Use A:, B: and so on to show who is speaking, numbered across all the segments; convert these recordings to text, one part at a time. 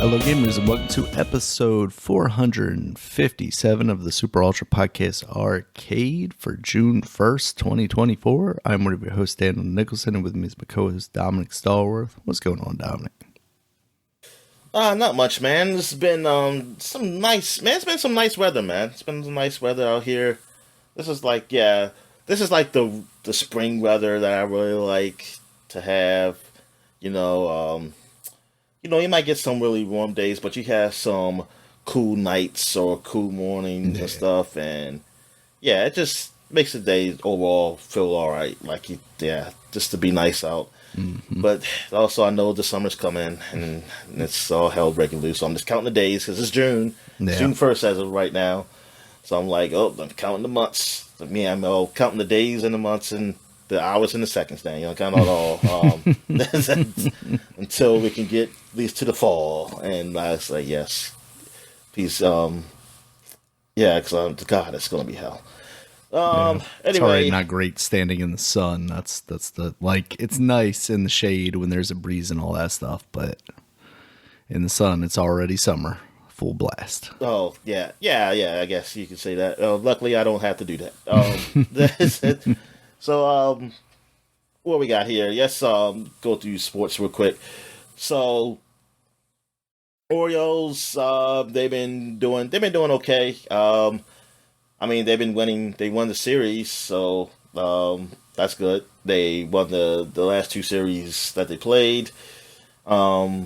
A: Hello, gamers, and welcome to episode 457 of the Super Ultra Podcast Arcade for June 1st, 2024. I'm one of your hosts, Daniel Nicholson, and with me is my co-host, Dominic Stallworth. What's going on, Dominic?
B: Not much, man. It's been some nice, man. It's been some nice weather, man. It's been some nice weather out here. This is like the spring weather that I really like to have. You might get some really warm days, but you have some cool nights or cool mornings and stuff, and yeah, it just makes the day overall feel all right. Just to be nice out.
A: Mm-hmm.
B: But also, I know the summer's coming, and it's all hell breaking loose. So I'm just counting the days because it's June.
A: Yeah.
B: June 1st as of right now. So I'm like, I'm counting the months. I'm counting the days and the months and the hours and the seconds now. Count it all. Until we can get at least to the fall. And I was like, yes. Peace. Because God, it's going to be hell.
A: It's
B: Anyway,
A: already not great standing in the sun. That's it's nice in the shade when there's a breeze and all that stuff, but in the sun, it's already summer, full blast.
B: Oh yeah. I guess you could say that. Luckily, I don't have to do that. That's it. So, what we got here? Yes. Go through sports real quick. So, Orioles, they've been doing okay. They've been winning. They won the series, so that's good. They won the last two series that they played. Ever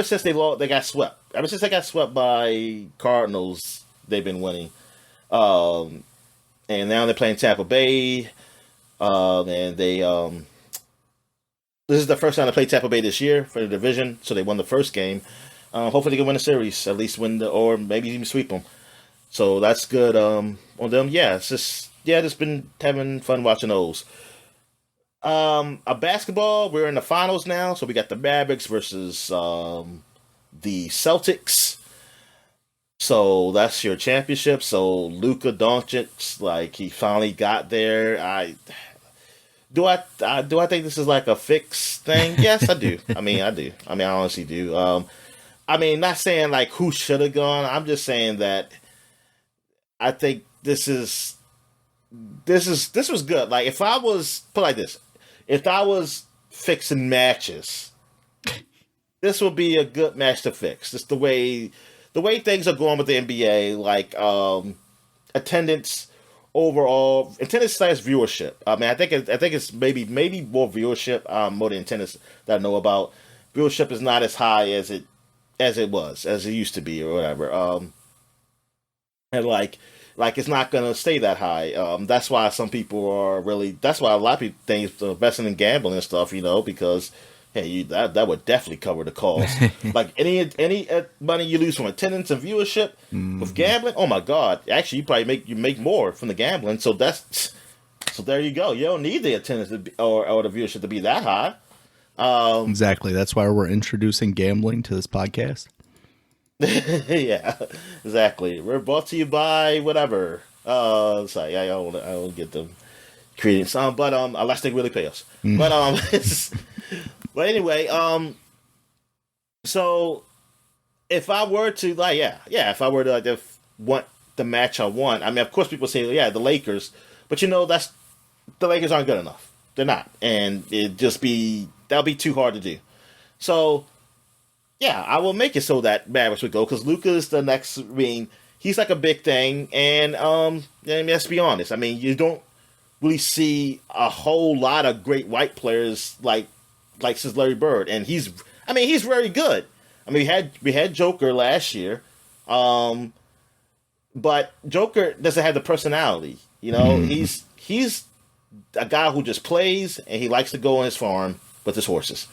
B: since they got swept. Ever since they got swept by Cardinals, they've been winning. And now they're playing Tampa Bay. And they this is the first time they played Tampa Bay this year for the division, so they won the first game. Hopefully, they can win the series, at least or maybe even sweep them. So that's good on them. Yeah, just been having fun watching those. Basketball, we're in the finals now, so we got the Mavericks versus the Celtics. So that's your championship. So Luka Doncic, he finally got there. Do I think this is like a fixed thing? Yes, I do. I do. I honestly do. Not saying like who should have gone. I'm just saying that I think this was good. Like if I was fixing matches, this would be a good match to fix. Just the way things are going with the NBA, attendance overall, attendance slash viewership. I think it's maybe more viewership, more than attendance that I know about. Viewership is not as high as it used to be or whatever. And it's not gonna stay that high. That's why some people are really. That's why a lot of people think investing in gambling and stuff. Because that would definitely cover the cost. Like any money you lose from attendance and viewership with gambling. Oh my God! Actually, you make more from the gambling. So there you go. You don't need the attendance or the viewership to be that high.
A: Exactly. That's why we're introducing gambling to this podcast.
B: Yeah, exactly. We're brought to you by whatever. Sorry, I don't get them creating some, but unless they really pay us. But but anyway, so if I were to if I were to want the match I want, of course people say the Lakers, but the Lakers aren't good enough. They're not, and that'll be too hard to do. So. Yeah, I will make it so that Mavericks would go because Luka is the next. He's like a big thing, and let's be honest. You don't really see a whole lot of great white players like since Larry Bird, and he's very good. We had Joker last year, but Joker doesn't have the personality. He's a guy who just plays and he likes to go on his farm with his horses.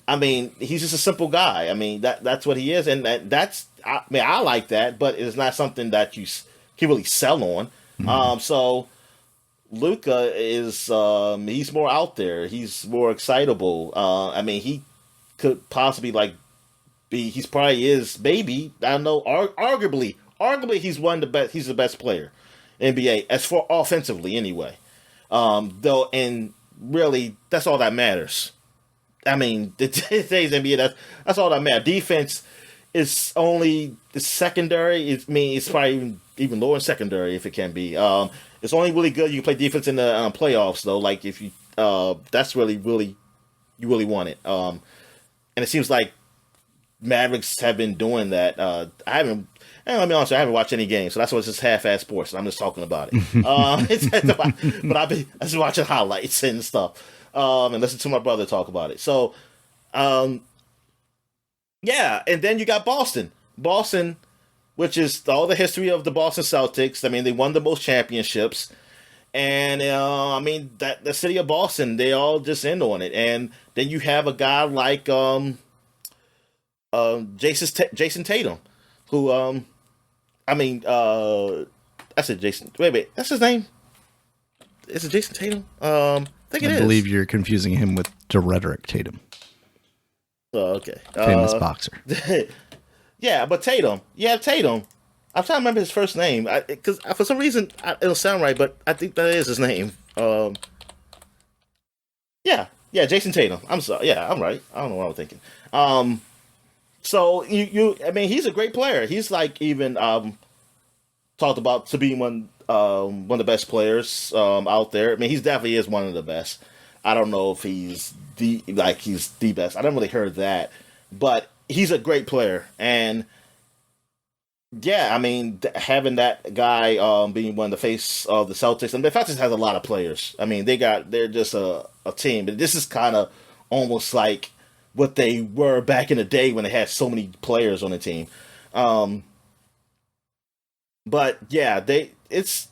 B: He's just a simple guy. That's what he is, and I like that, but it's not something that you can really sell on. So Luka is he's more out there. He's more excitable. He could possibly he's probably is maybe I don't know. Arguably he's one of the best. He's the best player in NBA as for offensively anyway. Though, and really that's all that matters. I mean, today's NBA, that's all that matters. Defense is only the secondary. It's probably even lower in secondary if it can be. It's only really good you can play defense in the playoffs though. Like if you, that's really you really want it. And it seems like Mavericks have been doing that. I haven't. And let me be honest, I haven't watched any games, so that's why it's just half-ass sports. I'm just talking about it. But I just watching highlights and stuff, and listen to my brother talk about it. So, yeah, and then you got Boston, which is all the history of the Boston Celtics. I mean, they won the most championships, and I mean that the city of Boston, they all just in on it. And then you have a guy like Jason Tatum, who I said Jason. Wait, that's his name. Is it Jason Tatum? I think it is.
A: I believe you're confusing him with Rhetoric Tatum.
B: Oh, okay.
A: Famous boxer.
B: Yeah, but Tatum. Yeah, Tatum. I'm trying to remember his first name because for some reason it'll sound right, but I think that is his name. Yeah, Jason Tatum. I'm sorry. Yeah, I'm right. I don't know what I'm thinking. So I mean, he's a great player. He's like even talked about to be one of the best players out there. I mean, he definitely is one of the best. I don't know if he's the best. I never really heard that, but he's a great player. And yeah, I mean, having that guy being one of the face of the Celtics, and the Celtics has a lot of players. I mean, they're just a team. But this is kind of almost like what they were back in the day when they had so many players on the team. But yeah, it's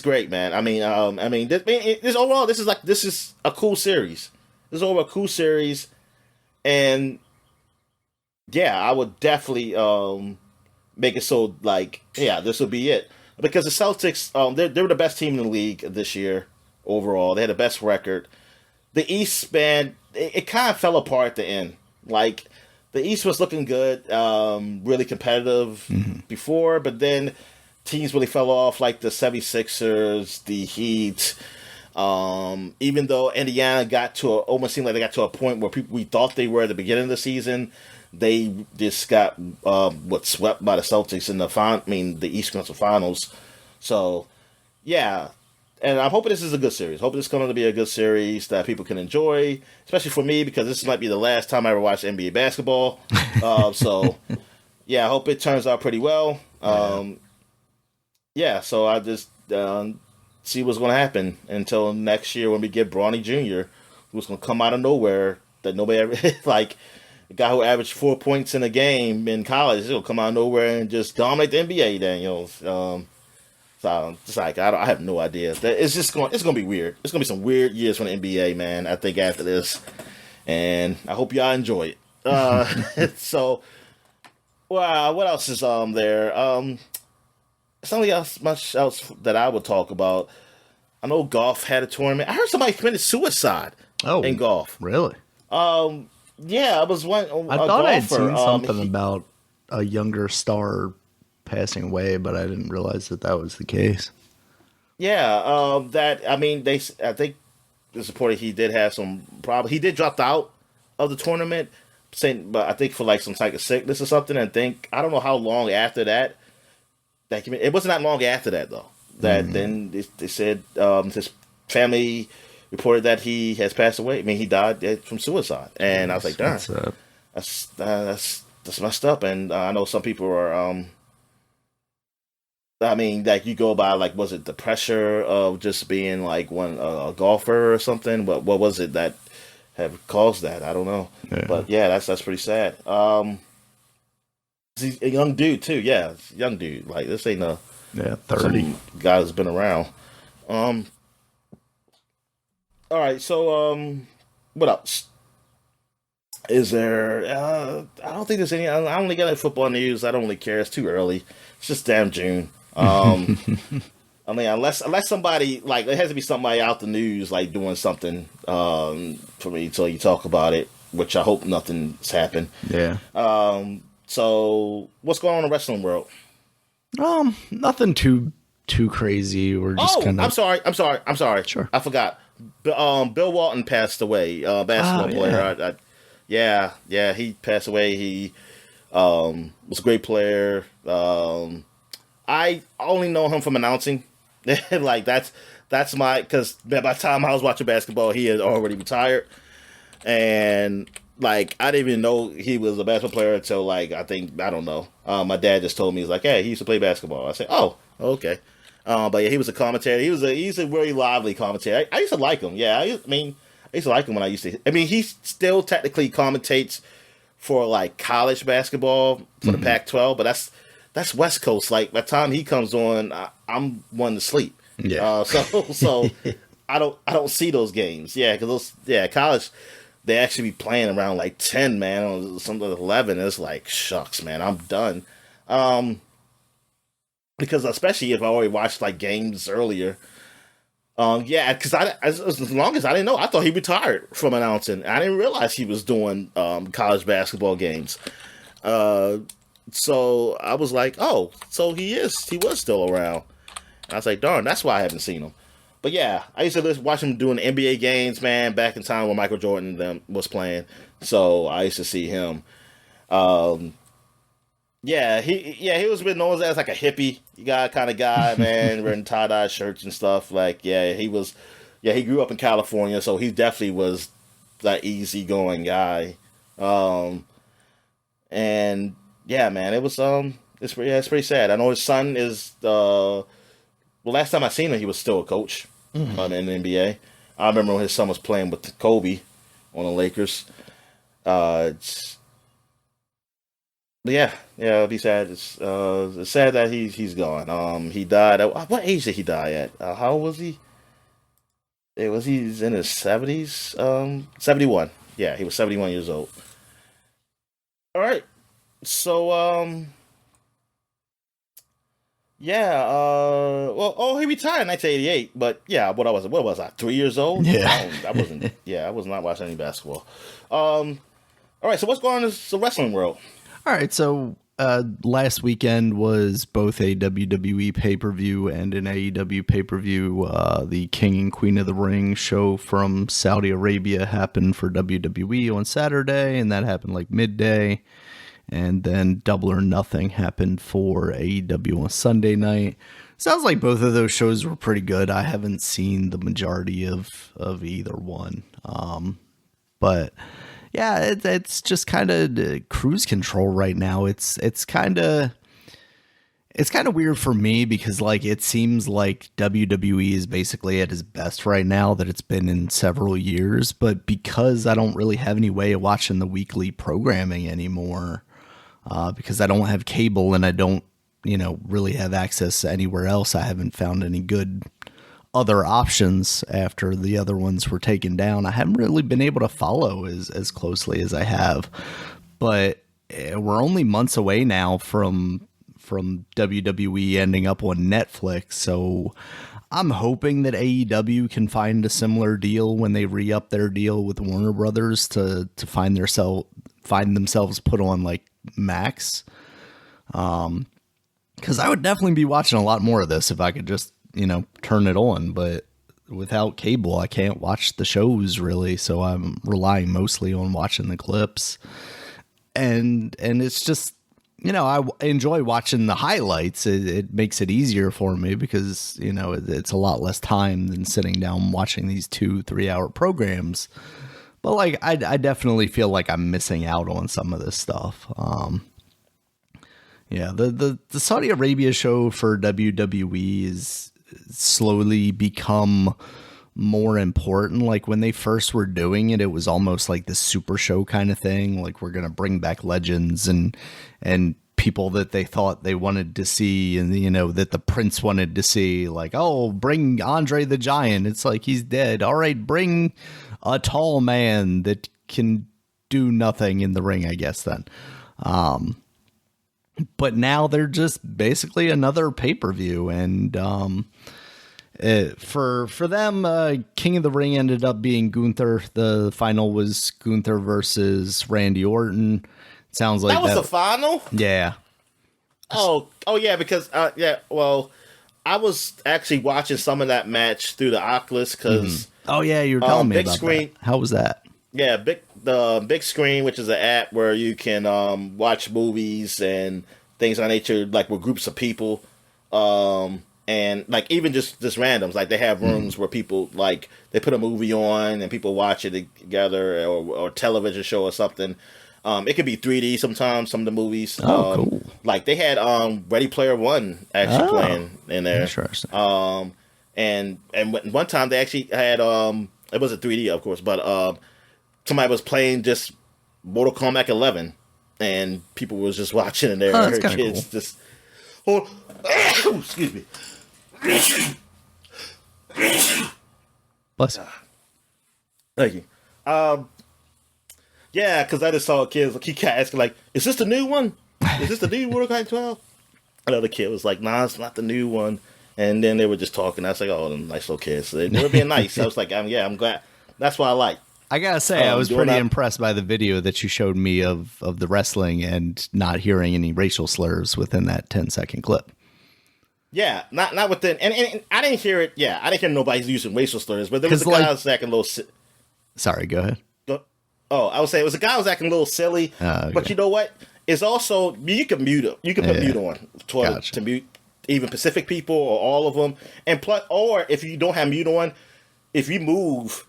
B: great, man. I mean, this overall, this is a cool series. This is over a cool series, and yeah, I would definitely make it so like, yeah, this would be it because the Celtics, they were the best team in the league this year overall. They had the best record. The East, man, it kind of fell apart at the end. Like, the East was looking good, really competitive before, but then teams really fell off, like the 76ers, the Heat. Even though Indiana almost seemed like they got to a point where we thought they were at the beginning of the season, they just got swept by the Celtics in the East Conference Finals. So, yeah. And I'm hoping this is a good series. Hoping it's going to be a good series that people can enjoy, especially for me because this might be the last time I ever watch NBA basketball. So, yeah, I hope it turns out pretty well. Yeah, so I just see what's going to happen until next year when we get Bronny Jr., who's going to come out of nowhere that nobody ever like. A guy who averaged 4 points in a game in college, he'll come out of nowhere and just dominate the NBA. Daniel. So it's like I have no idea. It's going to be weird. It's going to be some weird years for the NBA, man. I think after this, and I hope y'all enjoy it. So, well, what else is there? Something else, much else that I would talk about. I know golf had a tournament. I heard somebody committed suicide. In golf.
A: Really?
B: Yeah, I was one.
A: I thought I had seen something about a younger star passing away, but I didn't realize that was the case.
B: Yeah, I think it's reported he did have some problem. He did drop out of the tournament, but I think for like some type of sickness or something. And I don't know how long after that. It wasn't that long after that though. Then they said his family reported that he has passed away. I mean, he died from suicide, and I was like, darn, that's messed up. And I know some people are. I mean, like you go by like, was it the pressure of just being like a golfer or something? What was it that have caused that? I don't know. Yeah. But yeah, that's pretty sad. He's a young dude too. Yeah, young dude. Like this ain't
A: 30
B: guy that's been around. All right. So what else? Is there? I don't think there's any. I only got any football news. I don't really care. It's too early. It's just damn June. I mean, unless somebody like it has to be somebody out the news like doing something for me until you talk about it, which I hope nothing's happened.
A: Yeah.
B: So what's going on in the wrestling world?
A: Nothing too crazy. We're just kind of.
B: I'm sorry.
A: Sure.
B: I forgot. Bill Walton passed away. Basketball player. Yeah, he passed away. He was a great player. I only know him from announcing. Like that's my, because by the time I was watching basketball, he had already retired, and like I didn't even know he was a basketball player until like I don't know. My dad just told me, he's like, "Hey, he used to play basketball." I said, "Oh, okay." But yeah, he was a commentator. He's a very lively commentator. I used to like him. Yeah, I used to like him when I used to. I mean, he still technically commentates for like college basketball for the Pac-12, but that's West Coast. Like by the time he comes on, I'm one to sleep.
A: Yeah.
B: So I don't see those games. Yeah, because college, they actually be playing around like 10, man, or something like 11. It's like, shucks, man, I'm done. Because especially if I already watched like games earlier. Yeah, because as long as I didn't know, I thought he retired from announcing. I didn't realize he was doing college basketball games. So I was like, oh, so he was still around. And I was like, darn, that's why I haven't seen him. But yeah, I used to watch him doing NBA games, man, back in time when Michael Jordan was playing. So I used to see him. Yeah, he was a bit known as like a hippie guy kind of guy, man, wearing tie-dye shirts and stuff. Like, he grew up in California, so he definitely was that easygoing guy. And yeah, man, it was it's pretty sad. I know his son is well, last time I seen him, he was still a coach in the NBA. I remember when his son was playing with Kobe on the Lakers. But yeah, it'd be sad. It's sad that he's gone. He died at what age did he die at? How old was he? He's in his 70s. 71. Yeah, he was 71 years old. All right. So yeah, he retired in 1988, but yeah, what was I, 3 years old?
A: Yeah.
B: I was not watching any basketball. All right, so what's going on in the wrestling world?
A: All right, so last weekend was both a WWE pay-per-view and an AEW pay-per-view. The King and Queen of the Ring show from Saudi Arabia happened for WWE on Saturday, and that happened like midday. And then Double or Nothing happened for AEW on Sunday night. Sounds like both of those shows were pretty good. I haven't seen the majority of either one. But yeah, it's just kind of cruise control right now. It's kind of weird for me because like it seems like WWE is basically at its best right now that it's been in several years. But because I don't really have any way of watching the weekly programming anymore, because I don't have cable and I don't, really have access anywhere else. I haven't found any good other options after the other ones were taken down. I haven't really been able to follow as closely as I have, but we're only months away now from WWE ending up on Netflix. So I'm hoping that AEW can find a similar deal when they re-up their deal with Warner Brothers to find themselves put on like Max. Because I would definitely be watching a lot more of this if I could just, turn it on. But without cable, I can't watch the shows really. So I'm relying mostly on watching the clips. And it's just, I enjoy watching the highlights. It makes it easier for me because, it's a lot less time than sitting down watching these 2-3 hour programs. But like, I definitely feel like I'm missing out on some of this stuff. Yeah, the Saudi Arabia show for WWE is slowly become more important. Like when they first were doing it, it was almost like the super show kind of thing. Like we're gonna bring back legends and people that they thought they wanted to see, and that the Prince wanted to see. Like, oh, bring Andre the Giant. It's like he's dead. All right, bring a tall man that can do nothing in the ring, I guess then. But now they're just basically another pay-per-view, and for them, King of the Ring ended up being Gunther. The final was Gunther versus Randy Orton. Sounds like
B: that was the final.
A: Yeah.
B: Oh yeah, because well, I was actually watching some of that match through the Oculus because
A: Oh yeah, you were telling me
B: Big
A: about
B: screen.
A: that. How was that?
B: Yeah, the big screen, which is an app where you can watch movies and things of that nature, like with groups of people, and like even just randoms. Like they have rooms where people like they put a movie on and people watch it together, or television show or something. It could be 3D sometimes. Some of the movies.
A: Oh, cool.
B: Like they had Ready Player One actually playing in there.
A: Interesting.
B: And one time they actually had it wasn't 3D of course, but somebody was playing just Mortal Kombat 11, and people was just watching in there.
A: Oh,
B: I
A: that's
B: heard
A: kinda
B: kids
A: cool.
B: just hold. Excuse me.
A: Bless you.
B: Thank you. Yeah, because I just saw kids like he kept asking like, "Is this the new one? Is this the new Mortal Kombat 12?" Another kid was like, "Nah, it's not the new one." And then they were just talking. I was like, "Oh, them nice little kids." So they were being nice. I was like, I'm glad. That's what I like.
A: I gotta say, I was
B: doing
A: pretty
B: that-
A: impressed by the video that you showed me of the wrestling and not hearing any racial slurs within that 10-second clip.
B: Yeah, not within, and I didn't hear it. Yeah, I didn't hear nobody using racial slurs, but there was a
A: 'Cause,
B: guy
A: like-
B: who was acting a little.
A: Sorry, go ahead.
B: Oh, I would say it was a guy who was acting a little silly.
A: Okay.
B: But you know what? It's also you can mute it. You can put mute on
A: Gotcha.
B: to mute even Pacific people or all of them. And plus, or if you don't have mute on, if you move,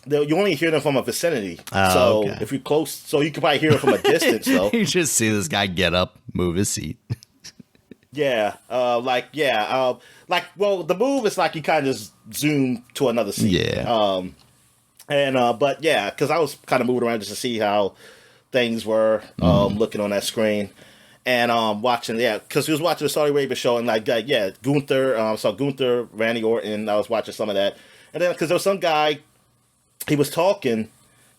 B: you only hear them from a vicinity.
A: Oh,
B: so
A: okay.
B: if you're close, so you can probably hear them from a distance. Though.
A: You just see this guy get up, move his seat.
B: Yeah, well, the move is like you kind of just zoom to another seat.
A: Yeah.
B: But yeah, because I was kind of moving around just to see how things were looking on that screen, and watching, yeah, because he was watching the Saudi Arabia show, and yeah, Gunther, saw Gunther, Randy Orton, I was watching some of that, and then because there was some guy, he was talking,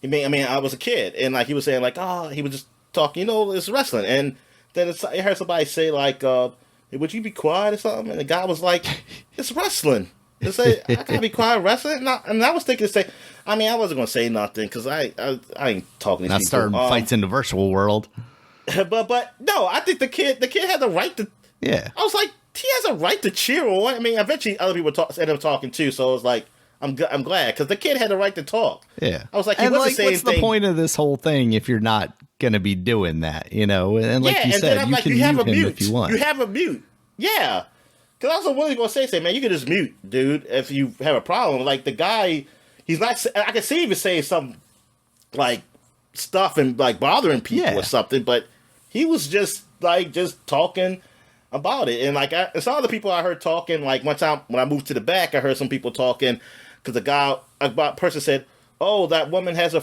B: I was a kid, and like he was saying like, he was just talking, it's wrestling, and then I heard somebody say like, would you be quiet or something, and the guy was like, it's wrestling. To say I gotta be quiet wrestling, and I was thinking to say, I wasn't gonna say nothing because I ain't talking to
A: Not
B: people.
A: starting fights in the virtual world.
B: But no, I think the kid had the right to.
A: Yeah.
B: I was like, he has a right to cheer on. Eventually other people ended up talking too, so I was like, I'm glad because the kid had the right to talk.
A: Yeah.
B: I was like,
A: and
B: wasn't saying
A: what's the point of this whole thing if you're not gonna be doing that, And like you said, you can mute him if you want.
B: You have a mute. Yeah. Because I was really going to say, man, you can just mute, dude, if you have a problem. Like, the guy, he's not, I can see him saying some, like, stuff and, like, bothering people or something, but he was just talking about it. And, like, some of the people I heard talking, like, one time when I moved to the back, I heard some people talking, because a person said, oh, that woman has her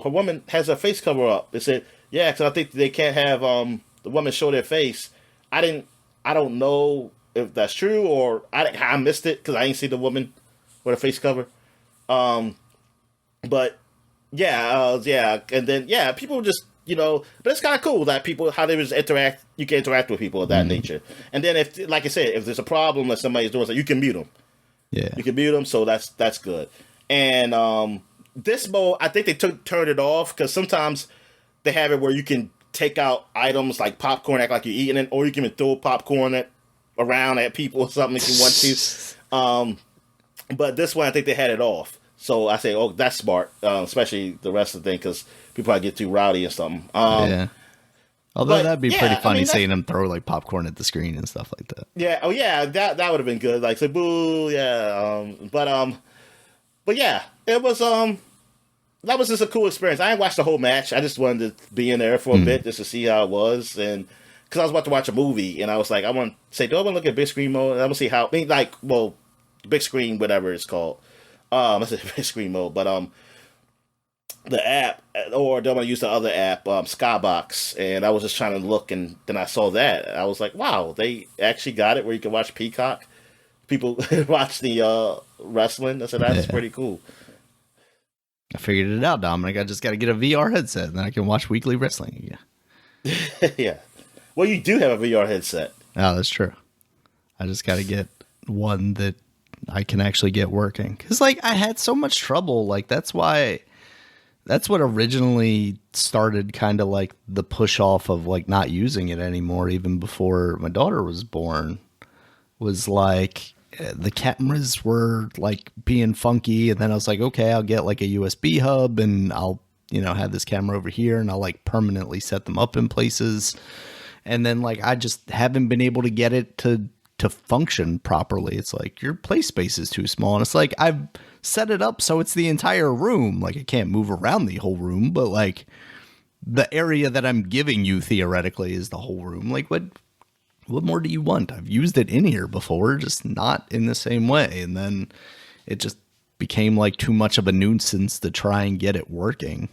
B: woman has her face cover up. They said, yeah, because I think they can't have the woman show their face. I don't know if that's true or I missed it because I didn't see the woman with a face cover. But yeah, and then people just but it's kind of cool that people how they just interact. You can interact with people of that nature, and then if, like I said, if there's a problem that somebody's doing, so you can mute them.
A: Yeah,
B: you can mute them, so that's good. And this mode, I think they turned it off because sometimes they have it where you can take out items like popcorn, act like you're eating it, or you can even throw popcorn around at people or something if you want to. But this one, I think they had it off. So I say, oh, that's smart, especially the rest of the thing, because people probably get too rowdy or something.
A: Yeah. Although that'd be pretty funny seeing them throw like popcorn at the screen and stuff like that.
B: Yeah. Oh, yeah. That would have been good. Like, say, boo. Yeah. But yeah, it was that was just a cool experience. I didn't watch the whole match. I just wanted to be in there for a bit just to see how it was, and because I was about to watch a movie, and I was like, I want to say, do I want to look at big screen mode? And I want to see how, big screen, whatever it's called. I said big screen mode, but the app, or do I want to use the other app, Skybox? And I was just trying to look, and then I saw that. I was like, wow, they actually got it where you can watch Peacock. People watch the wrestling. I said, that's pretty cool.
A: I figured it out, Dominic. I just got to get a VR headset, and then I can watch weekly wrestling again.
B: Yeah. Well, you do have a VR headset.
A: Oh, that's true. I just got to get one that I can actually get working. Because, I had so much trouble. That's what originally started kind of like the push off of, not using it anymore, even before my daughter was born, was the cameras were like being funky, and then I was like, okay, I'll get like a USB hub, and I'll have this camera over here, and I'll like permanently set them up in places. And then like I just haven't been able to get it to function properly. It's like your play space is too small, and it's like I've set it up so it's the entire room. Like I can't move around the whole room, but like the area that I'm giving you theoretically is the whole room. Like what more do you want? I've used it in here before, just not in the same way. And then it just became like too much of a nuisance to try and get it working.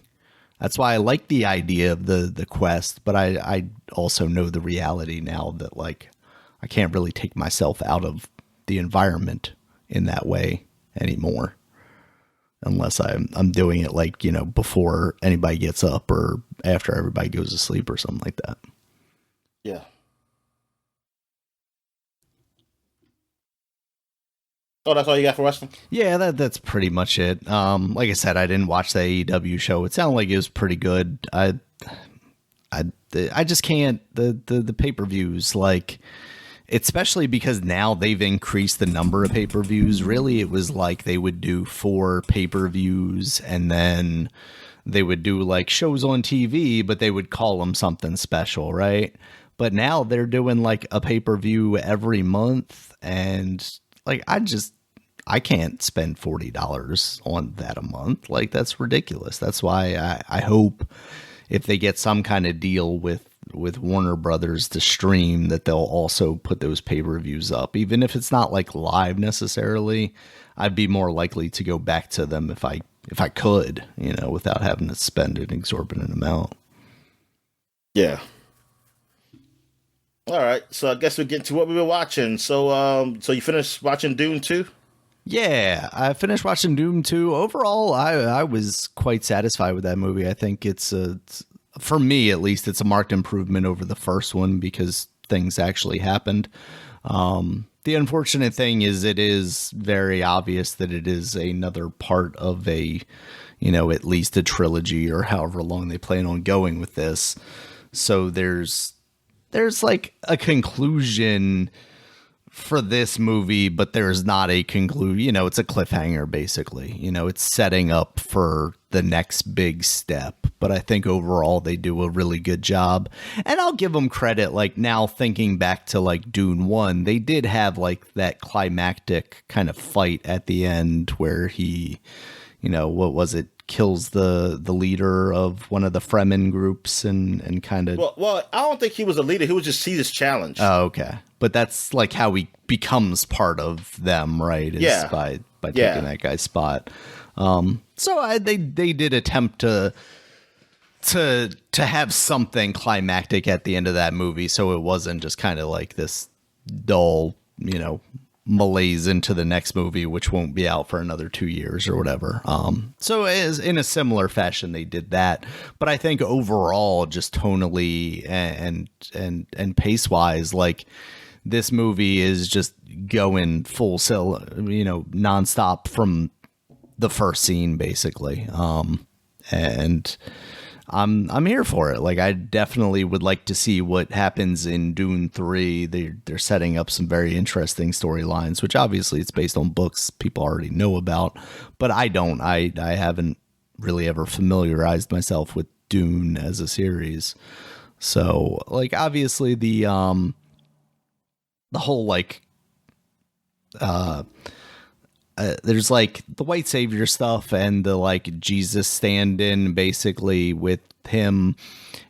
A: That's why I like the idea of the Quest, but I also know the reality now that like I can't really take myself out of the environment in that way anymore, unless I'm doing it like, before anybody gets up or after everybody goes to sleep or something like that.
B: Yeah. Oh, that's all you got for wrestling?
A: Yeah, that's pretty much it. Like I said, I didn't watch the AEW show. It sounded like it was pretty good. I just can't the pay-per-views, like, especially because now they've increased the number of pay-per-views. Really, it was like they would do 4 pay-per-views and then they would do like shows on TV, but they would call them something special, right? But now they're doing like a pay-per-view every month, and like I can't spend $40 on that a month. Like that's ridiculous. That's why I hope if they get some kind of deal with Warner Brothers to stream, that they'll also put those pay-per-views up. Even if it's not like live necessarily, I'd be more likely to go back to them if I could, without having to spend an exorbitant amount.
B: Yeah. All right. So I guess we get to what we were watching. So you finished watching Dune 2?
A: Yeah, I finished watching Dune 2. Overall, I was quite satisfied with that movie. I think it's for me at least, it's a marked improvement over the first one because things actually happened. The unfortunate thing is it is very obvious that it is another part of a, at least a trilogy or however long they plan on going with this. So there's like a conclusion for this movie, but there's not a conclusion. It's a cliffhanger, basically. It's setting up for the next big step. But I think overall they do a really good job. And I'll give them credit. Like now thinking back to like Dune 1, they did have like that climactic kind of fight at the end where he, what was it? Kills the leader of one of the Fremen groups and kind of...
B: Well, I don't think he was a leader. He was just see this challenge.
A: Oh, okay. But that's like how he becomes part of them, right? By taking that guy's spot. So they did attempt to have something climactic at the end of that movie, so it wasn't just kind of like this dull, malaise into the next movie, which won't be out for another 2 years or whatever. So as in a similar fashion, they did that. But I think overall, just tonally and pace wise, like this movie is just going full sell, nonstop from the first scene, basically. And I'm here for it. Like I definitely would like to see what happens in Dune 3. They're setting up some very interesting storylines, which obviously it's based on books people already know about, but I don't. I haven't really ever familiarized myself with Dune as a series. So like obviously the whole like there's like the white savior stuff and the like Jesus stand-in basically with him.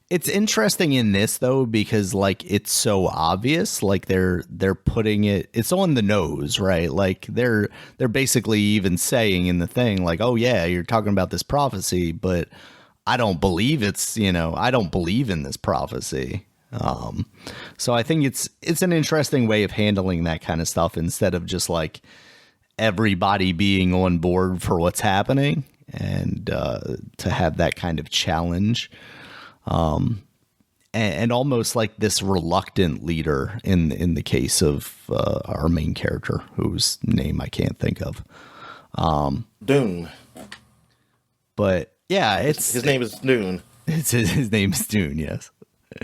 A: It's interesting in this though because like it's so obvious, like they're putting it's on the nose, right? Like they're basically even saying in the thing like, oh yeah, you're talking about this prophecy, but I don't believe I don't believe in this prophecy. So I think it's an interesting way of handling that kind of stuff instead of just like everybody being on board for what's happening, and to have that kind of challenge, and almost like this reluctant leader in the case of our main character, whose name I can't think of.
B: Dune.
A: But yeah,
B: his name is Dune.
A: His name is Dune. Yes.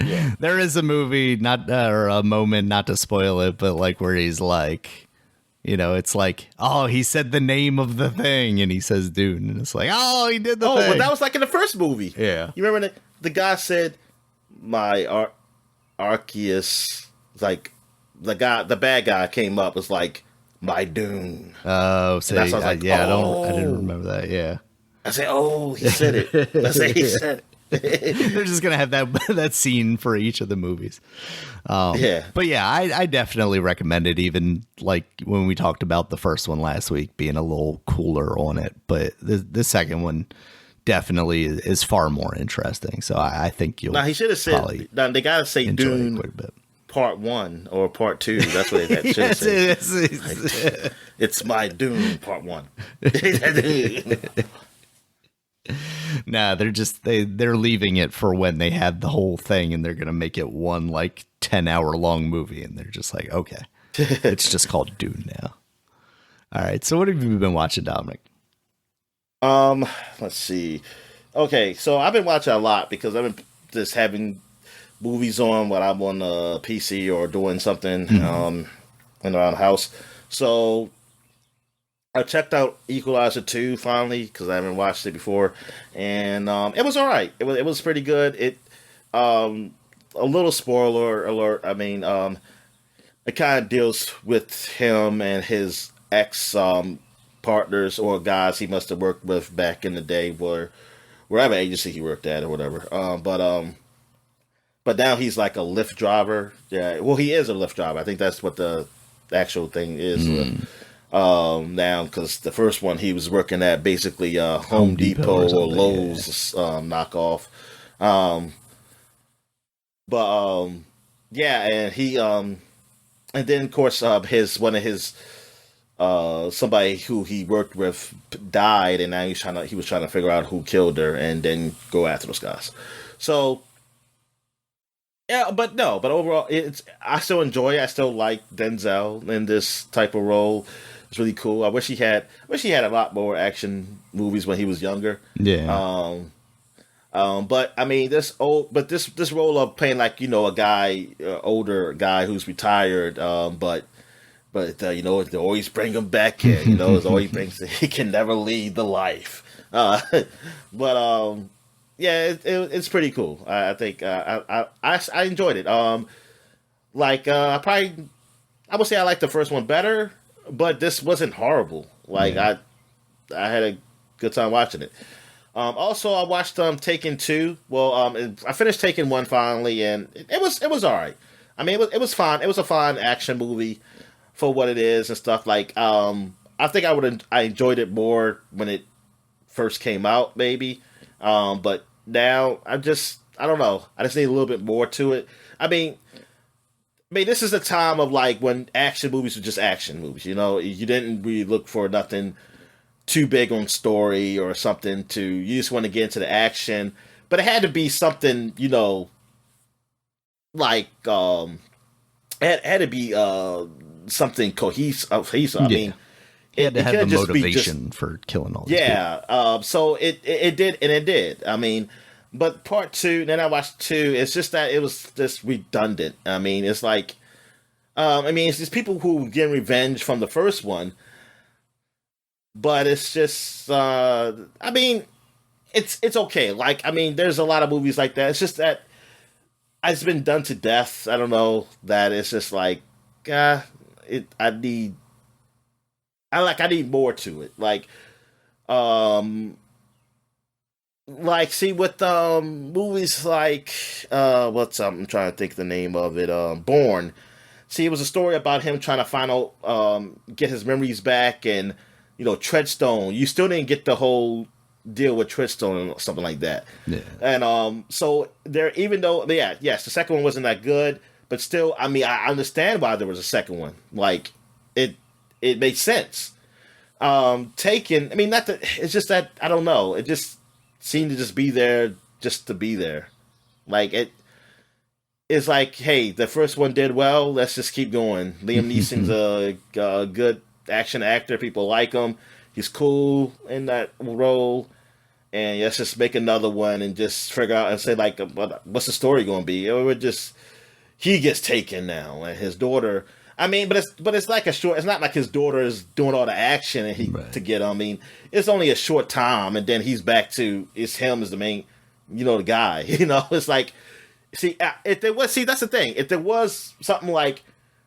A: Yeah. There is a movie, or a moment, not to spoil it, but like where he's like, It's like, oh, he said the name of the thing, and he says Dune, and it's like, oh, he did the thing.
B: But that was like in the first movie.
A: Yeah.
B: You remember the guy said, my Arceus, like, the bad guy came up, was like, my Dune.
A: Oh, so I didn't remember that, yeah.
B: I said, oh, he said it. I said, he said it.
A: They're just gonna have that scene for each of the movies.
B: Yeah,
A: but yeah, I definitely recommend it. Even like when we talked about the first one last week, being a little cooler on it, but the second one definitely is far more interesting. So I think you'll.
B: Now he should have said. Now they gotta say Dune
A: quite a bit.
B: Part 1 or Part 2. That's what they should say. It's my Dune Part 1.
A: Nah, they're leaving it for when they have the whole thing, and they're gonna make it one like 10-hour long movie, and they're just like, okay, it's just called Dune now. All right, so what have you been watching, Dominic?
B: Let's see. Okay, so I've been watching a lot because I've been just having movies on while I'm on the PC or doing something in around the house. So I checked out Equalizer 2 finally because I haven't watched it before, and it was all right. It was pretty good. It a little spoiler alert. I mean, it kind of deals with him and his ex partners or guys he must have worked with back in the day, wherever agency he worked at or whatever. But now he's like a Lyft driver. Yeah, well, he is a Lyft driver. I think that's what the actual thing is. Now, because the first one he was working at basically Home Depot or Lowe's knockoff. Yeah, and he and then of course one of his somebody who he worked with died, and now he was trying to figure out who killed her and then go after those guys. So yeah, but overall I still enjoy it. I still like Denzel in this type of role. It's really cool. I wish he had a lot more action movies when he was younger.
A: Yeah.
B: But I mean, this role of playing like a guy, older guy who's retired, but they always bring him back in. It's always he can never lead the life. Yeah, it's pretty cool. I think I enjoyed it. I would say I like the first one better. But this wasn't horrible. Like I had a good time watching it. Also, I watched Taken 2. Well, I finished Taken 1 finally, and it was all right. I mean, it was fine. It was a fine action movie for what it is and stuff. Like I think I enjoyed it more when it first came out, maybe. But now I don't know. I just need a little bit more to it. I mean, this is the time of like when action movies were just action movies. You didn't really look for nothing too big on story or something you just want to get into the action. But it had to be something, like it had to be something cohesive. I mean,
A: it had to have the motivation for killing all these people.
B: So it did, and it did. I mean, but part 2, then I watched 2. It's just that it was just redundant. I mean, it's like, it's just people who get revenge from the first one, but it's just, it's okay. Like, I mean, there's a lot of movies like that. It's just that it's been done to death. I don't know that it's just like, I need more to it. See, with movies like I'm trying to think the name of it. Born. See, it was a story about him trying to find out, get his memories back, and Treadstone. You still didn't get the whole deal with Treadstone or something like that.
A: Yeah.
B: And so there, even though the second one wasn't that good, but still, I mean, I understand why there was a second one. Like it made sense. Taken. I mean, not that it's just that I don't know. It just seemed to just be there just to be there. Like it's like, hey, the first one did well. Let's just keep going. Liam Neeson's a good action actor. People like him. He's cool in that role. And let's just make another one and just figure out and say what's the story going to be? Or he gets taken now, and his daughter. I mean, but it's like a short. It's not like his daughter is doing all the action and to get him. I mean, it's only a short time, and then he's back to it's him as the main, the guy. It's like, if there was that's the thing. If there was something like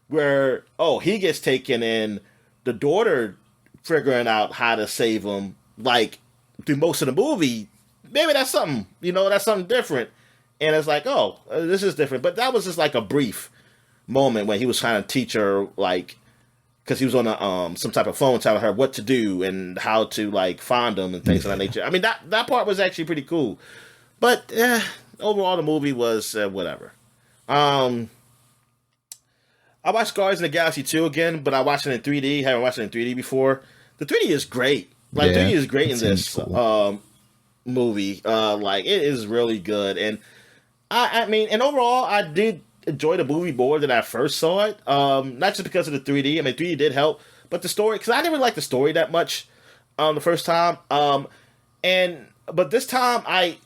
B: where he gets taken and the daughter figuring out how to save him, like through most of the movie, maybe that's something. That's something different. And it's like, this is different. But that was just like a brief moment when he was trying to teach her, like, because he was on some type of phone telling her what to do and how to, like, find them and things of that nature. I mean, that part was actually pretty cool. But overall, the movie was whatever. I watched Guardians of the Galaxy 2 again, but I watched it in 3D. Haven't watched it in 3D before. The 3D is great. Like, 3D is great in this cool. Movie. Like, it is really good. And I mean, and overall, I did enjoy the movie more than I first saw it. Not just because of the 3D. I mean, 3D did help, but the story, because I didn't really like the story that much the first time. But this time, I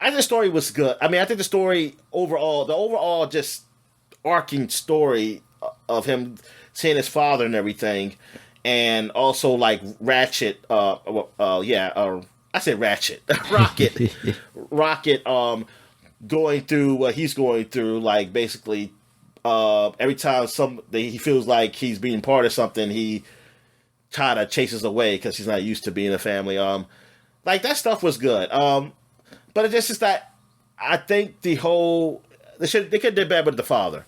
B: think the story was good. I mean, I think the story overall just arcing story of him seeing his father and everything, and also like Ratchet. I said Ratchet, Rocket. Going through what he's going through, like basically, every time he feels like he's being part of something, he kind of chases away because he's not used to being a family. Like that stuff was good. But it's just that I think they could have did better with the father.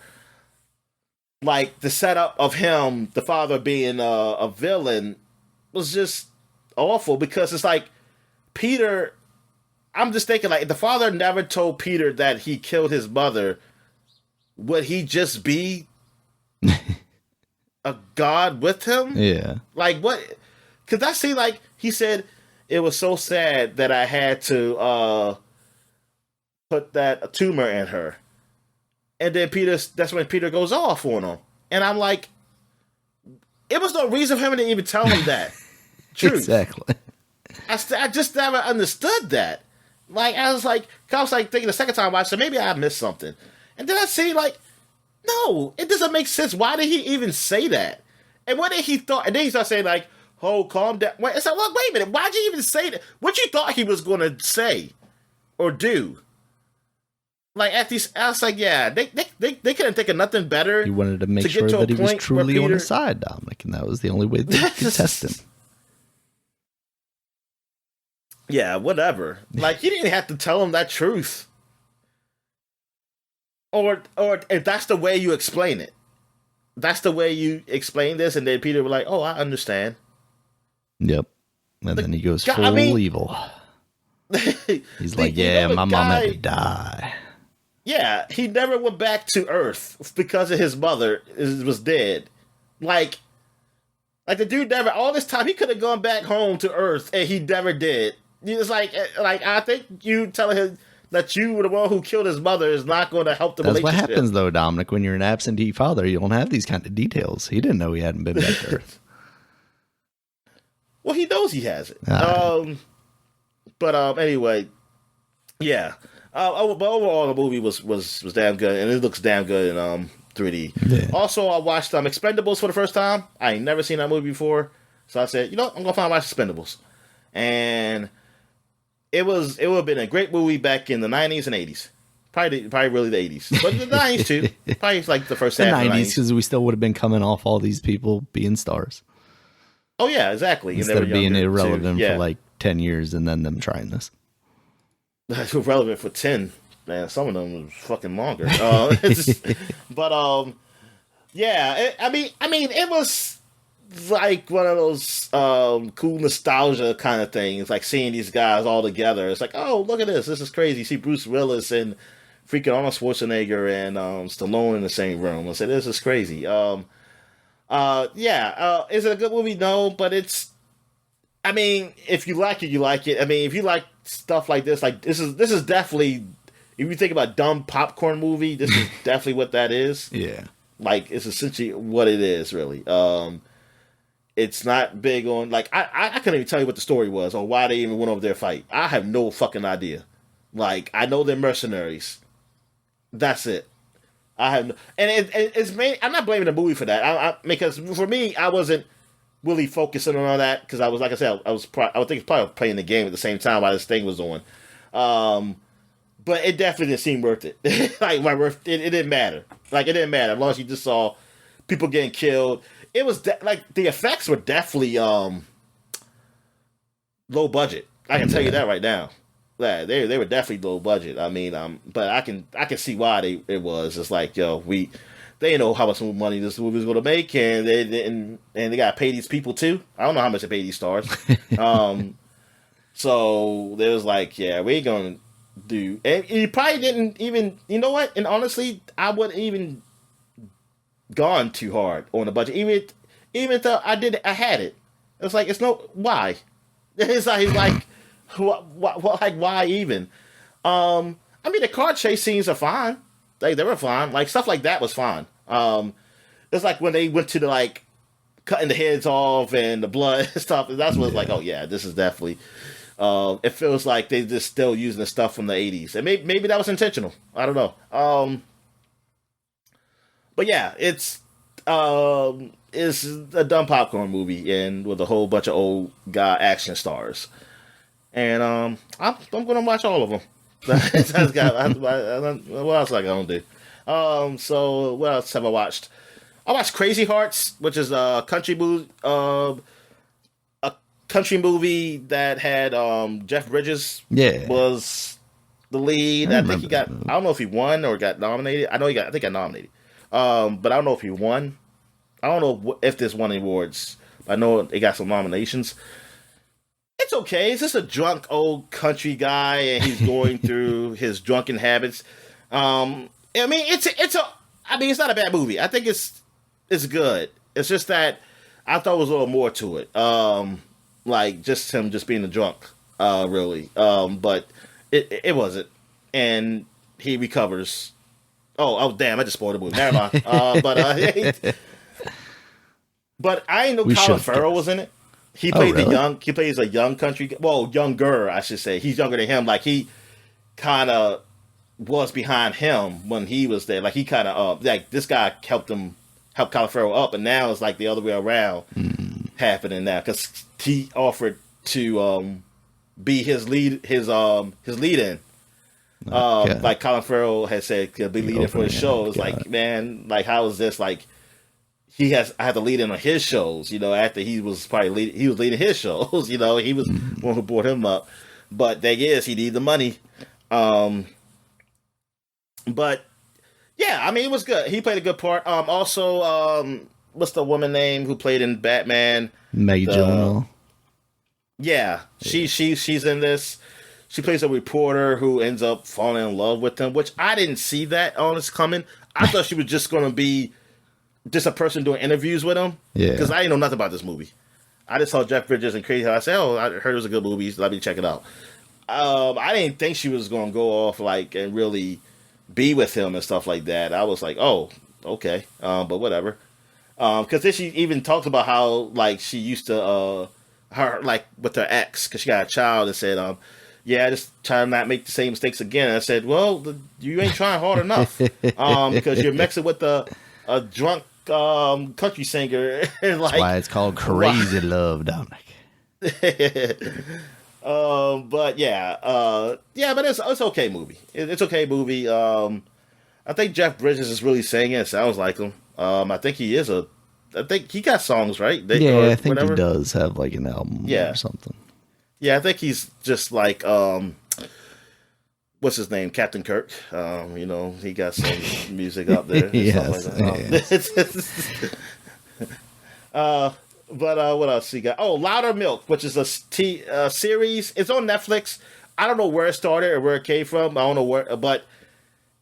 B: Like the setup of him, the father being a villain, was just awful because it's like Peter. I'm just thinking, like, if the father never told Peter that he killed his mother, would he just be a god with him?
A: Yeah.
B: Like, what? Because that seemed like he said it was so sad that I had to put that tumor in her. And then that's when Peter goes off on him. And I'm like, it was no reason for him to even tell him that. Truth.
A: Exactly.
B: I just never understood that. Like, I was thinking the second time I watched it, maybe I missed something. And then I see, like, no, it doesn't make sense. Why did he even say that? And what did he thought? And then he started saying, like, calm down. It's like, well, wait a minute. Why'd you even say that? What you thought he was going to say or do? Like, at these, I was like, yeah, they couldn't think of nothing better.
A: He wanted to make sure that he was truly on his side, Dominic, and that was the only way they could test him.
B: Yeah, whatever. Like, you didn't have to tell him that truth. Or if that's the way you explain it. That's the way you explain this, and then Peter was like, I understand.
A: Yep. And then he goes full evil. He's like, my mom had to die.
B: Yeah, he never went back to Earth because of his mother was dead. Like the dude never, all this time, he could have gone back home to Earth, and he never did. It's like I think you telling him that you were the one who killed his mother is not going to help the relationship.
A: That's what happens, though, Dominic. When you're an absentee father, you don't have these kind of details. He didn't know he hadn't been back to Earth.
B: Well, he knows he has it. Anyway, yeah. But overall, the movie was damn good, and it looks damn good in 3D. Yeah. Also, I watched Expendables for the first time. I ain't never seen that movie before, so I said, I'm gonna find watch Expendables, and it would have been a great movie back in the 90s and 80s. Probably really the 80s. But the 90s too. Probably like the first half of the 90s.
A: Because we still would have been coming off all these people being stars.
B: Oh, yeah, exactly.
A: Instead of being irrelevant for like 10 years and then them trying this.
B: Relevant for 10. Man, some of them was fucking longer. It was like one of those cool nostalgia kind of things, like seeing these guys all together. It's like, oh, look at this is crazy. You see Bruce Willis and freaking Arnold Schwarzenegger and Stallone in the same room. I said, this is crazy. Is it a good movie? No, but it's, I mean, if you like it, you like it. I mean, if you like stuff like this is definitely, if you think about dumb popcorn movie, this is definitely what that is.
A: Yeah.
B: Like, it's essentially what it is, really. It's not big on, like, I couldn't even tell you what the story was or why they even went over there to fight. I have no fucking idea. Like, I know they're mercenaries. That's it. I have, it's main. I'm not blaming the movie for that. Because for me, I wasn't really focusing on all that because I was, like I said, I would think it's probably playing the game at the same time while this thing was on. But it definitely didn't seem worth it. Like it didn't matter. Like it didn't matter as long as you just saw people getting killed. It was like the effects were definitely low budget. I can tell you that right now. Yeah, they were definitely low budget. I mean, but I can see why it was. It's like, yo, they know how much money this movie was going to make, and they didn't, and they got to pay these people too. I don't know how much they pay these stars. So there was like, yeah, we ain't gonna do, and he probably didn't even, you know what? And honestly, I wouldn't even gone too hard on the budget, even though I had it. It's like, it's no, why? It's like what, like, why even? I mean, the car chase scenes are fine. They were fine. Like, stuff like that was fine. It's like when they went to the, like, cutting the heads off and the blood and stuff. That's when it's like, oh yeah, this is definitely. It feels like they just still using the stuff from the 80s, and maybe that was intentional. I don't know. But yeah, it's a dumb popcorn movie, and with a whole bunch of old guy action stars. And I'm gonna watch all of them. What else I gonna do? So what else have I watched? I watched Crazy Hearts, which is a country movie. A country movie that had Jeff Bridges. Was the lead. I think he got. I don't know if he won or got nominated. I know he got. I think he got nominated. But I don't know if he won. I don't know if this won awards. I know it got some nominations. It's okay. It's just a drunk old country guy, and he's going through his drunken habits. I mean, it's not a bad movie. I think it's good. It's just that I thought there was a little more to it. Like just him just being a drunk, really. But it wasn't, and he recovers. Oh, damn! I just spoiled the movie. Never mind. But I ain't know Colin Farrell was in it. He played He plays a young country. Well, younger, I should say. He's younger than him. Like, he kind of was behind him when he was there. Like, he kind of like, this guy helped Colin Farrell up, and now it's like the other way around happening now, because he offered to be his lead in. Like Colin Farrell had said, could be leading for his show. It's like, man, like, how is this? Like, I had to lead in on his shows, after he was probably he was leading his shows, he was one who brought him up. But thing is, he needed the money. But yeah, I mean, it was good. He played a good part. Also, what's the woman name who played in Batman?
A: Maggie Gyllenhaal.
B: Yeah, she's in this. She plays a reporter who ends up falling in love with him, which I didn't see that on this coming. I thought she was just going to be just a person doing interviews with him. Yeah. Because I didn't know nothing about this movie. I just saw Jeff Bridges and Crazy Hearts. I said, I heard it was a good movie, so let me check it out. I didn't think she was going to go off like and really be with him and stuff like that. I was like, oh, okay. But whatever. Because then she even talked about how, like, she used to, her, like, with her ex, because she got a child, and said, yeah, just try to not make the same mistakes again. And I said, well, you ain't trying hard enough. Because you're mixing with a drunk country singer. Like,
A: that's why it's called Crazy Love, Dominic.
B: But yeah, but it's okay movie. It's okay movie. I think Jeff Bridges is really singing. It sounds like him. I think he is I think he got songs, right?
A: I think whatever. He does have like an album or something.
B: Yeah, I think he's just like what's his name, Captain Kirk. He got some music up there.
A: Yes.
B: But what else he got? Oh, Louder Milk, which is a series. It's on Netflix. I don't know where it started or where it came from. I don't know where, but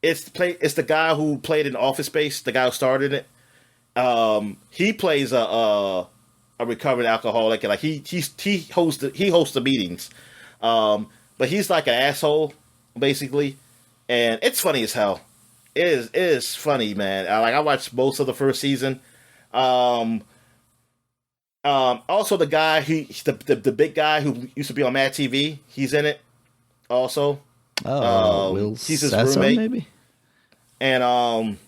B: it's the guy who played in Office Space. The guy who started it. He plays a recovering alcoholic, and like he hosts the meetings. But he's like an asshole, basically, and it's funny as hell. It is funny, man. I watched most of the first season. Also the guy the big guy who used to be on Mad TV, he's in it also.
A: Will
B: he's his
A: Sasso,
B: roommate,
A: maybe.
B: And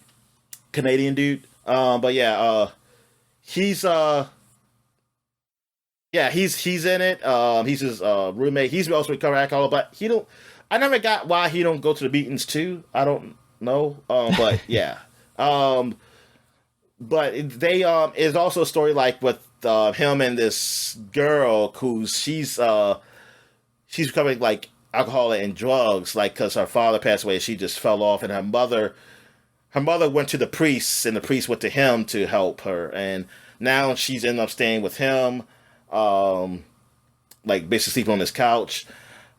B: Canadian dude. But yeah, he's yeah, he's in it. He's his roommate. He's also recovered alcohol, but he don't. I never got why he don't go to the meetings too. I don't know. But yeah. But they is also a story like with him and this girl who's she's becoming like alcoholic and drugs, like because her father passed away, she just fell off, and her mother went to the priest, and the priest went to him to help her, and now she's ended up staying with him, like basically sleeping on his couch,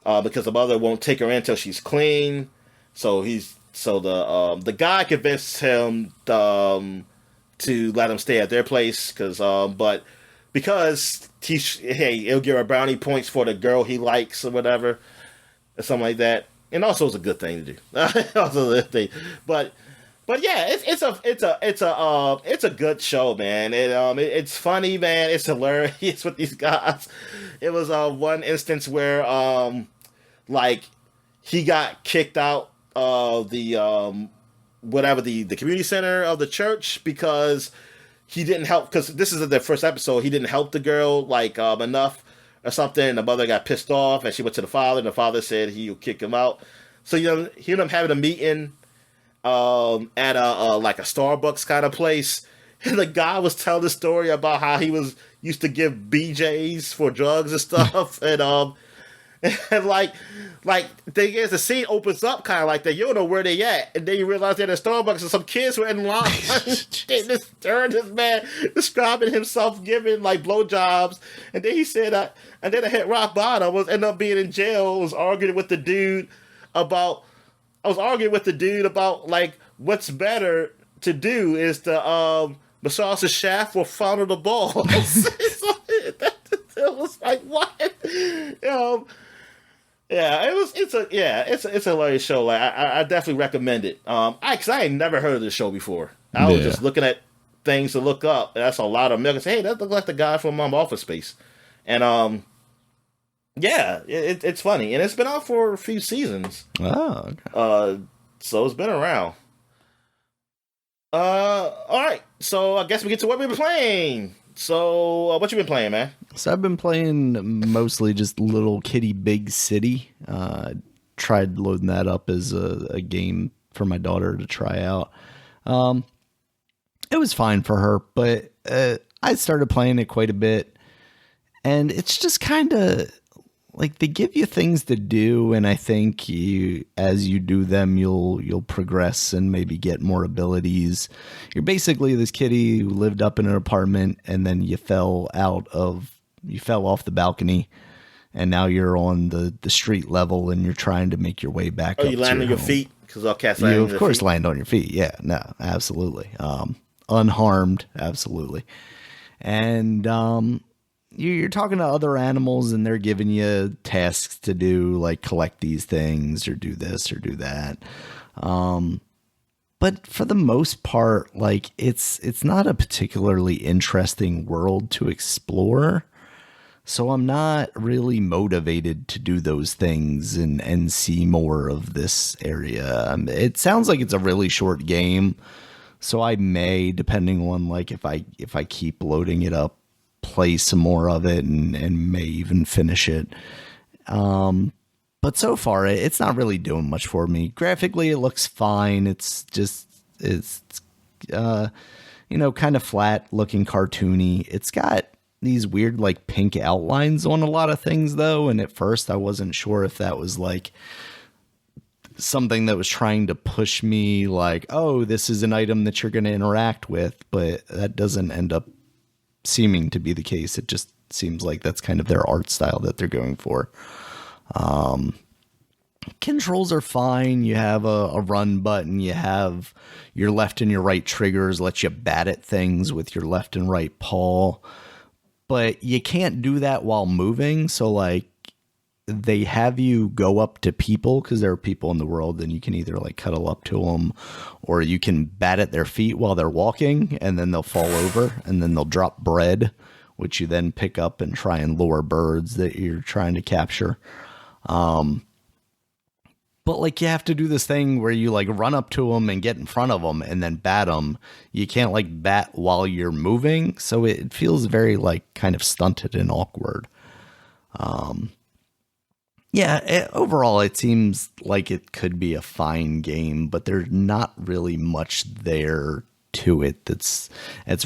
B: because the mother won't take her in until she's clean. So the guy convinced him to let him stay at their place because it'll give her brownie points for the girl he likes or whatever, or something like that. And also, it's a good thing to do. Also, a good thing, but yeah, it's a good show, man. It's funny, man. It's hilarious with these guys. It was one instance where like he got kicked out of the whatever the community center of the church because he didn't help, because this is the first episode. He didn't help the girl like enough or something. And the mother got pissed off, and she went to the father, and the father said he'll kick him out. So he ended up having a meeting at a like a Starbucks kind of place, and the guy was telling the story about how he was used to give BJs for drugs and stuff, and like thing is, the scene opens up kind of like that. You don't know where they at, and then you realize they're at Starbucks, and some kids were in line. This man describing himself giving like blowjobs, and then he said, and then I hit rock bottom. Was ended up being in jail. Was arguing with the dude about. I was arguing with the dude about like what's better to do is to massage the shaft or fondle the balls. It was like what? Yeah, it's a hilarious show. Like I definitely recommend it. Cause I ain't never heard of this show before. I was just looking at things to look up. And that's a lot of milk. I say, hey, that looks like the guy from Office Space, and yeah, it's funny, and it's been out for a few seasons.
A: Oh, okay.
B: So it's been around. All right. So I guess we get to what we've been playing. So what you been playing, man?
A: So I've been playing mostly just Little Kitty Big City. Tried loading that up as a game for my daughter to try out. It was fine for her, but I started playing it quite a bit, and it's just kind of like they give you things to do, and I think as you do them, you'll progress and maybe get more abilities. You're basically this kitty who lived up in an apartment, and then you fell off the balcony, and now you're on the street level, and you're trying to make your way back up.
B: You land on your feet? Because all cats land
A: you
B: on their
A: of course
B: feet.
A: Land on your feet. Yeah, no, absolutely. Unharmed, absolutely. And you're talking to other animals, and they're giving you tasks to do, like collect these things or do this or do that. But for the most part, like it's not a particularly interesting world to explore. So I'm not really motivated to do those things and see more of this area. It sounds like it's a really short game, so I may, depending on like if I keep loading it up, play some more of it and may even finish it. But so far it's not really doing much for me. Graphically it looks fine. It's kind of flat looking, cartoony. It's got these weird like pink outlines on a lot of things though, and at first I wasn't sure if that was like something that was trying to push me like, oh, this is an item that you're going to interact with, but that doesn't end up seeming to be the case. It just seems like that's kind of their art style that they're going for. Controls are fine. You have a run button. You have your left and your right triggers, let you bat at things with your left and right paw, but you can't do that while moving. So like they have you go up to people because there are people in the world, and you can either like cuddle up to them, or you can bat at their feet while they're walking, and then they'll fall over, and then they'll drop bread, which you then pick up and try and lure birds that you're trying to capture. But but like you have to do this thing where you like run up to them and get in front of them and then bat them. You can't like bat while you're moving, so it feels very like kind of stunted and awkward. Overall it seems like it could be a fine game, but there's not really much there to it that's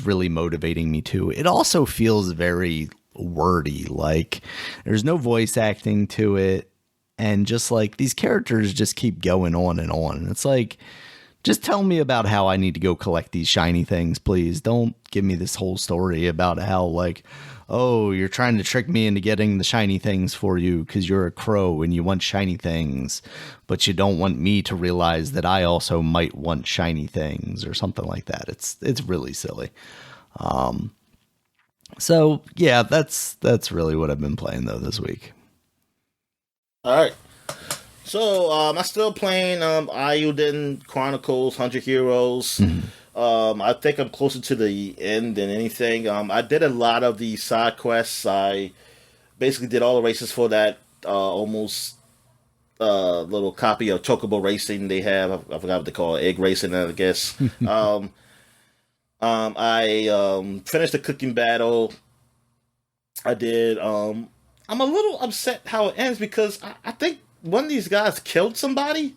A: really motivating me to. It also feels very wordy, like there's no voice acting to it, and just like these characters just keep going on and on. And it's like, just tell me about how I need to go collect these shiny things, please. Don't give me this whole story about how like, oh, you're trying to trick me into getting the shiny things for you because you're a crow and you want shiny things, but you don't want me to realize that I also might want shiny things or something like that. It's really silly. So yeah, that's really what I've been playing though this week.
B: All right. So I'm still playing Ayuden Chronicles 100 Heroes. I think I'm closer to the end than anything. I did a lot of the side quests. I basically did all the races for that almost little copy of Chocobo Racing they have. I forgot what they call it, egg racing, I guess. I finished the cooking battle. I did. I'm a little upset how it ends because I think one of these guys killed somebody,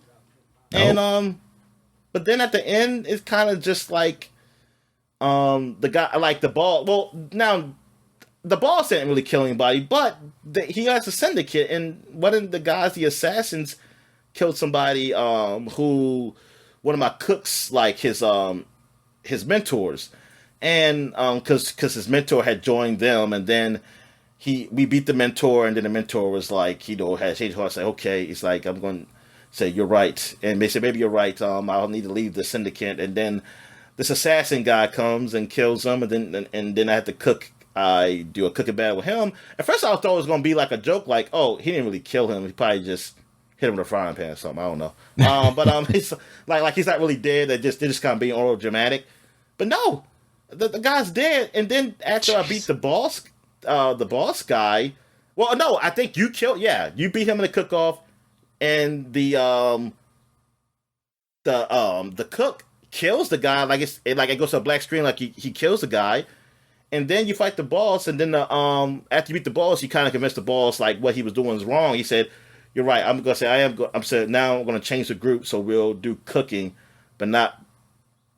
B: and but then at the end it's kind of just like the guy, like the ball. Well, now the boss didn't really kill anybody, but he has a syndicate, and one of the guys, the assassins, killed somebody who one of my cooks, like his mentors, and because his mentor had joined them, and then we beat the mentor, and then the mentor was like, had changed heart, say, okay, it's like, I'm going to say you're right, and they said maybe you're right, I'll need to leave the syndicate, and then this assassin guy comes and kills him, and then I have to cook. I do a cooking battle with him. At first, I thought it was going to be like a joke, like, oh, he didn't really kill him. He probably just hit him with a frying pan or something. I don't know. But it's like he's not really dead. They're just kind of being oral dramatic. But no, the guy's dead. And then after I beat the boss guy, well, no, I think you killed. Yeah, you beat him in the cook off, and the cook kills the guy. Like it goes to a black screen. Like he kills the guy. And then you fight the boss, and then after you beat the boss, you kind of convince the boss like what he was doing is wrong. He said, "You're right. I'm gonna say I'm saying now I'm gonna change the group, so we'll do cooking, but not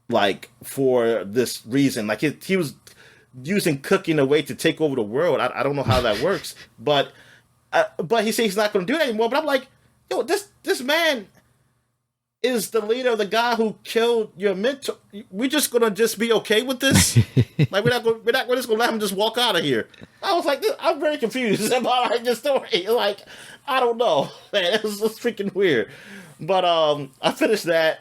B: like for this reason. Like he was using cooking a way to take over the world. I don't know how that works, but he said he's not gonna do that anymore. But I'm like, yo, this man is the leader of the guy who killed your mentor. We're just gonna be okay with this? Like we're not just gonna let him just walk out of here. I was like, I'm very confused about this story. Like, I don't know, man. It's freaking weird. But I finished that.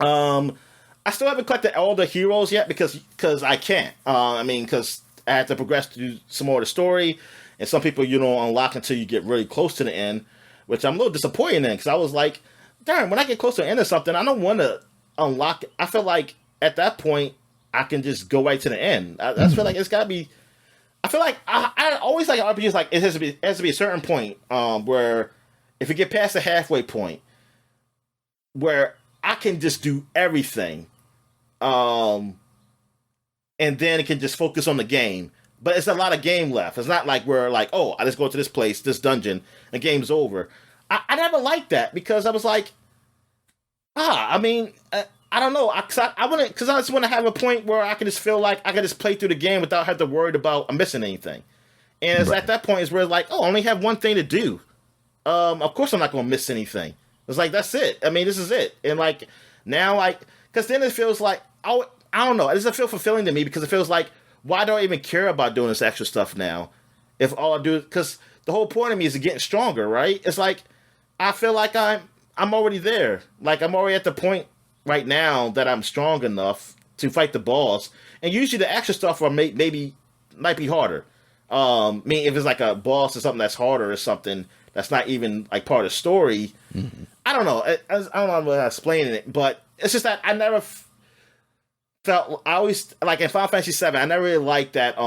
B: I still haven't collected all the heroes yet because I can't. Because I had to progress through some more of the story, and some people unlock until you get really close to the end, which I'm a little disappointed in because I was like, darn, when I get close to the end of something, I don't want to unlock it. I feel like at that point, I can just go right to the end. I feel like it's got to be... I feel like I always like RPGs, like it has to be a certain point where if you get past the halfway point, where I can just do everything, and then it can just focus on the game. But it's a lot of game left. It's not like we're like, oh, I just go to this place, this dungeon, and game's over. I never liked that because I was like, I don't know, because I just want to have a point where I can just feel like I can just play through the game without having to worry about missing anything. And it's at that point is where it's like, oh, I only have one thing to do. Of course I'm not going to miss anything. It's like, that's it. This is it. And like now, because then it feels like, I don't know, it doesn't feel fulfilling to me because it feels like, why do I even care about doing this extra stuff now? If all I do, because the whole point of me is getting stronger, right? It's like, I feel like I'm already there. Like I'm already at the point right now that I'm strong enough to fight the boss. And usually the extra stuff might be harder. If it's like a boss or something that's harder or something that's not even like part of the story. Mm-hmm. I don't know. I don't know how to explain it, but it's just that I never felt. I always like in Final Fantasy VII. I never really liked that.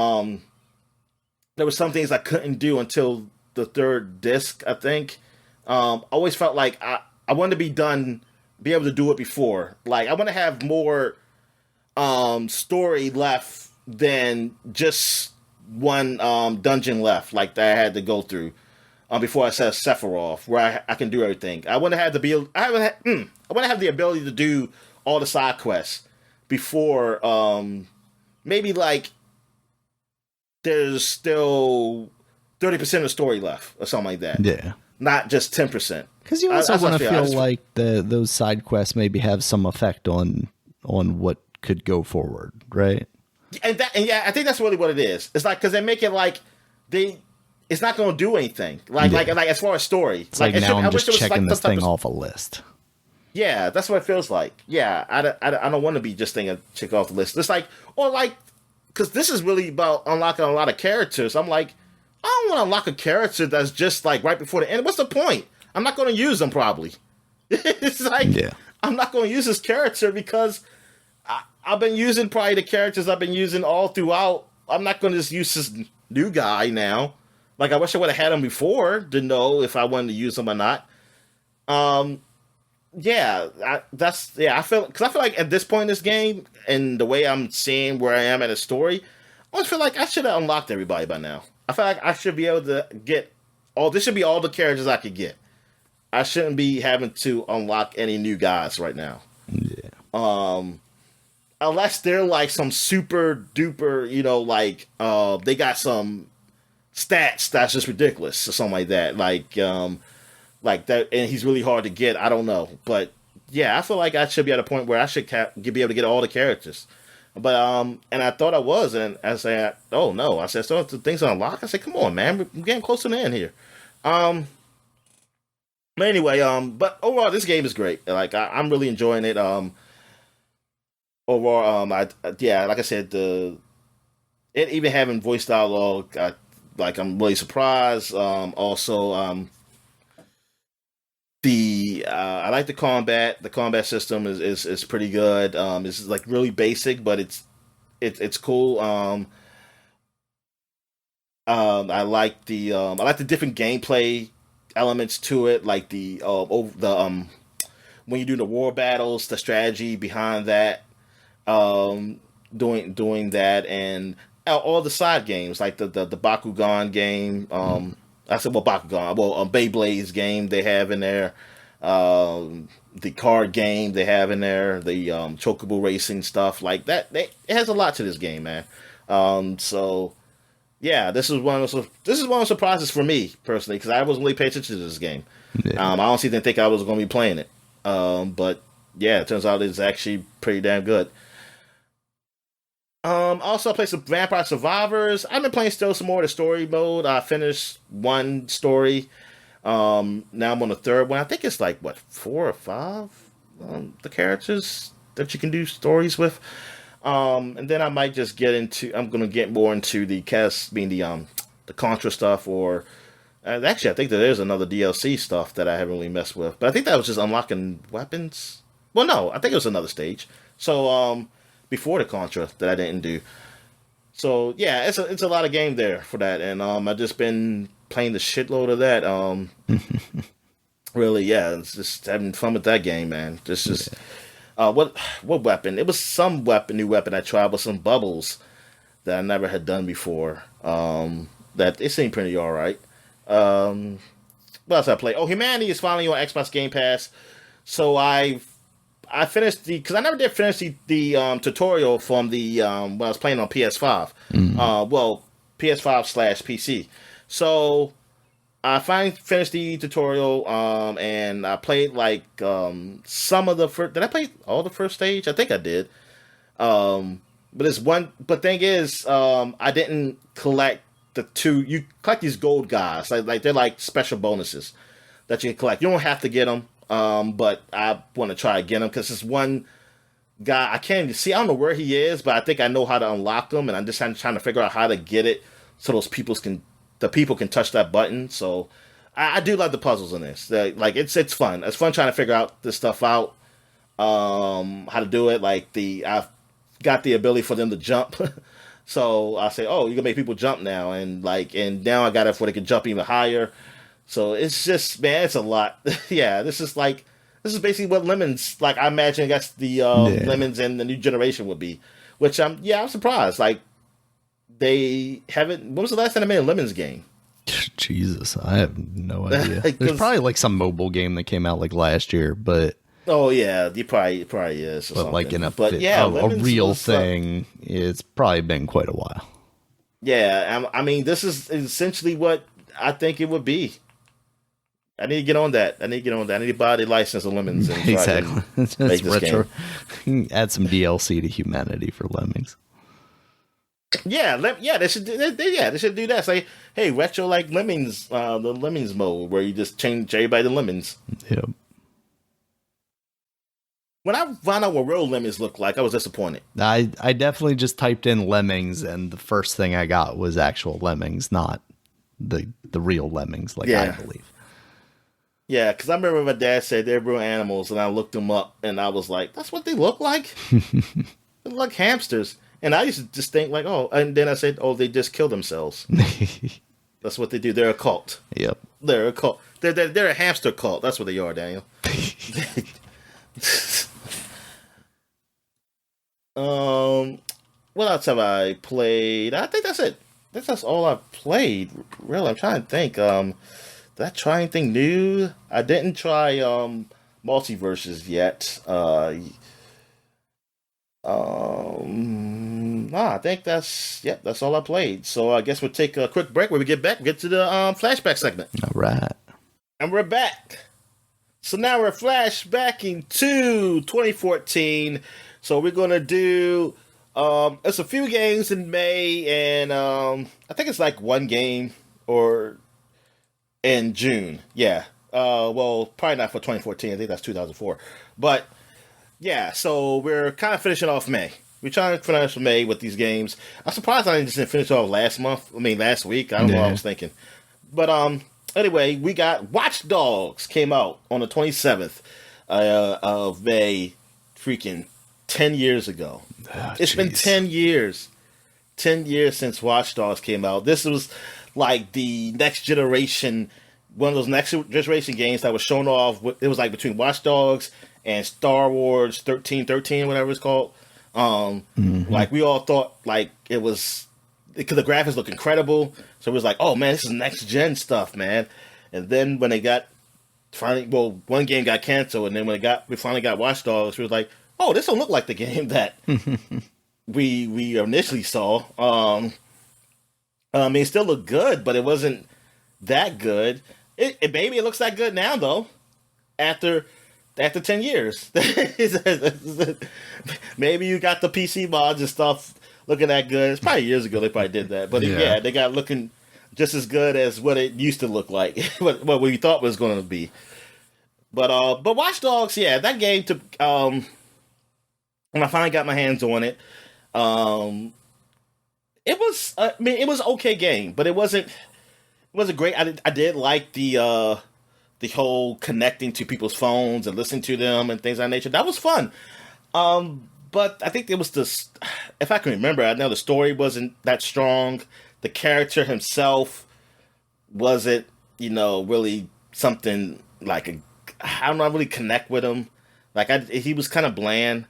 B: There were some things I couldn't do until the third disc, I think. Always felt like I wanted to be able to do it before. Like I want to have more story left than just one dungeon left, like that I had to go through before I set Sephiroth, where I can do everything. I want to have I want to have the ability to do all the side quests before maybe like there's still 30% of the story left or something like that.
A: Yeah.
B: Not just 10%.
A: Because you also want to feel like those side quests maybe have some effect on what could go forward, right?
B: And yeah, I think that's really what it is. It's like because they make it like it's not going to do anything. Like as far as story,
A: it's like now I'm just checking this thing off a list.
B: Yeah, that's what it feels like. Yeah, I don't want to be just thinking check off the list. It's like because this is really about unlocking a lot of characters. I'm like, I don't want to unlock a character that's just like right before the end. What's the point? I'm not going to use them probably. It's like I'm not going to use this character because I've been using probably the characters I've been using all throughout. I'm not going to just use this new guy now. Like I wish I would have had him before to know if I wanted to use him or not. I feel like at this point in this game and the way I'm seeing where I am at a story, I always feel like I should have unlocked everybody by now. I feel like I should be able to get this should be all the characters I could get. I shouldn't be having to unlock any new guys right now.
A: Yeah.
B: Unless they're like some super duper, they got some stats that's just ridiculous or something like that. Like that, and he's really hard to get. I don't know, but yeah, I feel like I should be at a point where I should be able to get all the characters. But and I thought I was, and I said, oh no, I said, so the things unlock. I said, come on, man, we're getting close to the end here. But anyway, but overall, this game is great. Like I'm really enjoying it. Overall, like I said, it even having voice dialogue, I'm really surprised. Also, I like the combat. The combat system is pretty good. It's like really basic, but it's cool. I like the different gameplay elements to it, like when you do the war battles, the strategy behind that, doing that, and all the side games like the Bakugan game. I said, Bakugan, Beyblade's game they have in there, the card game they have in there, the Chocobo racing stuff like that. It has a lot to this game, man. So yeah, this is one of the surprises for me personally because I wasn't really paying attention to this game. Yeah. I honestly didn't think I was going to be playing it, but yeah, it turns out it's actually pretty damn good. Also I played some Vampire Survivors. I've been playing still some more of the story mode. I finished one story. Now I'm on the third one. I think it's like 4 or 5 the characters that you can do stories with. And then I might just I'm gonna get more into the the Contra stuff, or actually I think that there's another DLC stuff that I haven't really messed with. But I think that was just unlocking weapons. Well, no, I think it was another stage. So before the Contra that I didn't do. So yeah, it's a lot of game there for that, and I've just been playing the shitload of that. Really, yeah, it's just having fun with that game, man. What weapon? It was some new weapon I tried with some bubbles that I never had done before. That it seemed pretty all right. What else I play? Oh, Humanity is finally on Xbox Game Pass. So I finished because I never did finish the tutorial from the when I was playing on PS5. PS5/PC. So I finally finished the tutorial, and I played some of the first. Did I play all the first stage? I think I did. But thing is, I didn't collect the 2. You collect these gold guys, like they're like special bonuses that you can collect. You don't have to get them. But I want to try to get him because this one guy I can't even see. I don't know where he is, but I think I know how to unlock them, and I'm just trying to figure out how to get it so the people can touch that button. So I do like the puzzles in this. It's fun. It's fun trying to figure out this stuff out. How to do it. I've got the ability for them to jump. So I say, oh, you can make people jump now, and now I got it where they can jump even higher. So it's just, man, it's a lot. Yeah, this is basically what lemons like. I imagine that's the
A: Yeah.
B: lemons in the new generation would be. Which I'm surprised. Like they haven't. When was the last time they made a lemons game?
A: Jesus, I have no idea. There's
B: 'Cause-
A: probably like some mobile game that came out like last year, but
B: oh yeah, you probably is or
A: but
B: something.
A: like in a
B: but yeah,
A: a
B: lemons
A: real
B: was,
A: thing, it's probably been quite a while.
B: yeah, I mean, this is essentially what I think it would be. I need to get on that. I need to buy the license of lemons and try
A: Exactly.
B: to
A: It's
B: make this
A: retro.
B: game.
A: Add some DLC to humanity for lemmings.
B: Yeah, yeah, they should. They should do that. Say, hey, retro like lemmings, the lemmings mode where you just change everybody to lemons.
A: Yep.
B: When I found out what real lemons look like, I was disappointed.
A: I definitely just typed in lemmings, and the first thing I got was actual lemmings, not the real lemmings, like I
B: Yeah.
A: believe.
B: Yeah, because I remember my dad said they're real animals, and I looked them up, and I was like, that's what they look like. They look like hamsters. And I used to just think like, oh, and then I said, oh, they just kill themselves. That's what they do. They're a cult.
A: Yep.
B: They're a cult. They're a hamster cult. That's what they are, Daniel. What else have I played? I think that's it. That's all I've played. Really, I'm trying to think. Did I try anything new? I didn't try multiverses yet. I think that's all I played. So I guess we'll take a quick break. When we get back, get to the flashback segment.
A: All right.
B: And we're back. So now we're flashbacking to 2014. So we're gonna do it's a few games in May, and I think it's like one game or in June. Yeah. Well, probably not for 2014. I think that's 2004. But yeah, so we're kind of finishing off May. We're trying to finish May with these games. I'm surprised I didn't just finish off last week. I don't know what I was thinking. But anyway, we got Watch Dogs came out on the 27th of May, freaking 10 years ago. It's been 10 years. 10 years since Watch Dogs came out. This was like the next generation, one of those next generation games that was shown off. It was like between Watch Dogs and Star Wars 1313, whatever it's called. Like we all thought like it was, because the graphics look incredible. So it was like, oh man, this is next gen stuff, man. And then when they got one game got canceled, and then when we finally got Watch Dogs, we was like, oh, this don't look like the game that we initially saw. I mean, it still looked good, but it wasn't that good. Maybe it looks that good now though, after 10 years. Maybe you got the PC mods and stuff looking that good. It's probably years ago they probably did that. But yeah, they got looking just as good as what it used to look like, what we thought was going to be. But Watch Dogs, yeah, that game took, when I finally got my hands on it, it was, I mean, it was an okay game, but it wasn't great. I did like the whole connecting to people's phones and listening to them and things of that nature. That was fun. But I think it was if I can remember, I know the story wasn't that strong. The character himself wasn't, really something like I don't know, I really connect with him. Like he was kind of bland.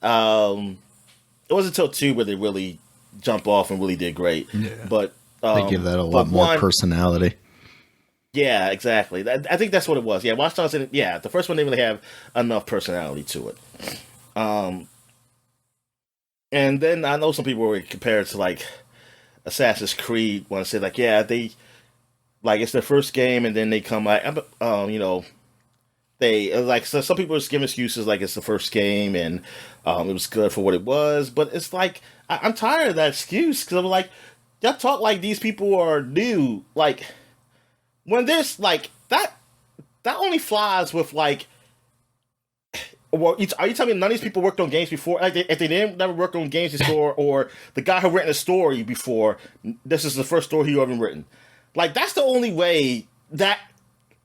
B: It wasn't until 2 where they really jump off and really did great. Yeah. But
A: they give that a lot more personality.
B: Yeah, exactly. I think that's what it was. Yeah, Watch Dogs didn't. Yeah, the first one didn't really have enough personality to it. And then I know some people were compared to like Assassin's Creed. Want to say like, yeah, they like it's their first game, and then they come like, they like so some people just give excuses like it's the first game and it was good for what it was. But it's like I'm tired of that excuse, because I'm like, y'all talk like these people are new, like. When there's like that only flies with like. Well, are you telling me none of these people worked on games before? Like if they didn't never work on games before, or the guy who written a story before, this is the first story he ever written. Like that's the only way that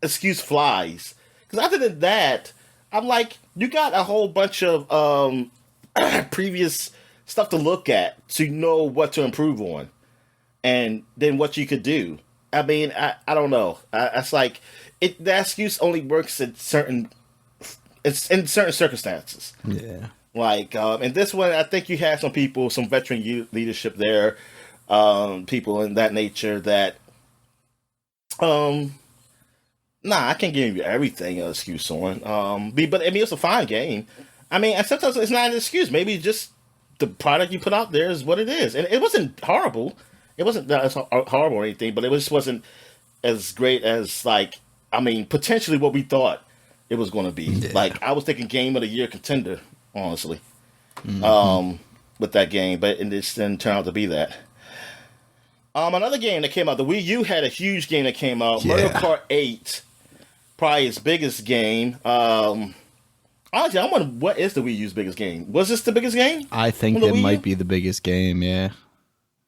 B: excuse flies. Because other than that, I'm like, you got a whole bunch of previous stuff to look at to know what to improve on, and then what you could do. I mean, I don't know. It's like that excuse only works in certain circumstances.
A: Yeah.
B: Like in this one, I think you have some people, some veteran leadership there, people in that nature that, nah, I can't give you everything an excuse on. But I mean, it's a fine game. I mean, and sometimes it's not an excuse. Maybe just the product you put out there is what it is, and it wasn't horrible. It wasn't that it's horrible or anything, but it just wasn't as great as like, I mean, potentially what we thought it was going to be.
A: Yeah.
B: Like I was thinking game of the year contender, honestly, with that game, but it just didn't turn out to be that. Another game that came out, the Wii U had a huge game that came out,
A: Yeah.
B: Mario Kart 8, probably its biggest game. Honestly, I wonder what is the Wii U's biggest game. Was this the biggest game?
A: I think
B: on the
A: it
B: Wii U?
A: might be the biggest game, yeah.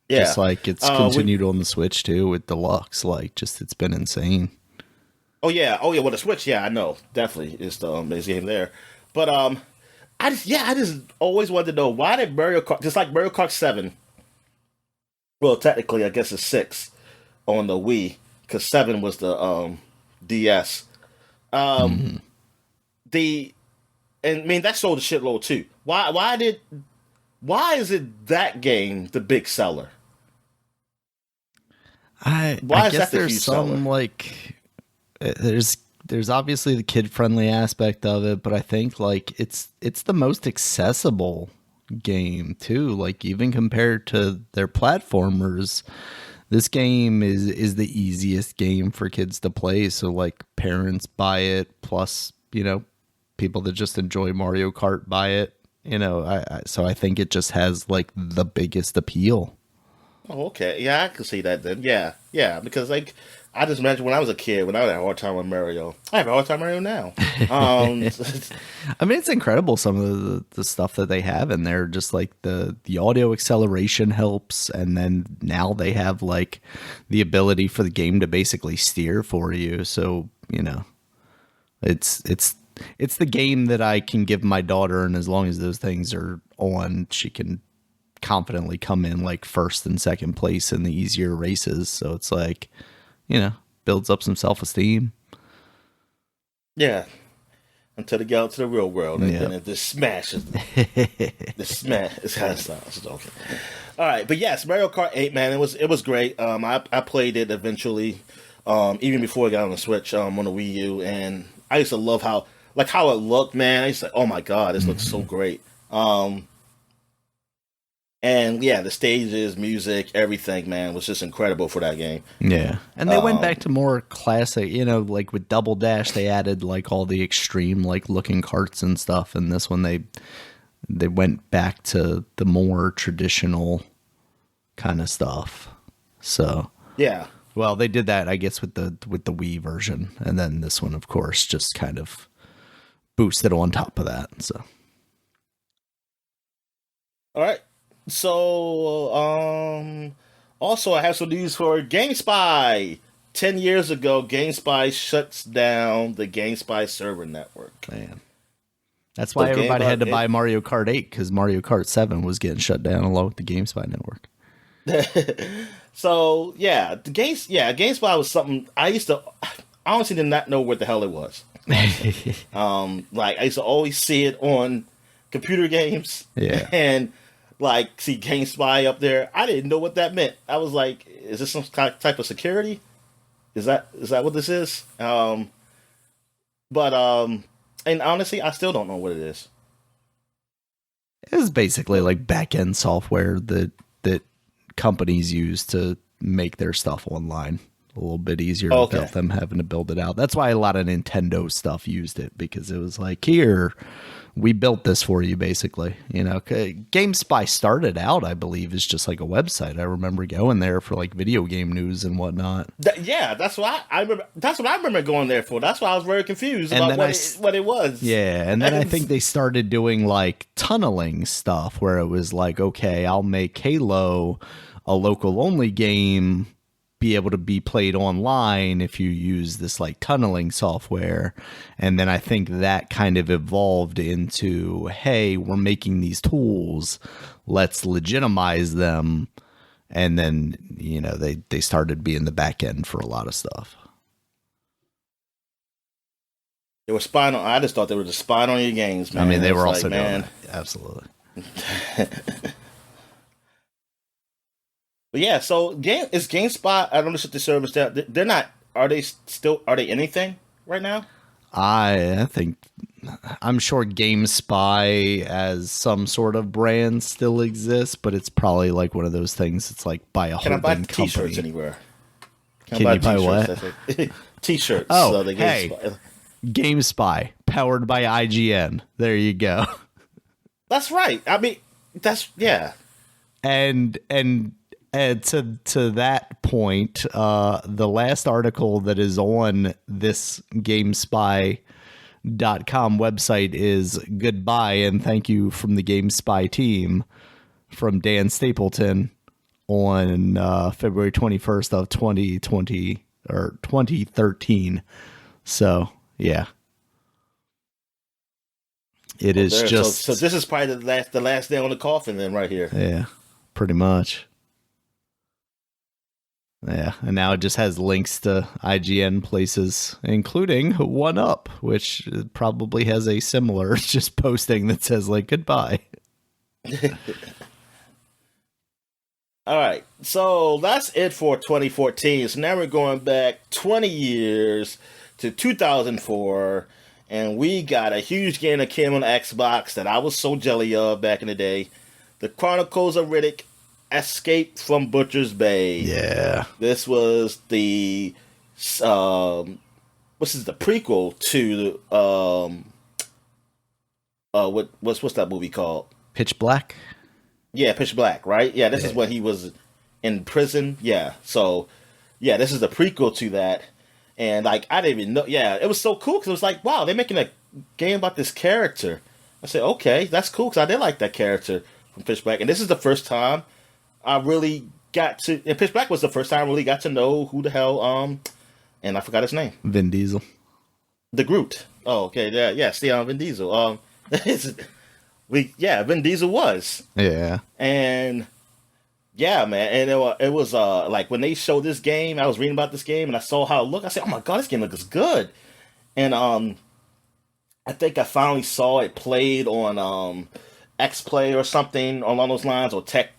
B: Yeah,
A: Just like it's continued on the Switch too with Deluxe. Like, just it's been insane.
B: Oh yeah. Well, the Switch. Yeah, I know. Definitely is the biggest game there. But I just always wanted to know why did Mario Kart, just like Mario Kart 7. Well, technically, I guess it's 6 on the Wii because 7 was the DS. And I mean that sold a shitload too. Why is it that game the big seller?
A: I
B: Why is
A: guess
B: that the
A: there's
B: huge
A: some
B: seller?
A: like there's obviously the kid friendly aspect of it, but I think like it's the most accessible game too. Like even compared to their platformers, this game is the easiest game for kids to play. So like parents buy it, plus people that just enjoy Mario Kart buy it. So I think it just has like the biggest appeal.
B: Oh, okay. Yeah, I can see that then. Yeah. Because like, I just imagine when I was a kid, when I had a hard time with Mario. I have a hard time with Mario now.
A: I mean, it's incredible some of the stuff that they have in there. Just like the audio acceleration helps, and then now they have like the ability for the game to basically steer for you. So it's the game that I can give my daughter, and as long as those things are on, she can confidently come in like first and second place in the easier races. So it's like, builds up some self-esteem.
B: Yeah. Until they get out to the real world and then it just smashes them. It's kind of sounds okay. All right, but yes, Mario Kart 8, man, it was great. I played it eventually, even before I got on the Switch, on the Wii U, and I used to love how it looked, man. I used to say, oh my god, this looks so great. And yeah, the stages, music, everything, man, was just incredible for that game.
A: Yeah. And they went back to more classic, like with Double Dash, they added like all the extreme like looking karts and stuff. And this one they went back to the more traditional kind of stuff. So
B: yeah.
A: Well, they did that, I guess, with the Wii version. And then this one, of course, just kind of boosted on top of that. So
B: all right. So, also I have some news for GameSpy. 10 years ago, GameSpy shuts down the GameSpy server network.
A: Man, that's why everybody had to buy Mario Kart 8, because Mario Kart 7 was getting shut down along with the GameSpy network.
B: So, yeah, GameSpy was something I honestly did not know what the hell it was. Like, I used to always see it on computer games.
A: Yeah.
B: And like see GameSpy up there. I didn't know what that meant. I was like, is this some type of security? Is that what this is? And honestly, I still don't know what it is.
A: It's basically like back-end software that companies use to make their stuff online a little bit easier without them having to build it out. That's why a lot of Nintendo stuff used it, because it was like, here, we built this for you, basically. GameSpy started out, I believe, as just like a website. I remember going there for like video game news and whatnot.
B: That's what I remember. That's what I remember going there for. That's why I was very confused about what it was.
A: Yeah, and then I think they started doing like tunneling stuff, where it was like, okay, I'll make Halo a local only game, be able to be played online if you use this like tunneling software. And then I think that kind of evolved into, hey, we're making these tools, let's legitimize them And then, they started being the back end for a lot of stuff.
B: They were spying on. I just thought they were just spying on your games, man.
A: I mean, they were
B: It's
A: also
B: like,
A: doing
B: man.
A: that. Absolutely.
B: But yeah, so is GameSpot? I don't know if the service they're not. Are they still? Are they anything right now?
A: I think I'm sure GameSpy as some sort of brand still exists, but it's probably like one of those things. It's like buy a
B: Can I
A: holding
B: buy T-shirts
A: company.
B: anywhere?
A: Can you buy what?
B: That's it. T-shirts.
A: Oh,
B: so the
A: hey, GameSpy powered by IGN. There you go.
B: That's right. I mean, that's yeah.
A: And to that point, the last article that is on this GameSpy.com website is goodbye and thank you from the GameSpy team from Dan Stapleton on February 21st of 2020 or 2013. So, yeah. It is just
B: so this is probably the last day on the coffin then right here.
A: Yeah, pretty much. Yeah, and now it just has links to IGN places, including One Up, which probably has a similar just posting that says like goodbye.
B: All right, so that's it for 2014. So now we're going back 20 years to 2004, and we got a huge game that came on Xbox that I was so jelly of back in the day. The Chronicles of Riddick Escape from Butcher's Bay.
A: Yeah.
B: This was the what's the prequel to what's that movie called?
A: Pitch Black?
B: Yeah, Pitch Black, right? Yeah, this is when he was in prison. Yeah. So, yeah, this is the prequel to that. And like I didn't even know. Yeah, it was so cool cuz it was like, wow, they're making a game about this character. I said, "Okay, that's cool cuz I did like that character from Pitch Black." And this is the first time I really got to. And Pitch Black was the first time I really got to know who the hell. And I forgot his name.
A: Vin Diesel.
B: The Groot. Oh, okay. Yeah. See, Vin Diesel. Vin Diesel was.
A: Yeah.
B: And yeah, man. And it was like when they showed this game, I was reading about this game and I saw how it looked. I said, "Oh my god, this game looks good." And I think I finally saw it played on X Play or something along those lines, or Tech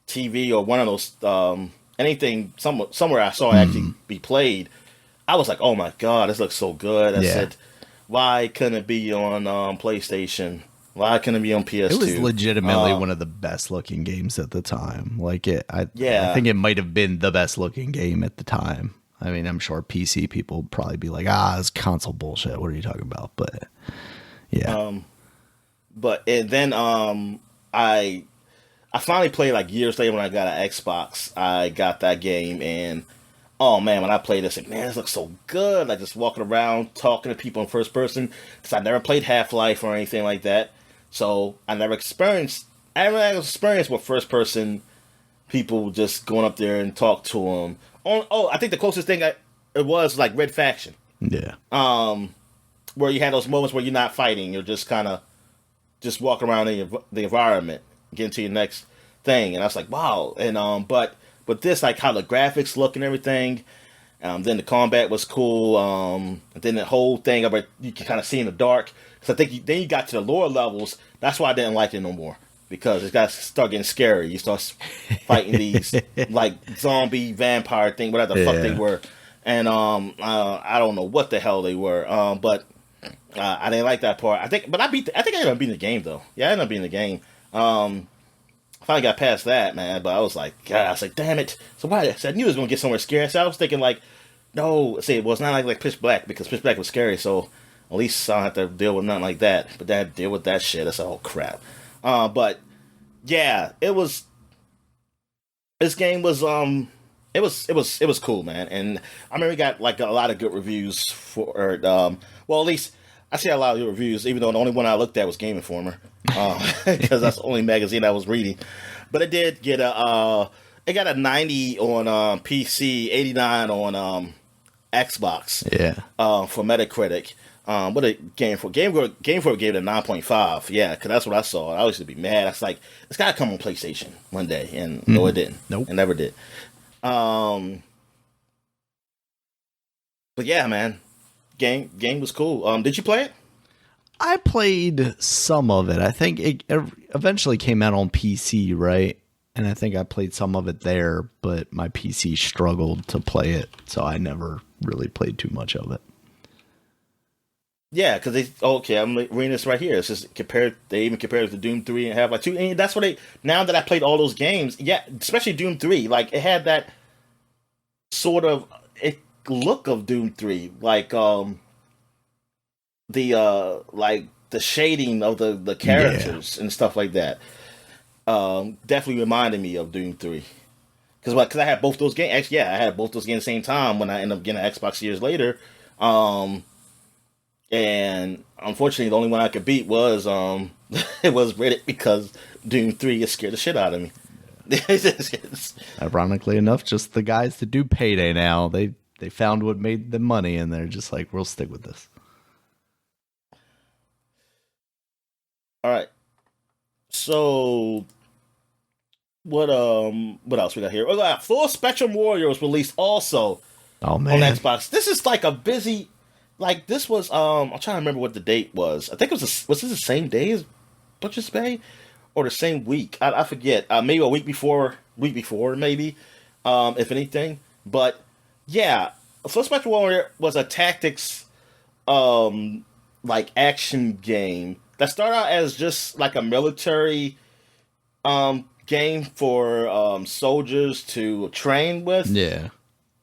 B: TV or one of those anything somewhere I saw it actually be played. I was like, oh my god, this looks so good. I said, why couldn't it be on PlayStation? Why couldn't it be on PS2?
A: It was legitimately one of the best looking games at the time. Like I think it might have been the best looking game at the time. I mean, I'm sure PC people would probably be like, it's console bullshit. What are you talking about? But yeah.
B: And then I finally played like years later when I got an Xbox. I got that game and oh man, when I played this, like, man, this looks so good. Like just walking around talking to people in first person because I never played Half-Life or anything like that. So I never experienced with first person people just going up there and talk to them. I think the closest thing it was like Red Faction.
A: Yeah.
B: Where you had those moments where you're not fighting, you're just kind of just walking around in the environment, getting to your next thing, and I was like, wow. And but this, like how the graphics look and everything, then the combat was cool. And then the whole thing about you can kind of see in the dark. Because I think then you got to the lower levels. That's why I didn't like it no more. Because it got start getting scary. You start fighting these like zombie vampire thing, whatever the fuck they were, and I don't know what the hell they were. But I didn't like that part. I think I think I ended up beating the game though. Yeah, I ended up beating the game. I finally got past that, man. But I was like, God, I was like, damn it. So why? I said I knew it was gonna get somewhere scary. So I was thinking like, no, see, it was not like Pitch Black because Pitch Black was scary. So at least I don't have to deal with nothing like that. But then I deal with that shit. I said, oh crap. But yeah, it was. This game was it was cool, man. And I remember we got like a lot of good reviews for well, at least I see a lot of good reviews, even though the only one I looked at was Game Informer, because that's the only magazine I was reading. But it did get it got a 90 on PC, 89 on Xbox.
A: Yeah.
B: For Metacritic. What a Game for gave it a 9.5. Yeah, because that's what I saw. I used to be mad. I was like, it's gotta come on PlayStation one day, and no, it didn't.
A: Nope,
B: it never did. But yeah, man, game was cool. Did you play it?
A: I played some of it. I think it eventually came out on PC, right? And I think I played some of it there, but my PC struggled to play it, so I never really played too much of it.
B: Yeah, because I'm reading this right here. It's just they even compared it to Doom 3 and Half-Life 2. And that's what now that I played all those games, yeah, especially Doom 3, like, it had that sort of look of Doom 3. Like, like, the shading of the characters and stuff like that. Definitely reminded me of Doom 3. Because I had both those games. Actually, yeah, I had both those games at the same time when I ended up getting an Xbox years later. And unfortunately, the only one I could beat was it was Riddick, because Doom 3 scared the shit out of me.
A: Ironically enough, just the guys that do Payday now, they found what made them money, and they're just like, we'll stick with this.
B: All right. So what else we got here? Oh, Full Spectrum Warrior was released also
A: on
B: Xbox. This is like a busy. Like, this was, I'm trying to remember what the date was. I think it was this the same day as Butcher's Bay? Or the same week? I forget. Maybe a week before, maybe, if anything. But, yeah, Full Spectrum Warrior was a tactics, like, action game that started out as just, like, a military, game for, soldiers to train with.
A: Yeah.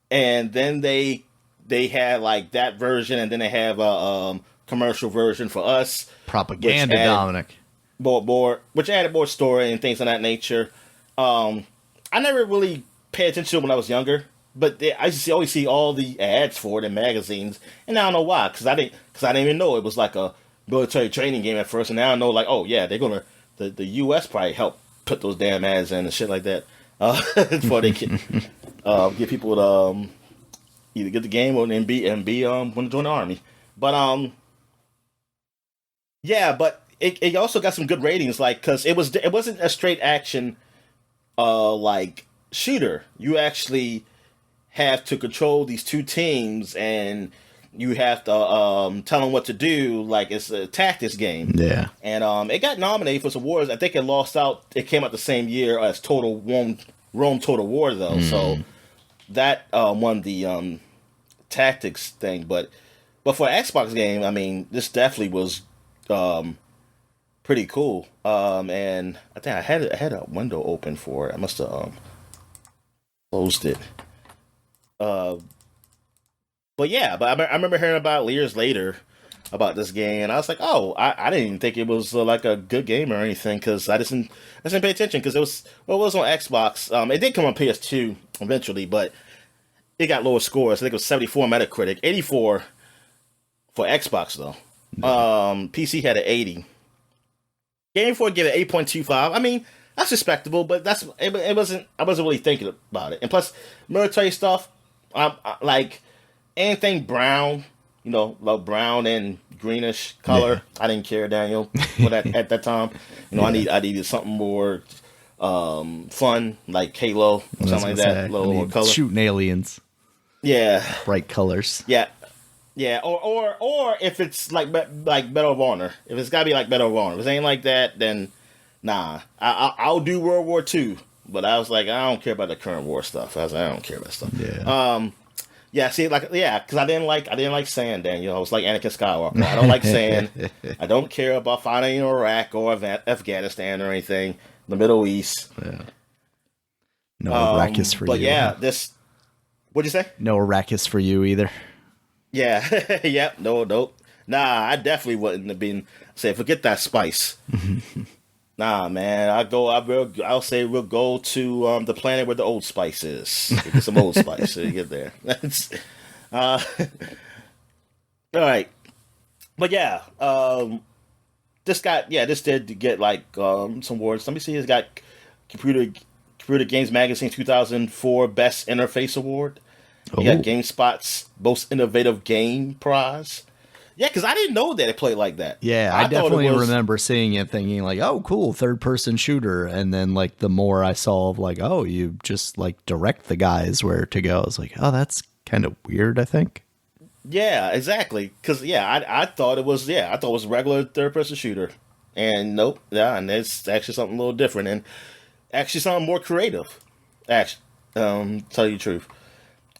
B: And then they had like that version, and then they have a commercial version for us.
A: Propaganda, Dominic.
B: Which added more story and things of that nature. I never really paid attention to it when I was younger, but I used to always see all the ads for it in magazines, and I don't know why, because I didn't even know it was like a military training game at first, and now I know, like, oh yeah, they're gonna the U.S. probably help put those damn ads in and shit like that before they can get people to either get the game or want to join the army. But yeah, but it also got some good ratings, like, because it wasn't a straight action like shooter. You actually have to control these two teams, and you have to tell them what to do. Like, it's a tactics game.
A: Yeah.
B: And it got nominated for some awards. I think it lost out. It came out the same year as Rome Total War, though. So that won the tactics thing. But for an Xbox game, I mean, this definitely was pretty cool. And I think I had a window open for it. I must have closed it. But yeah, but I remember hearing about it years later about this game, and I was like, oh, I didn't even think it was like a good game or anything, because I didn't pay attention, because it was on Xbox. It did come on PS2 eventually, but it got lower scores. I think it was 74 Metacritic, 84 for Xbox though. PC had an 80. Game for gave it 8.25. I mean, that's respectable, but it wasn't. I wasn't really thinking about it. And plus, military stuff, I like anything brown, like brown and greenish color. Yeah. I didn't care, Daniel, for that at that time. I needed something more fun, like Halo or something like that. Low more color.
A: Shooting aliens.
B: Yeah.
A: Bright colors.
B: Yeah. Yeah, or if it's like Medal of Honor. If it's gotta be like Medal of Honor. If it ain't like that, then nah. I'll do World War II. But I was like, I don't care about the current war stuff. I don't care about stuff.
A: Yeah.
B: Yeah, see, because I didn't like sand, Daniel. I was like Anakin Skywalker. I don't like sand. I don't care about fighting in Iraq or Afghanistan or anything. The Middle East.
A: Yeah. No Arrakis for you.
B: But yeah, what'd you say?
A: No Arrakis for you either.
B: Yeah. Yep. No. Nah, I definitely wouldn't have been. Say, forget that spice. Nah, man. I'll say we'll go to the planet where the Old Spice is. Get some Old Spice so you get there. All right. But yeah, this did get like some awards. Let me see. It's got Computer Games Magazine 2004 Best Interface Award. You got GameSpot's Most Innovative Game Prize. Yeah, because I didn't know that it played like that.
A: Yeah, I definitely remember seeing it thinking like, oh, cool, third-person shooter. And then like the more I saw of like, oh, you just like direct the guys where to go. I was like, oh, that's kind of weird, I think.
B: Yeah, exactly. Because, I thought it was, I thought it was a regular third-person shooter. And nope, and it's actually something a little different. And actually something more creative, actually, tell you the truth.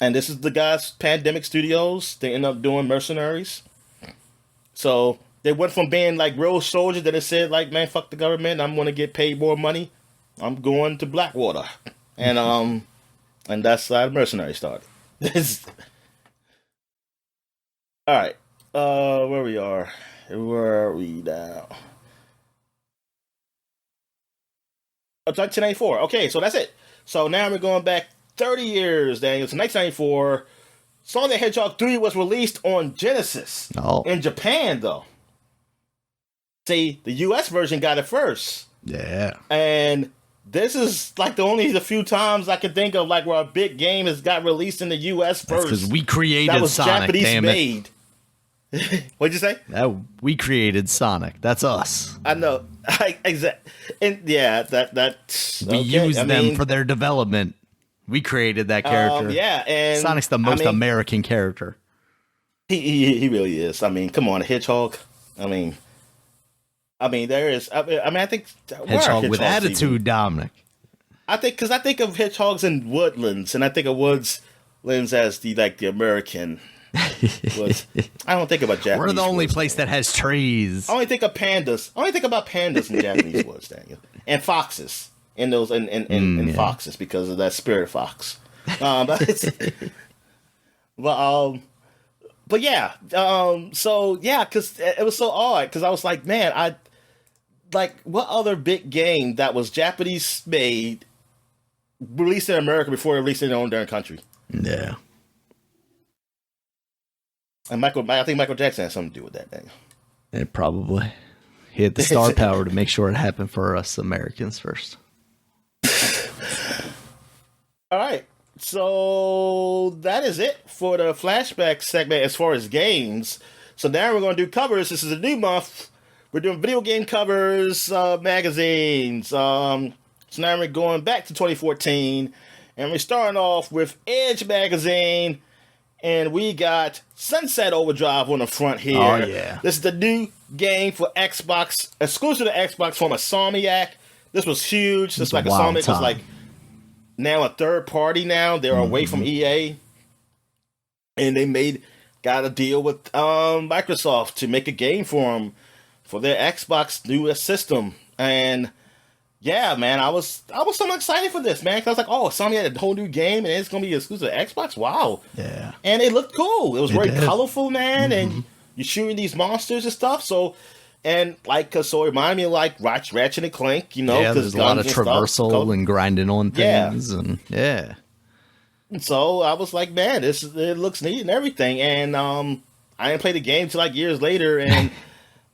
B: And this is the guys, Pandemic Studios. They end up doing Mercenaries. So they went from being like real soldiers that said like, man, fuck the government. I'm going to get paid more money. I'm going to Blackwater. And that's how the Mercenary started. All right. Where we are. Where are we now? 1994. Okay, so that's it. So now we're going back 30 years, Daniel. So 1994. Sonic the Hedgehog 3 was released on Genesis.
A: Oh.
B: In Japan, though. See, the US version got it first.
A: Yeah.
B: And this is like the few times I can think of like where a big game has got released in the US first.
A: Because we created
B: that was
A: Sonic,
B: Japanese
A: damn
B: made. What'd you say?
A: We created Sonic. That's us.
B: I know. Exactly. And yeah,
A: we use them for their development. We created that character.
B: Yeah, and
A: Sonic's the most American character.
B: He really is. I mean, come on, a hedgehog. I mean, there is. I think
A: hedgehog with attitude, even? Dominic.
B: I think of hedgehogs in woodlands, and I think of woodlands as the American. I don't think about Japanese.
A: We're the only
B: woods,
A: place that has trees.
B: I only think of pandas. I only think about pandas in Japanese woods, Daniel, and foxes. In those in foxes because of that spirit fox, but yeah, so yeah, because it was so odd because I was like, man, what other big game that was Japanese made released in America before it released in their own darn country?
A: Yeah,
B: and I think Michael Jackson had something to do with that thing.
A: It probably he had the star power to make sure it happened for us Americans first.
B: All right, so that is it for the flashback segment as far as games. So now we're going to do covers. This is a new month. We're doing video game covers, magazines. So now we're going back to 2014, and we're starting off with Edge magazine, and we got Sunset Overdrive on the front here.
A: Oh yeah,
B: this is the new game for Xbox, exclusive to Xbox from Insomniac. This was huge. Just like Insomniac was like. Now a third party now. They're away from EA. And they got a deal with Microsoft to make a game for them for their Xbox newest system. And yeah, man, I was so excited for this, man. Cause I was like, oh, Sony had a whole new game and it's gonna be exclusive to Xbox. Wow.
A: Yeah.
B: And it looked cool. It was very colorful, man, and you're shooting these monsters and stuff. So and so it reminded me of like Ratchet and Clank,
A: yeah, there's a lot of traversal and grinding on things, and
B: so I was like, man, it looks neat and everything, and I didn't play the game till like years later, and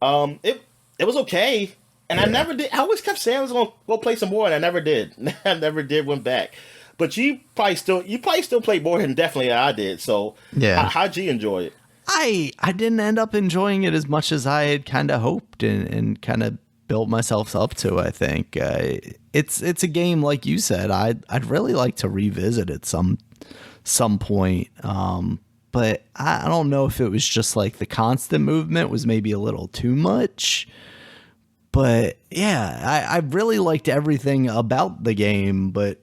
B: it was okay, and I never did. I always kept saying I was gonna go play some more, and I never did. I never did. Went back, but you probably still played more than definitely I did. So
A: yeah,
B: how'd you enjoy it?
A: I didn't end up enjoying it as much as I had kind of hoped and kind of built myself up to. I think it's a game, like you said, I'd really like to revisit it some point. But I don't know if it was just like the constant movement was maybe a little too much. But yeah, I really liked everything about the game, but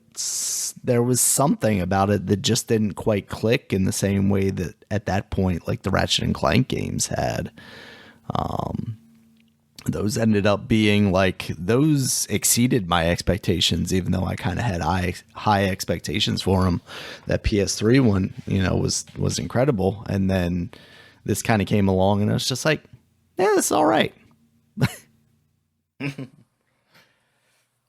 A: there was something about it that just didn't quite click in the same way that at that point, like the Ratchet and Clank games had. Those ended up being like, those exceeded my expectations, even though I kind of had high expectations for them. That PS3 one, was incredible. And then this kind of came along and I was just like, yeah, it's all right.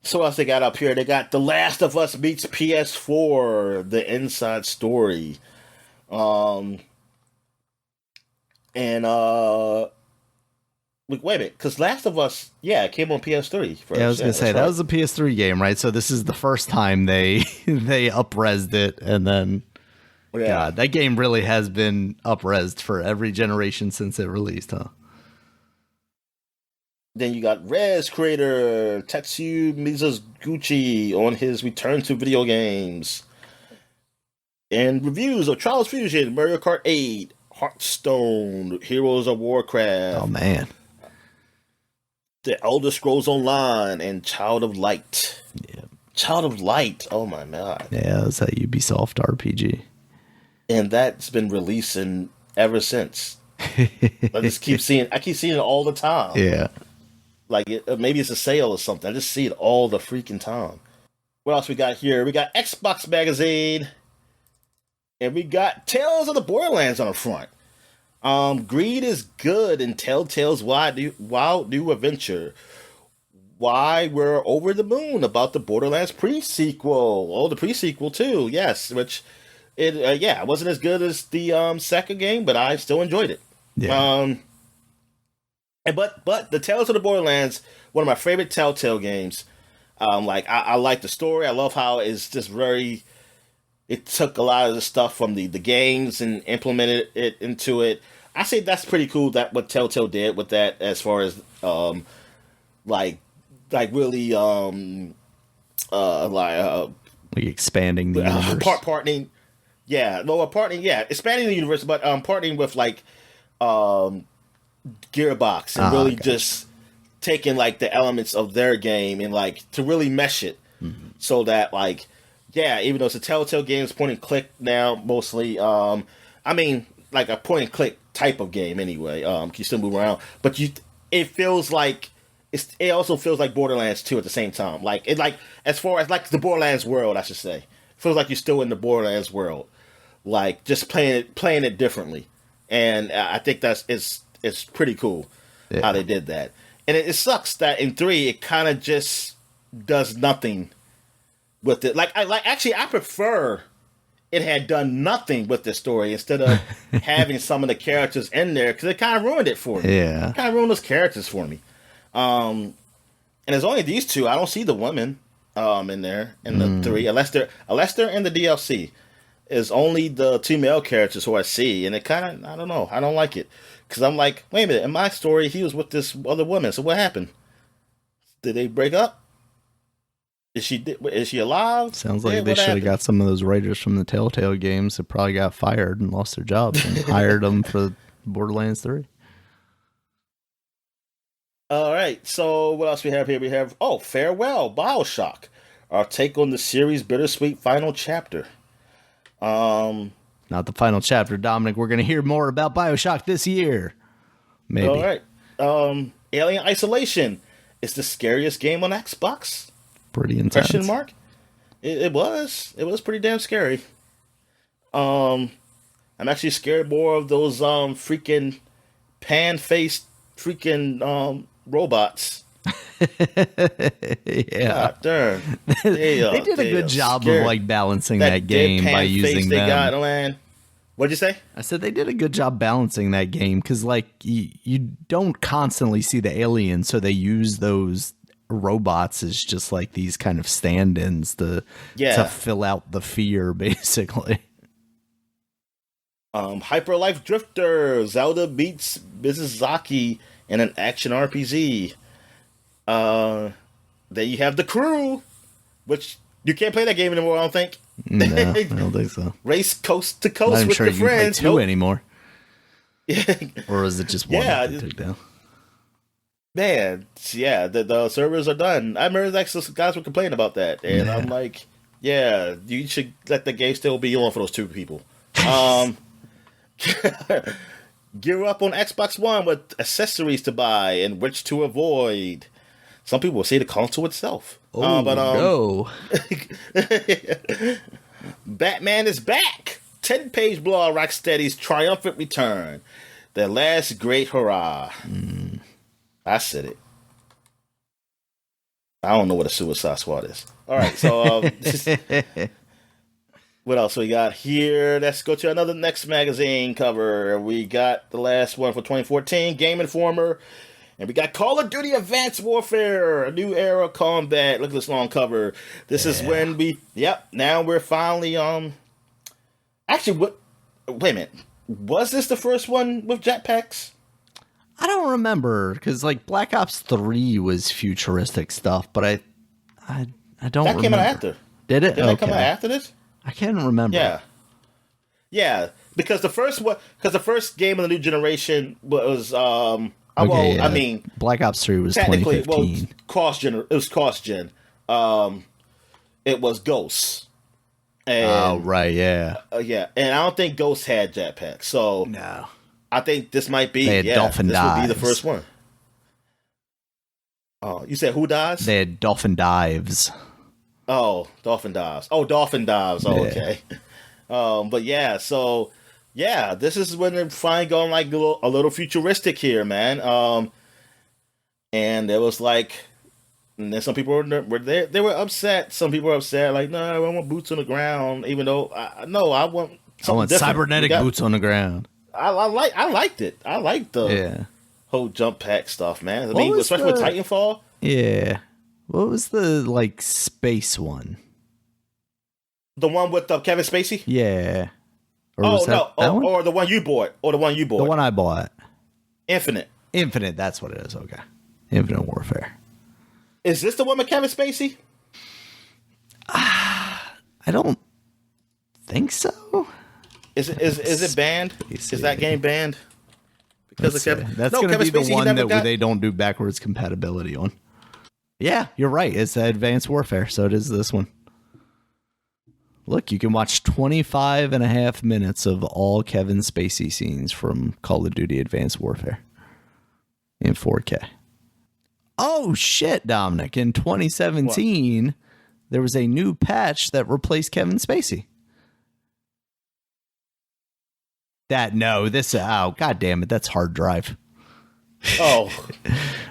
B: So what else they got up here? They got The Last of Us meets PS4, the inside story. Wait a minute, because Last of Us, it came on PS3 first.
A: Yeah, I was going to say, that was a PS3 game, right? So this is the first time they up-resed it, and then...
B: Yeah.
A: God, that game really has been up-resed for every generation since it released, huh?
B: Then you got Rez creator Tetsuya Mizuguchi on his return to video games. And reviews of Trials Fusion, Mario Kart 8, Hearthstone, Heroes of Warcraft.
A: Oh, man.
B: The Elder Scrolls Online, and Child of Light.
A: Yeah.
B: Child of Light. Oh, my God.
A: Yeah, it's that Ubisoft RPG.
B: And that's been releasing ever since. I keep seeing it all the time.
A: Yeah.
B: Like, maybe it's a sale or something. I just see it all the freaking time. What else we got here? We got Xbox Magazine. And we got Tales of the Borderlands on the front. Greed is good in Telltale's wild new adventure. Why we're over the moon about the Borderlands pre-sequel. Oh, the pre-sequel too. Yes, which it wasn't as good as the second game, but I still enjoyed it.
A: Yeah.
B: But the Tales of the Borderlands, one of my favorite Telltale games. I like the story. I love how it's just very. It took a lot of the stuff from the games and implemented it into it. I say that's pretty cool. That what Telltale did with that, as far as like really
A: like expanding the universe.
B: Partnering, expanding the universe, but partnering with Gearbox and really just taking like the elements of their game and like to really mesh it so that even though it's a Telltale game, it's point and click now mostly. Like a point and click type of game anyway. You still move around, but it feels like it also feels like Borderlands 2 at the same time. As far as the Borderlands world, I should say, it feels like you're still in the Borderlands world, like just playing it differently. And I think it's pretty cool how they did that. And it sucks that in 3 it kind of just does nothing with it. I prefer it had done nothing with the story instead of having some of the characters in there, because it kind of ruined it for me.
A: Yeah.
B: It kind of ruined those characters for me. And there's only these two. I don't see the women in there in the 3, unless they're in the DLC. Is only the 2 male characters who I see, and it kind of, I don't know, I don't like it, because I'm like, wait a minute, in my story he was with this other woman, so what happened? Did they break up? Is she alive?
A: Sounds like they should have got some of those writers from the Telltale games that probably got fired and lost their jobs and hired them for Borderlands 3.
B: All right, so what else we have here? We have Farewell BioShock, our take on the series' bittersweet final chapter.
A: Not the final chapter, Dominic. We're going to hear more about BioShock this year. Maybe.
B: All right. Alien Isolation is the scariest game on Xbox.
A: Pretty intense.
B: Question mark? It was. It was pretty damn scary. I'm actually scared more of those freaking pan-faced freaking robots.
A: Yeah.
B: God darn.
A: They did a good job of balancing that game by using them.
B: Got, man. What'd you say?
A: I said they did a good job balancing that game, because you don't constantly see the aliens, so they use those robots as just like these kind of stand-ins to fill out the fear, basically.
B: Hyper Life Drifter, Zelda beats Mizuzaki in an action RPG. Then you have The Crew, which you can't play that game anymore, I don't think.
A: No, I don't think so.
B: Race coast to coast with your friends.
A: Play 2 anymore. Or is it just one that they took down?
B: Man, yeah, the servers are done. I remember some guys were complaining about that, and I'm like, yeah, you should let the game still be on for those 2 people. Gear up on Xbox One with accessories to buy and which to avoid. Some people will say the console itself.
A: No.
B: Batman is back. 10-page blog, Rocksteady's triumphant return. The last great hurrah. I said it. I don't know what a Suicide Squad is. All right, so what else we got here? Let's go to another next magazine cover. We got the last one for 2014, Game Informer. And we got Call of Duty Advanced Warfare, a new era of combat. Look at this long cover. This is when now we're finally, Actually, what? Wait a minute. Was this the first one with jetpacks?
A: I don't remember because like Black Ops 3 was futuristic stuff, but I don't
B: That
A: remember.
B: came out after.
A: Did it?
B: Didn't that come out after this?
A: I can't remember.
B: Yeah. Because the first game of the new generation was
A: I mean, Black Ops 3 was
B: technically
A: 2015.
B: It was cross gen. It was Ghosts. And,
A: right, yeah.
B: Yeah, and I don't think Ghosts had jetpacks, so
A: No.
B: I think this might be.
A: They had dolphin dives.
B: Would be the first one. Oh, you said who dives?
A: They had dolphin dives.
B: Oh, dolphin dives. Oh, dolphin dives. Oh, okay. But yeah, so yeah, this is when they're finally going like a little futuristic here, man. And there was like, and then some people were there. They were upset. Some people were upset, like, no, I want boots on the ground. Even though, I want something different.
A: Cybernetic boots on the ground.
B: I liked it. I liked the whole jump pack stuff, man. I mean, especially with Titanfall.
A: Yeah. What was the like space one?
B: The one with Kevin Spacey?
A: Yeah. Or
B: or the one you bought. Or the one you bought.
A: The one I bought.
B: Infinite.
A: Infinite, that's what it is. Okay. Infinite Warfare.
B: Is this the one with Kevin Spacey?
A: I don't think so.
B: Is it banned?
A: Spacey.
B: Is that game banned? Because of Kevin?
A: That's going to be the one that they don't do backwards compatibility on. Yeah, you're right. It's Advanced Warfare, so it is this one. Look, you can watch 25 and a half minutes of all Kevin Spacey scenes from Call of Duty Advanced Warfare in 4K. Oh, shit, Dominic. In 2017, there was a new patch that replaced Kevin Spacey. God damn it, that's hard drive.
B: Oh.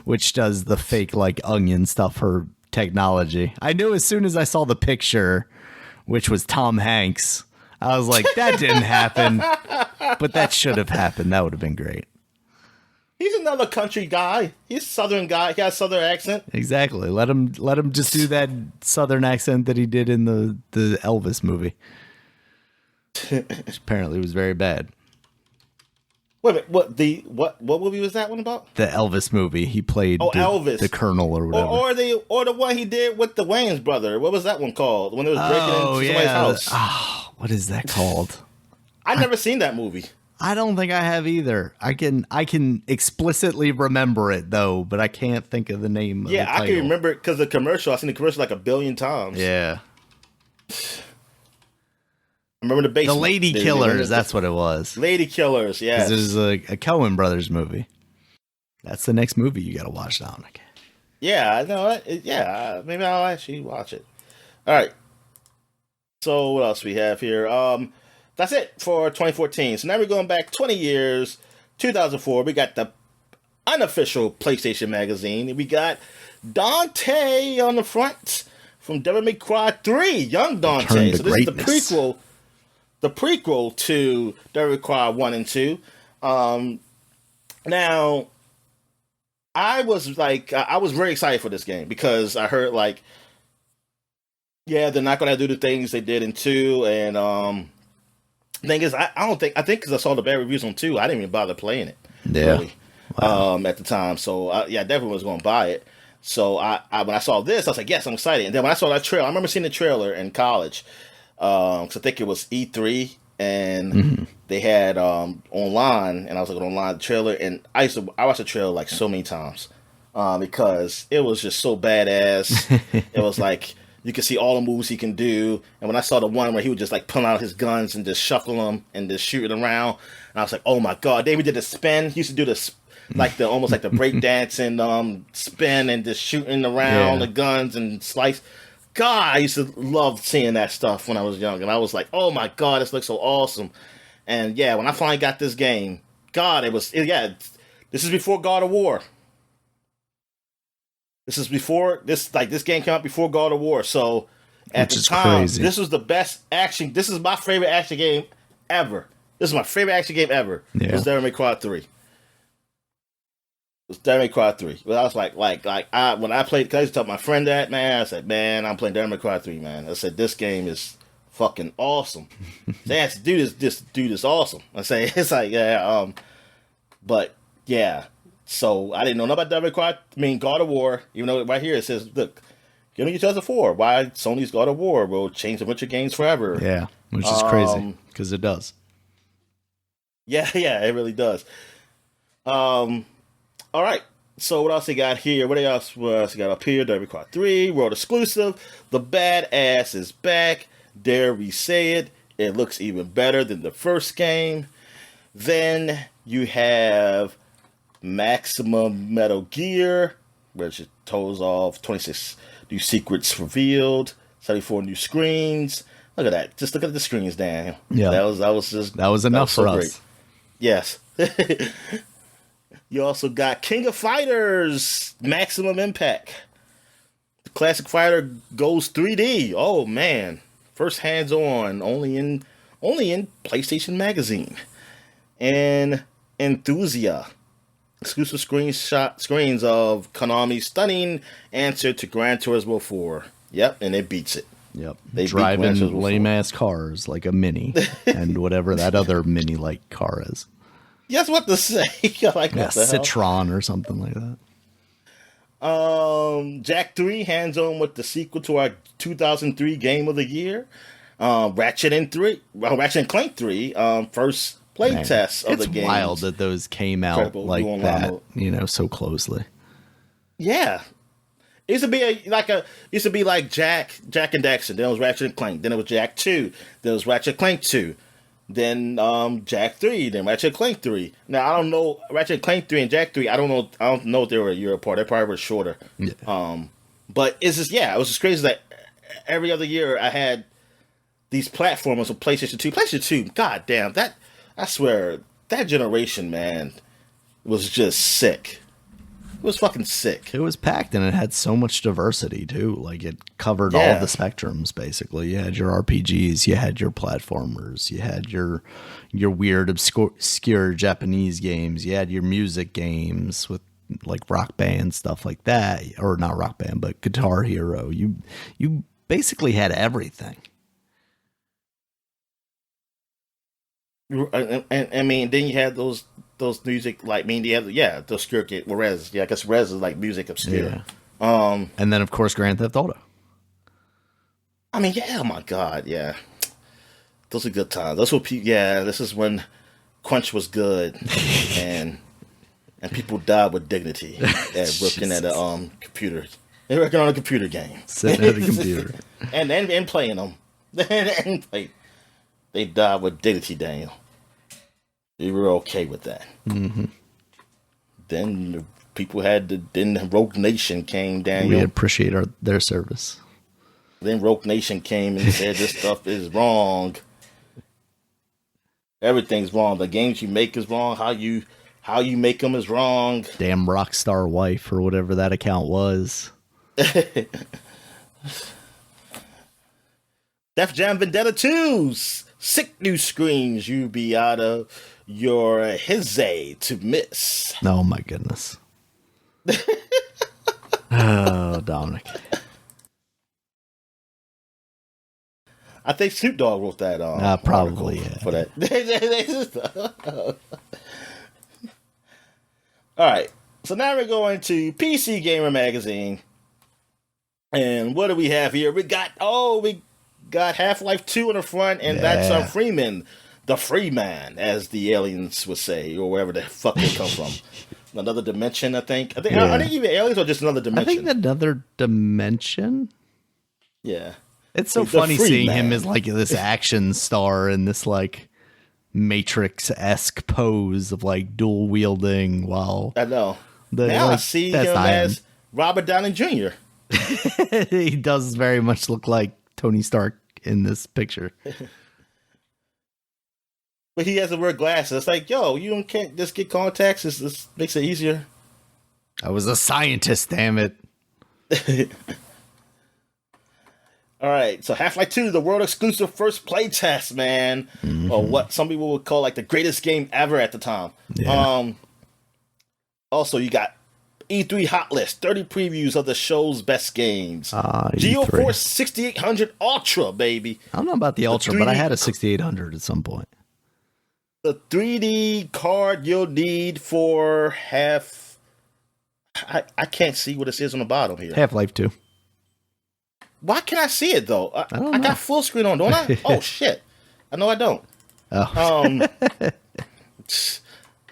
A: Which does the fake, like, onion stuff for technology. I knew as soon as I saw the picture, which was Tom Hanks, I was like, that didn't happen. But that should have happened. That would have been great.
B: He's another country guy. He's a southern guy. He got a southern accent.
A: Exactly. Let him just do that southern accent that he did in the Elvis movie. Which apparently was very bad.
B: Wait a minute, what movie was that one about?
A: The Elvis movie. He played
B: Elvis,
A: the Colonel or whatever.
B: Or the one he did with the Wayans brother. What was that one called? When it was breaking into somebody's house.
A: Oh, what is that called?
B: I've never seen that movie.
A: I don't think I have either. I can explicitly remember it though, but I can't think of the name.
B: Yeah, I can remember it because the commercial. I've seen the commercial like a billion times.
A: Yeah.
B: I remember the basement.
A: The Lady Killers, that's what it was.
B: Lady Killers, yeah.
A: This is a Coen Brothers movie. That's the next movie you got to watch, Dominic.
B: Yeah, I know. Yeah, maybe I'll actually watch it. All right. So what else we have here? That's it for 2014. So now we're going back 20 years, 2004. We got the unofficial PlayStation magazine. We got Dante on the front from Devil May Cry 3, Young Dante. So this is the prequel to Devil May Cry 1 and 2. Now, I was very excited for this game because I heard like, yeah, they're not going to do the things they did in 2. And thing is, I think because I saw the bad reviews on 2, I didn't even bother playing it.
A: Yeah.
B: Really, at the time. So, I definitely was going to buy it. So, when I saw this, I was like, yes, I'm excited. And then when I saw that trailer, I remember seeing the trailer in college. Because I think it was E3, and they had online, and I was looking online the trailer, and I watched the trailer like so many times because it was just so badass. It was like you could see all the moves he can do, and when I saw the one where he would just like pull out his guns and just shuffle them and just shoot it around, and I was like, oh my god! David did a spin. He used to do this like the almost like the breakdancing spin and just shooting around the guns and slice. God, I used to love seeing that stuff when I was young, and I was like, "Oh my god, this looks so awesome!" And yeah, when I finally got this game, God, this is before God of War. This game came out before God of War, so at the time, this was the best action. This is my favorite action game ever. This is my favorite action game ever. Yeah. It was Devil May Cry 3. It's Devil May Cry 3. But I was like, when I played, because I used to tell my friend that, man, I said, man, I'm playing Devil May Cry 3, man. I said, this game is fucking awesome. They have to do this dude is awesome. I say it's like but yeah. So I didn't know nothing about Devil May Cry. I mean God of War, even though right here it says, look, give me 2004. Why Sony's God of War will change a bunch of games forever.
A: Yeah, which is crazy because it does.
B: Yeah, it really does. All right. So what else they got here? What else was got up here? Devil May Cry 3, world exclusive. The badass is back. Dare we say it? It looks even better than the first game. Then you have Maximum Metal Gear, which totals off 26 new secrets revealed, 74 new screens. Look at that. Just look at the screens, Dan.
A: Yeah.
B: That was
A: enough for us.
B: Great. Yes. You also got King of Fighters Maximum Impact. The classic fighter goes 3D. Oh man. First hands-on, only in PlayStation Magazine. And Enthusia. Exclusive screens of Konami's stunning answer to Gran Turismo 4. Yep, and it beats it.
A: Yep. They driving lame-ass cars like a Mini and whatever that other Mini-like car is.
B: Yes, what to say. Like
A: yeah, Citron or something like
B: that. Jack 3, hands-on with the sequel to our 2003 Game of the Year. Ratchet and Clank 3, first play test of the game.
A: It's wild that those came out like that, so closely.
B: Yeah. It used to be like Jack and Daxter. Then it was Ratchet and Clank. Then it was Jack 2. Then it was Ratchet and Clank 2. Then Jack 3, then Ratchet and Clank 3. Now I don't know Ratchet and Clank 3 and Jack 3. I don't know if they were a year apart. They probably were shorter. Yeah. But it's just it was just crazy that every other year I had these platformers of PlayStation 2. PlayStation 2, god damn, that I swear that generation, man, was just sick. It was fucking sick.
A: It was packed, and it had so much diversity, too. Like, it covered all the spectrums, basically. You had your RPGs, you had your platformers, you had your weird, obscure Japanese games, you had your music games with, like, Rock Band, stuff like that. Or not Rock Band, but Guitar Hero. You basically had everything.
B: And I mean, then you had those music, like, the obscure game. Well, I guess Rez is like music obscure.
A: Yeah. And then of course Grand Theft Auto.
B: I mean, yeah, oh my god, yeah. Those are good times. This is when Crunch was good, and people died with dignity at working at a computer. They working on a computer game,
A: sitting at a computer,
B: and playing them, They died with dignity, Daniel. They were okay with that.
A: Mm-hmm.
B: Then the people then Rogue Nation came, Daniel.
A: We appreciate their service.
B: Then Rogue Nation came and said this stuff is wrong. Everything's wrong. The games you make is wrong. How you make them is wrong.
A: Damn Rockstar Wife or whatever that account was.
B: Def Jam Vendetta 2's 6 new screens you be out of your hizzy to miss.
A: Oh my goodness. Oh, Dominic.
B: I think Snoop Dogg wrote that.
A: Probably, yeah.
B: For that. All right. So now we're going to PC Gamer Magazine. And what do we have here? We got Half-Life 2 on the front, and that's Freeman. The Freeman, as the aliens would say, or wherever the fuck they come from. Another dimension, I think. Are they even aliens or just another dimension?
A: I think another dimension.
B: Yeah.
A: It's so funny seeing him as like this action star in this like Matrix-esque pose of like dual wielding while
B: I know. Now I see him as Robert Downey Jr.
A: He does very much look like Tony Stark in this picture.
B: But he has to wear glasses. It's like, yo, can't just get contacts. This makes it easier.
A: I was a scientist, damn it.
B: All right, so Half-Life 2, the world exclusive first play test, man. Mm-hmm. Or what some people would call like the greatest game ever at the time.
A: Yeah.
B: Also, you got E3 Hot List, 30 previews of the show's best games.
A: E3.
B: GeoForce 6800 Ultra, baby.
A: I don't know about the Ultra, but I had a 6800 at some point.
B: The 3D card you'll need for half... I can't see what this is on the bottom here.
A: Half-Life 2.
B: Why can't I see it, though? I got full screen on, don't I? Oh, shit. I know I don't.
A: Oh.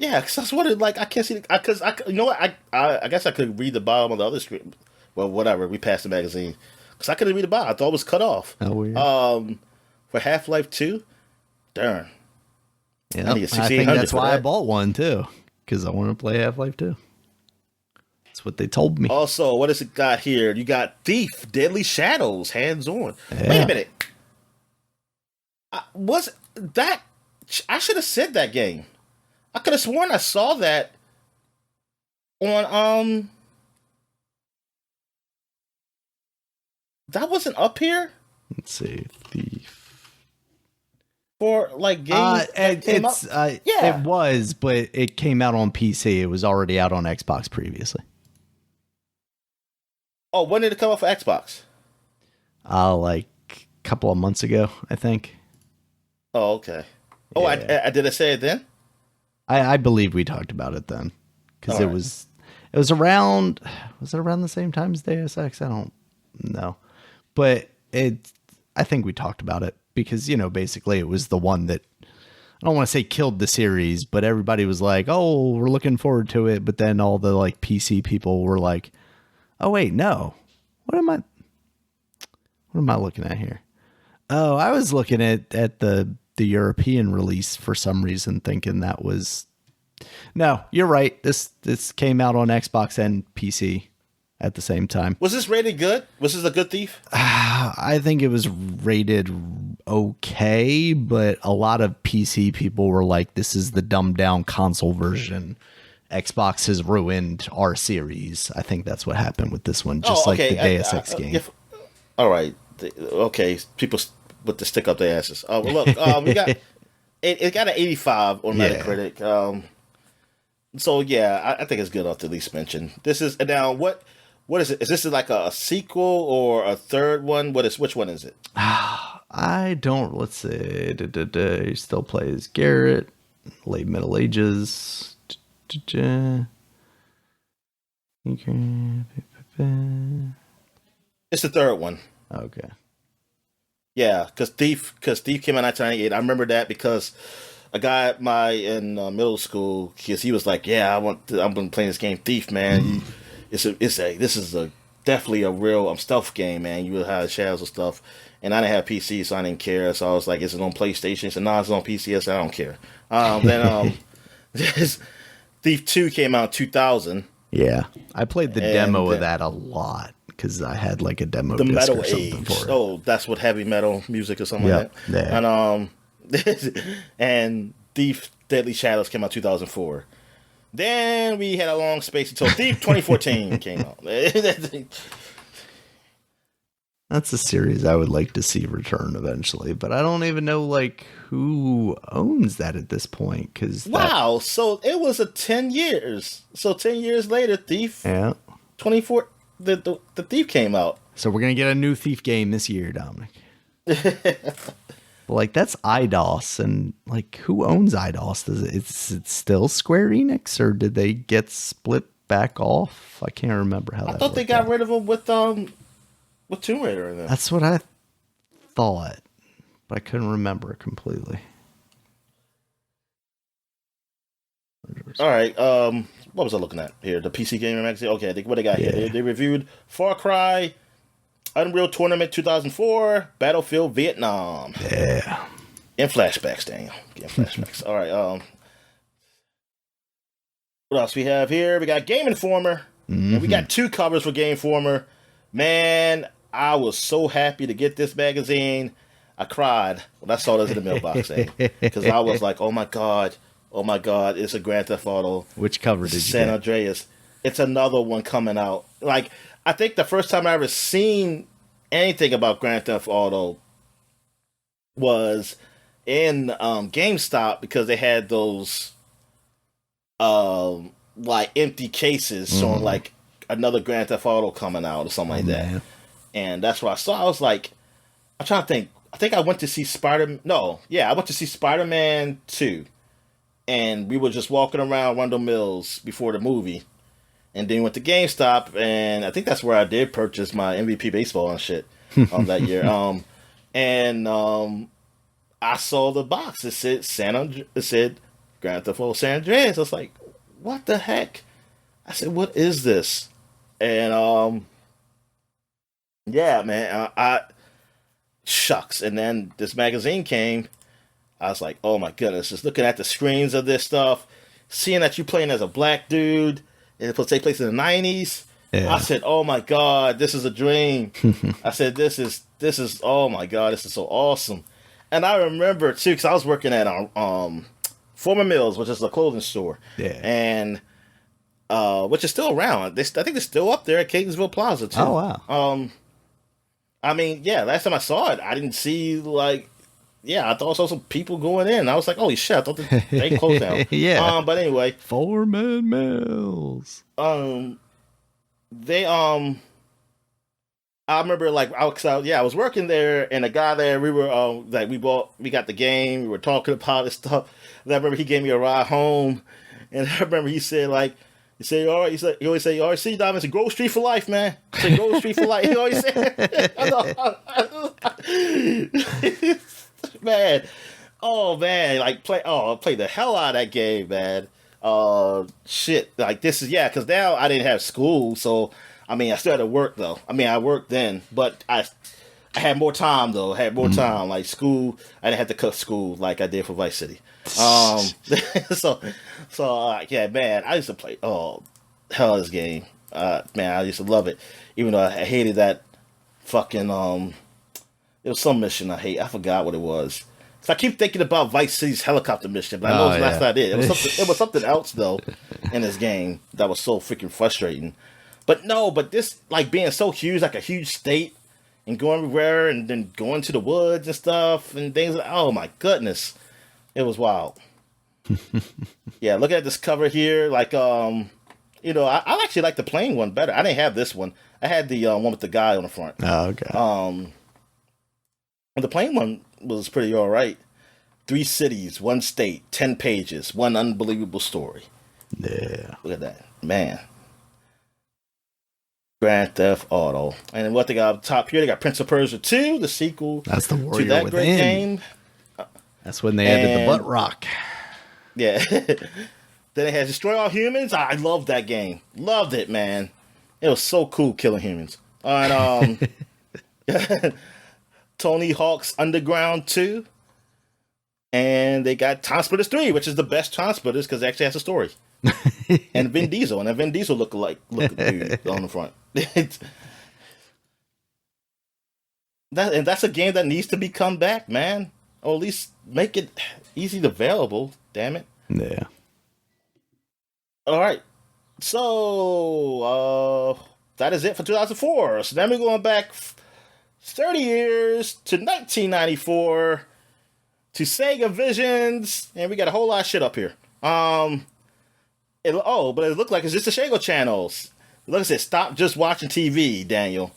B: Yeah, because I was wondering, like, I can't see... Because, you know what? I guess I could read the bottom of the other screen. Well, whatever. We passed the magazine. Because I couldn't read the bottom. I thought it was cut off.
A: Oh, weird.
B: For Half-Life 2? Darn.
A: Yeah, I think that's why I bought one, too. Because I want to play Half-Life 2. That's what they told me.
B: Also, what has it got here? You got Thief, Deadly Shadows, hands-on.
A: Yeah.
B: Wait a minute. Was that... I should have said that game. I could have sworn I saw that on, that wasn't up here?
A: Let's see. Thief.
B: For, like, games that came up?
A: Yeah. It was, but it came out on PC. It was already out on Xbox previously.
B: Oh, when did it come out for Xbox?
A: Like a couple of months ago, I think.
B: Oh, okay. Oh, yeah. I did I say it then?
A: I believe we talked about it then, because it was around. Was it around the same time as Deus Ex? I don't know, but I think we talked about it because basically it was the one that I don't want to say killed the series, but everybody was like, "Oh, we're looking forward to it," but then all the like PC people were like, "Oh wait, no, what am I looking at here?" Oh, I was looking at the European release for some reason, thinking that was... No, you're right. This came out on Xbox and PC at the same time.
B: Was this rated good? Was this a good Thief?
A: I think it was rated okay, but a lot of PC people were like, this is the dumbed down console version. Xbox has ruined our series. I think that's what happened with this one, just like the Deus Ex game.
B: All right. Okay, people with the stick up their asses. Oh, well, look, we got it got an 85 on Metacritic. So yeah, I think it's good enough to at least mention. This is now what is it? Is this like a sequel or a third one? Which one is it?
A: I don't. Let's see. He still plays Garrett. Late Middle Ages.
B: It's the third one.
A: Okay.
B: Yeah, because Thief came out in 1998. I remember that because a guy in middle school, because he was like, "Yeah, I'm gonna play this game, Thief, man. This is definitely a real stealth game, man. You will have shadows and stuff." And I didn't have PC, so I didn't care. So I was like, "Is it on PlayStation?" He said, "No, it's on PC." I said, "I don't care." Then Thief 2 came out in 2000.
A: Yeah, I played the demo of that a lot. Because I had like a demo disc
B: metal
A: or something
B: age.
A: for it.
B: Oh, that's what heavy metal music or something like that.
A: Yeah.
B: And Thief Deadly Shadows came out 2004. Then we had a long space until Thief 2014 came out.
A: That's a series I would like to see return eventually, but I don't even know like who owns that at this point.
B: Wow, so it was 10 years. So 10 years later, Thief 24. The Thief came out.
A: So we're going to get a new Thief game this year, Dominic. Like, that's IDOS, and like, who owns IDOS? Is it still Square Enix, or did they get split back off? I can't remember how that
B: I thought they got rid of them with Tomb Raider in there.
A: That's what I thought, but I couldn't remember completely.
B: All right, what was I looking at here? The PC Gamer magazine. Okay, what they got here? They reviewed Far Cry, Unreal Tournament 2004, Battlefield Vietnam.
A: Yeah.
B: And flashbacks, Daniel. Yeah, flashbacks. All right. What else we have here? We got Game Informer. Mm-hmm. And we got 2 covers for Game Informer. Man, I was so happy to get this magazine. I cried when I saw this in the mailbox, because I was like, oh my god, it's a Grand Theft Auto.
A: Which cover did you
B: San
A: get?
B: Andreas. It's another one coming out. Like, I think the first time I ever seen anything about Grand Theft Auto was in GameStop, because they had those like empty cases showing like another Grand Theft Auto coming out or something like that.
A: Man.
B: And that's what I saw. I was like, I'm trying to think. I think I went to see I went to see Spider-Man 2. And we were just walking around Rundle Mills before the movie. And then went to GameStop, and I think that's where I did purchase my MVP baseball and shit that year. I saw the box. It said Grand Theft Auto San Andreas. I was like, what the heck? I said, what is this? And yeah, man, I shucks. And then this magazine came. I was like, oh my goodness, just looking at the screens of this stuff, seeing that you're playing as a black dude, and it take place in the 90s. Yeah. I said, oh my God, this is a dream. I said, this is, oh my God, this is so awesome. And I remember too, because I was working at Former Mills, which is a clothing store.
A: Yeah.
B: And, which is still around. I think they're still up there at Catonsville Plaza too.
A: Oh, wow.
B: I mean, yeah, last time I saw it, I didn't see I thought I saw some people going in. I was like, holy shit, I thought they closed down.
A: Yeah.
B: But anyway.
A: Foreman Mills.
B: I remember I was working there, and a guy there, we were we got the game, we were talking about this stuff. And I remember he gave me a ride home, and I remember he said all right, he always say, all right, see, Dom, it's a Grove Street for life, man. It's a Grove Street for life. He always said, man, oh man, I played the hell out of that game, man. Shit, this is because now I didn't have school, so I mean I still had to work though. I mean I worked then, but I had more time though. Time like school. I didn't have to cut school like I did for Vice City. So yeah, man, I used to play hell of this game. Man, I used to love it, even though I hated that fucking It was some mission I hate. I forgot what it was. So I keep thinking about Vice City's helicopter mission, but I know that's not it. It was something else though in this game that was so freaking frustrating. But this being so huge, like a huge state, and going everywhere, and then going to the woods and stuff and things. Oh my goodness, it was wild. Yeah, look at this cover here. I actually like the plain one better. I didn't have this one. I had the one with the guy on the front.
A: Oh, okay.
B: The plain one was pretty all right. 3 cities, 1 state, 10 pages, 1 unbelievable story.
A: Yeah.
B: Look at that. Man. Grand Theft Auto. And what they got up top here, they got Prince of Persia 2, the sequel.
A: That's the Warrior
B: to that
A: Within.
B: great game.
A: That's when they added the butt rock.
B: Yeah. Then it has Destroy All Humans. I loved that game. Loved it, man. It was so cool killing humans. And Tony Hawk's Underground 2. And they got Time Splitters 3, which is the best Time Splitters because it actually has a story. And Vin Diesel. And Vin Diesel look dude on the front. That's a game that needs to be come back, man. Or at least make it easy to available. Damn it.
A: Yeah.
B: All right. So, that is it for 2004. So then we're going back 30 years to 1994 to Sega Visions, and we got a whole lot of shit up here. But it looked like it's just the Sega channels. Look, it says stop just watching TV, Daniel.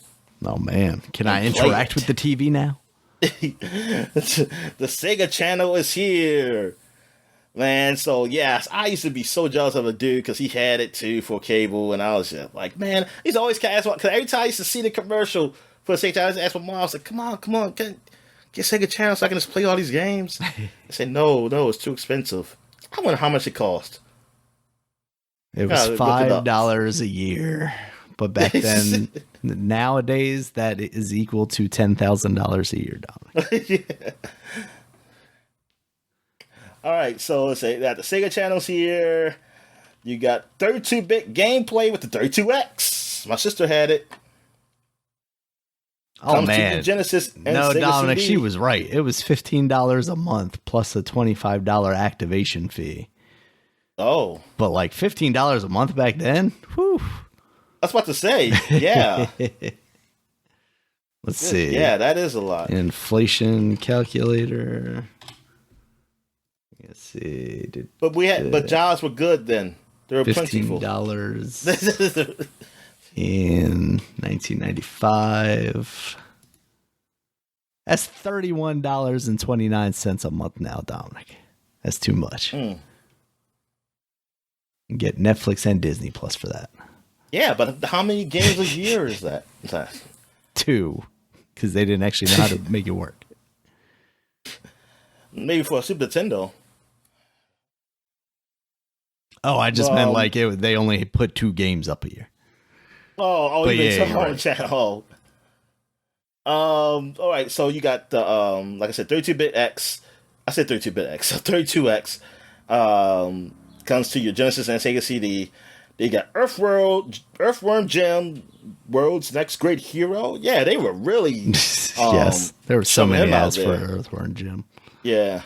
A: Oh man, can I interact with the TV now?
B: The Sega channel is here, man. So yes, I used to be so jealous of a dude because he had it too for cable, and I was just like, man, he's always because every time I used to see the commercial for the Sega channel, I used to ask my mom, I was like, come on, get Sega channel so I can just play all these games. I said, no, it's too expensive. I wonder how much it cost.
A: It was $5 a year, but back then, nowadays, that is equal to $10,000 a year.
B: Yeah. All right, so let's say that the Sega channels here. You got 32-bit gameplay with the 32X. My sister had it.
A: Oh man,
B: Genesis. And
A: no,
B: Sega
A: Dominic,
B: CD.
A: she was right. It was $15 a month plus a $25 activation fee.
B: Oh,
A: but like $15 a month back then. Whew.
B: I was about to say, yeah.
A: Let's see.
B: Yeah, that is a lot.
A: Inflation calculator. Let's see.
B: But jobs were good then. They were
A: $15
B: plentiful.
A: in 1995. That's $31.29 a month now, Dominic. That's too much. You can get Netflix and Disney Plus for that.
B: Yeah, but how many games a year is that?
A: 2, because they didn't actually know how to make it work.
B: Maybe for a Super Nintendo.
A: Oh, I just meant like they only put 2 games up a year.
B: Oh,
A: but
B: you
A: yeah,
B: mean right. Chat. Oh. All right, so you got the like I said, 32-bit X. I said 32-bit X, so 32X comes to your Genesis and Sega CD. They got Earthworm Jim, World's Next Great Hero. Yeah, they were really
A: yes. There were so many ads for Earthworm Jim.
B: Yeah,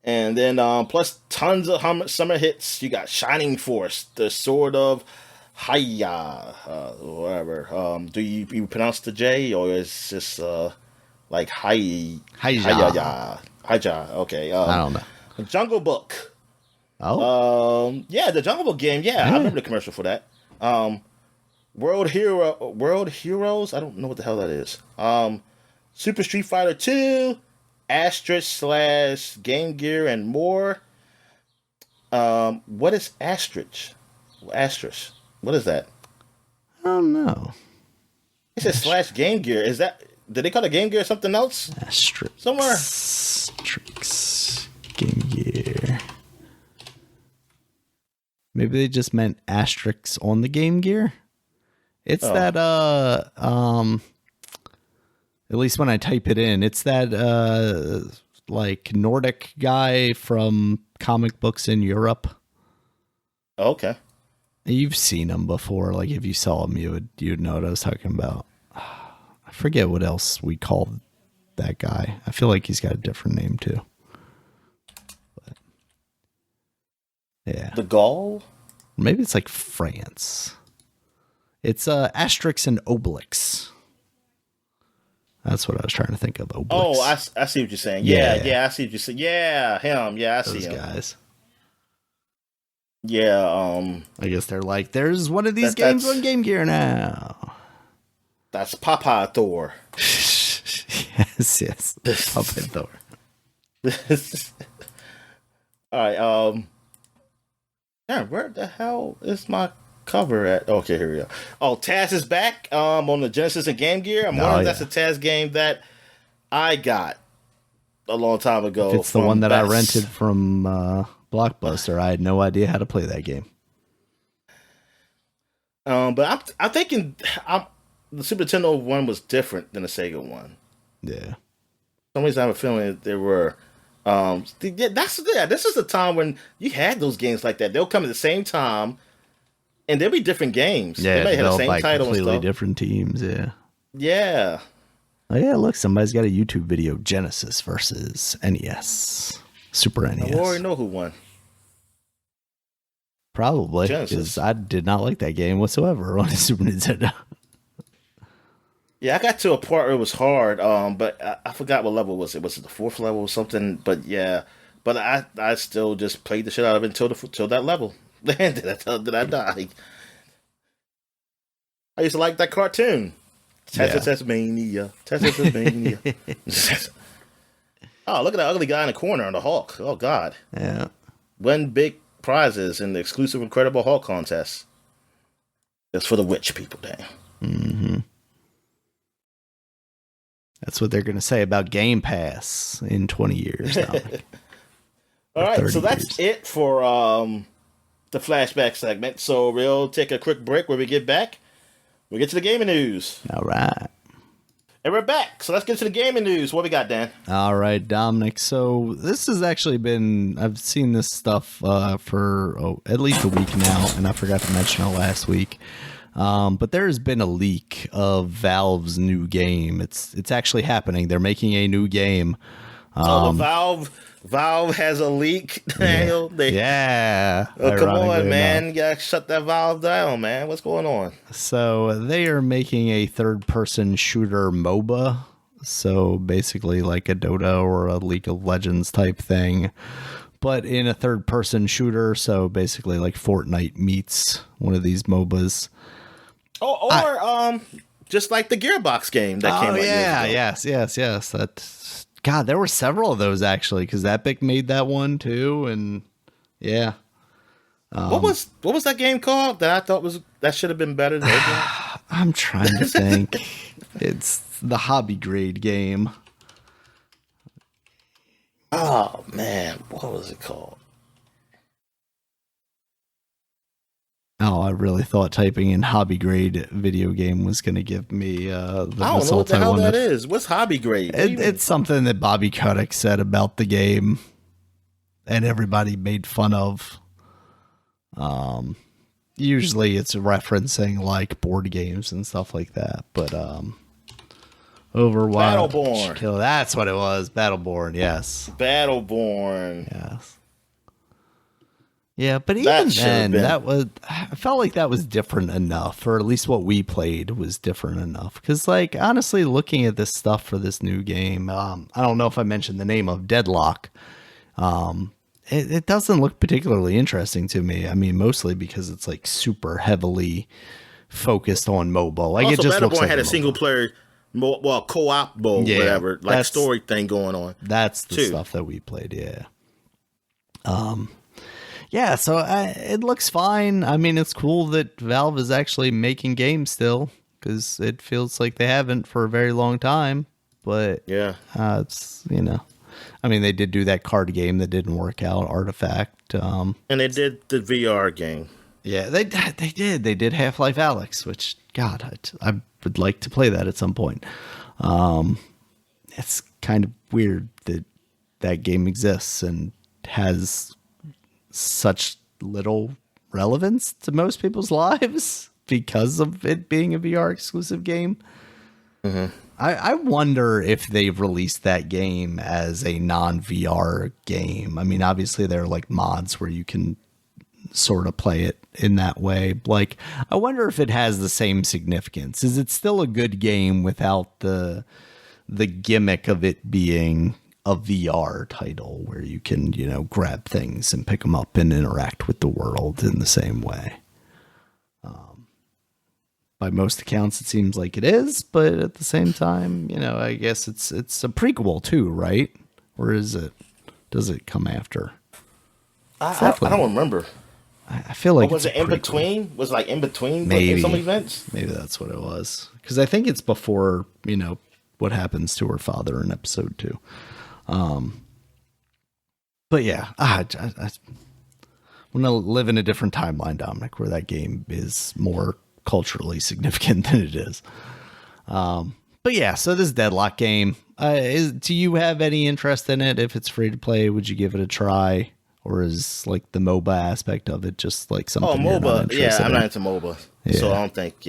B: and then plus tons of summer hits. You got Shining Force, the Sword of Hiya, whatever. Do you pronounce the J, or is this like Hiya? Okay.
A: I don't know.
B: Jungle Book.
A: Oh.
B: Yeah, the Jungle Book game. Yeah, I remember the commercial for that. World Heroes. I don't know what the hell that is. Super Street Fighter 2, Astro / Game Gear, and more. What is Astrich? Astrich. What is that?
A: I don't know.
B: It says / Game Gear. Is that? Did they call it Game Gear or something else?
A: Astrix.
B: Somewhere.
A: Astrix. Game Gear. Maybe they just meant asterisks on the Game Gear. It's that at least when I type it in, it's that like Nordic guy from comic books in Europe.
B: Okay.
A: You've seen him before. Like if you saw him, you'd know what I was talking about. I forget what else we call that guy. I feel like he's got a different name too. But, yeah.
B: The Gaul?
A: Maybe it's like France. It's Asterix and Obelix. That's what I was trying to think of. Obelix.
B: Oh, I see what you're saying. Yeah, I see what you're saying. Yeah, him. Yeah, I see him.
A: Those guys.
B: Yeah,
A: I guess they're like, there's one of these games on Game Gear now.
B: That's Papa Thor.
A: yes. Papa Thor.
B: All right, yeah, where the hell is my cover at? Okay, here we go. Oh, Taz is back on the Genesis and Game Gear. I'm wondering if that's a Taz game that I got a long time ago.
A: If it's the one that I rented from Blockbuster, I had no idea how to play that game.
B: But I'm thinking the Super Nintendo one was different than the Sega one.
A: Yeah.
B: For some reason I have a feeling that there were this is the time when you had those games like that. They'll come at the same time and there'll be different games.
A: Yeah,
B: they might have the same
A: by
B: title
A: completely
B: and stuff.
A: different teams, yeah.
B: Yeah.
A: Oh yeah, look, somebody's got a YouTube video, Genesis versus NES. Super NES.
B: I already know who won.
A: Probably, because I did not like that game whatsoever on the Super Nintendo.
B: Yeah, I got to a part where it was hard, but I forgot what level was it. Was it the 4th level or something? But yeah, but I still just played the shit out of it until that level. Then did I die? I used to like that cartoon. Tasmania. Oh, look at that ugly guy in the corner on the Hulk. Oh God.
A: Yeah.
B: Win big prizes in the exclusive Incredible Hulk contest. That's for the rich people, damn.
A: Mm-hmm. That's what they're going to say about Game Pass in 20 years.
B: All right, so that's it for the flashback segment. So we'll take a quick break. When we get back, we'll get to the gaming news.
A: All right.
B: And we're back. So let's get to the gaming news. What we got, Dan?
A: All right, Dominic. So this has actually been, I've seen this stuff for at least a week now, and I forgot to mention it last week. But there has been a leak of Valve's new game. It's actually happening. They're making a new game.
B: Valve has a leak, Daniel.
A: Yeah.
B: Oh, come on, man. You gotta shut that Valve down, man. What's going on?
A: So they are making a third-person shooter MOBA. So basically like a Dota or a League of Legends type thing. but in a third-person shooter. So basically, like Fortnite meets one of these MOBAs.
B: Or just like the Gearbox game that came out years ago.
A: Yes. God, there were several of those actually, because Epic made that one too, and yeah.
B: What was that game called that I thought that should have been better than Overwatch?
A: I'm trying to think. It's the hobby grade game.
B: Oh man, what was it called?
A: Oh, I really thought typing in hobby grade video game was going to give me the result I
B: don't know what the hell
A: wanted.
B: that is. What's hobby grade?
A: It's something that Bobby Kotick said about the game, and everybody made fun of. Usually it's referencing like board games and stuff like that, but Overwatch.
B: Battleborn.
A: That's what it was. Battleborn, yes.
B: Battleborn.
A: Yes. Yeah, but even then, I felt like that was different enough, or at least what we played was different enough. Because, like, honestly, looking at this stuff for this new game, I don't know if I mentioned the name of Deadlock. It doesn't look particularly interesting to me. I mean, mostly because it's like super heavily focused on mobile. Like,
B: also,
A: it just looks
B: Battleborn
A: like
B: had a single player, co-op mode, whatever, like story thing going on.
A: That's the stuff that we played. Yeah. Yeah, so it looks fine. I mean, it's cool that Valve is actually making games still, because it feels like they haven't for a very long time. But yeah, it's, you know, I mean, they did do that card game that didn't work out, Artifact.
B: And they did the VR game.
A: Yeah, they did. They did Half-Life Alyx, which, God, I would like to play that at some point. It's kind of weird that that game exists and has such little relevance to most people's lives because of it being a VR exclusive game. Mm-hmm. I wonder if they've released that game as a non-VR game. I mean, obviously there are like mods where you can sort of play it in that way. Like, I wonder if it has the same significance. Is it still a good game without the gimmick of it being a VR title where you can, you know, grab things and pick them up and interact with the world in the same way? By most accounts, it seems like it is, but at the same time, you know, I guess it's a prequel too, right? Or is it? Does it come after?
B: I don't remember.
A: I feel like
B: was it in between? Was it like in between
A: maybe
B: some events?
A: Maybe that's what it was, because I think it's before, you know, what happens to her father in episode 2. But yeah, I want to live in a different timeline, Dominic, where that game is more culturally significant than it is. But yeah, so this Deadlock game, do you have any interest in it? If it's free to play, would you give it a try? Or is like the MOBA aspect of it just like something you're not interested in?
B: I'm not into MOBA, so I don't think,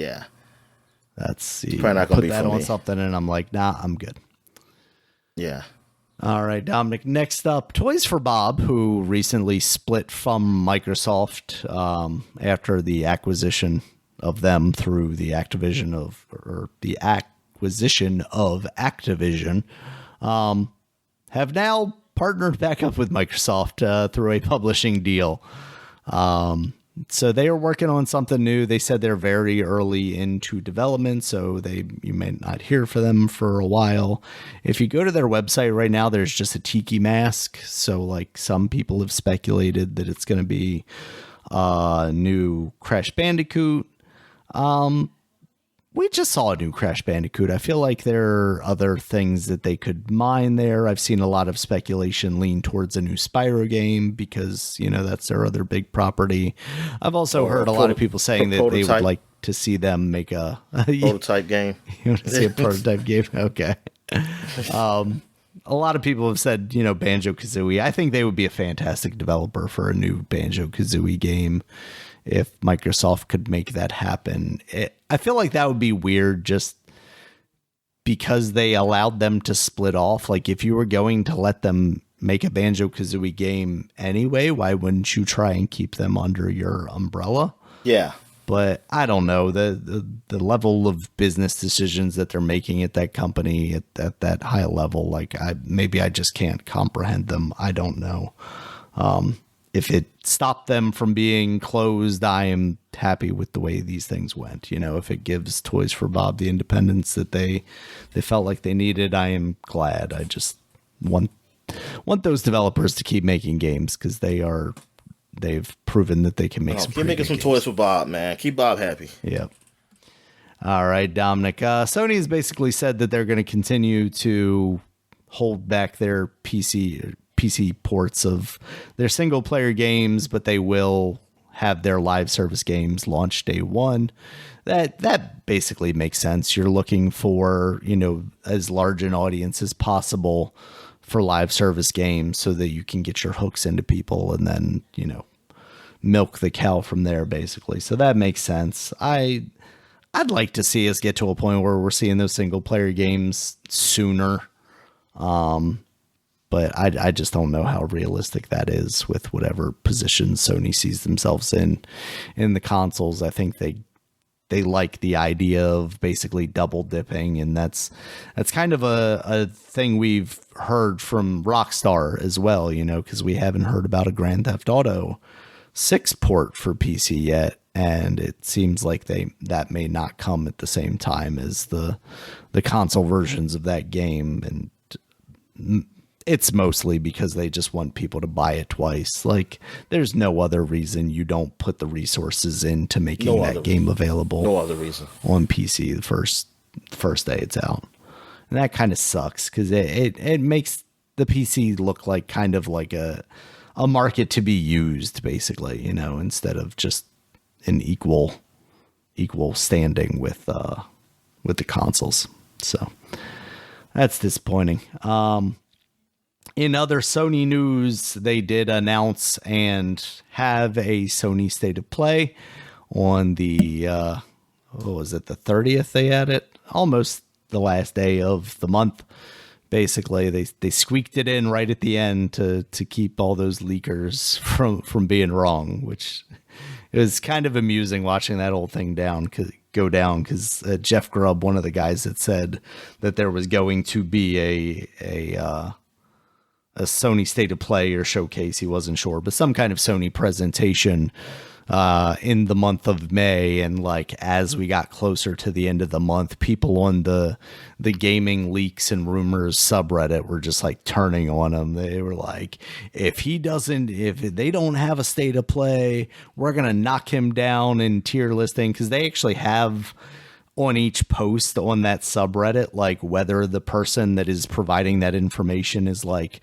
A: That's
B: probably not gonna be
A: that
B: for
A: on
B: me.
A: something and I'm like, nah, I'm good.
B: Yeah.
A: All right, Dominic. Next up, Toys for Bob, who recently split from Microsoft after the acquisition of them through the acquisition of Activision, have now partnered back up with Microsoft through a publishing deal. So they are working on something new. They said they're very early into development, so you may not hear from them for a while. If you go to their website right now, there's just a tiki mask. So like some people have speculated that it's going to be a new Crash Bandicoot. We just saw a new Crash Bandicoot. I feel like there are other things that they could mine there. I've seen a lot of speculation lean towards a new Spyro game because, you know, that's their other big property. I've also heard a lot of people saying that they would like to see them make a
B: prototype game.
A: You want to see a prototype game? Okay. A lot of people have said, you know, Banjo-Kazooie. I think they would be a fantastic developer for a new Banjo-Kazooie game if Microsoft could make that happen. I feel like that would be weird just because they allowed them to split off. Like, if you were going to let them make a Banjo-Kazooie game anyway, why wouldn't you try and keep them under your umbrella?
B: Yeah.
A: But I don't know, the level of business decisions that they're making at that company at that high level, like maybe I just can't comprehend them. I don't know. If it stopped them from being closed, I am happy with the way these things went. You know, if it gives Toys for Bob the independence that they felt like they needed, I am glad. I just want those developers to keep making games because they've proven that they can make some.
B: Keep making some Toys for Bob, man. Keep Bob happy.
A: Yep. All right, Dominic. Sony has basically said that they're going to continue to hold back their PC ports of their single player games, but they will have their live service games launch day one. That basically makes sense. You're looking for, you know, as large an audience as possible for live service games so that you can get your hooks into people and then, you know, milk the cow from there basically. So that makes sense. I'd like to see us get to a point where we're seeing those single player games sooner. But I just don't know how realistic that is with whatever position Sony sees themselves in the consoles. I think they like the idea of basically double dipping, and that's kind of a thing we've heard from Rockstar as well, you know, because we haven't heard about a Grand Theft Auto 6 port for PC yet, and it seems like that may not come at the same time as the console versions of that game, and it's mostly because they just want people to buy it twice. Like, there's no other reason you don't put the resources into making that game available.
B: No other reason
A: on PC the first day it's out, and that kind of sucks because it makes the PC look like kind of like a market to be used, basically, you know, instead of just an equal standing with the consoles. So that's disappointing. In other Sony news, they did announce and have a Sony State of Play on the, what was it, the 30th they had it? Almost the last day of the month. Basically, they squeaked it in right at the end to keep all those leakers from being wrong, which it was kind of amusing watching that whole thing go down because Jeff Grubb, one of the guys that said that there was going to be a Sony State of Play or showcase, he wasn't sure, but some kind of Sony presentation in the month of May. And like, as we got closer to the end of the month, people on the gaming leaks and rumors subreddit were just like turning on him. They were like, if they don't have a State of Play, we're going to knock him down in tier listing. Cause they actually have on each post on that subreddit, like whether the person that is providing that information is like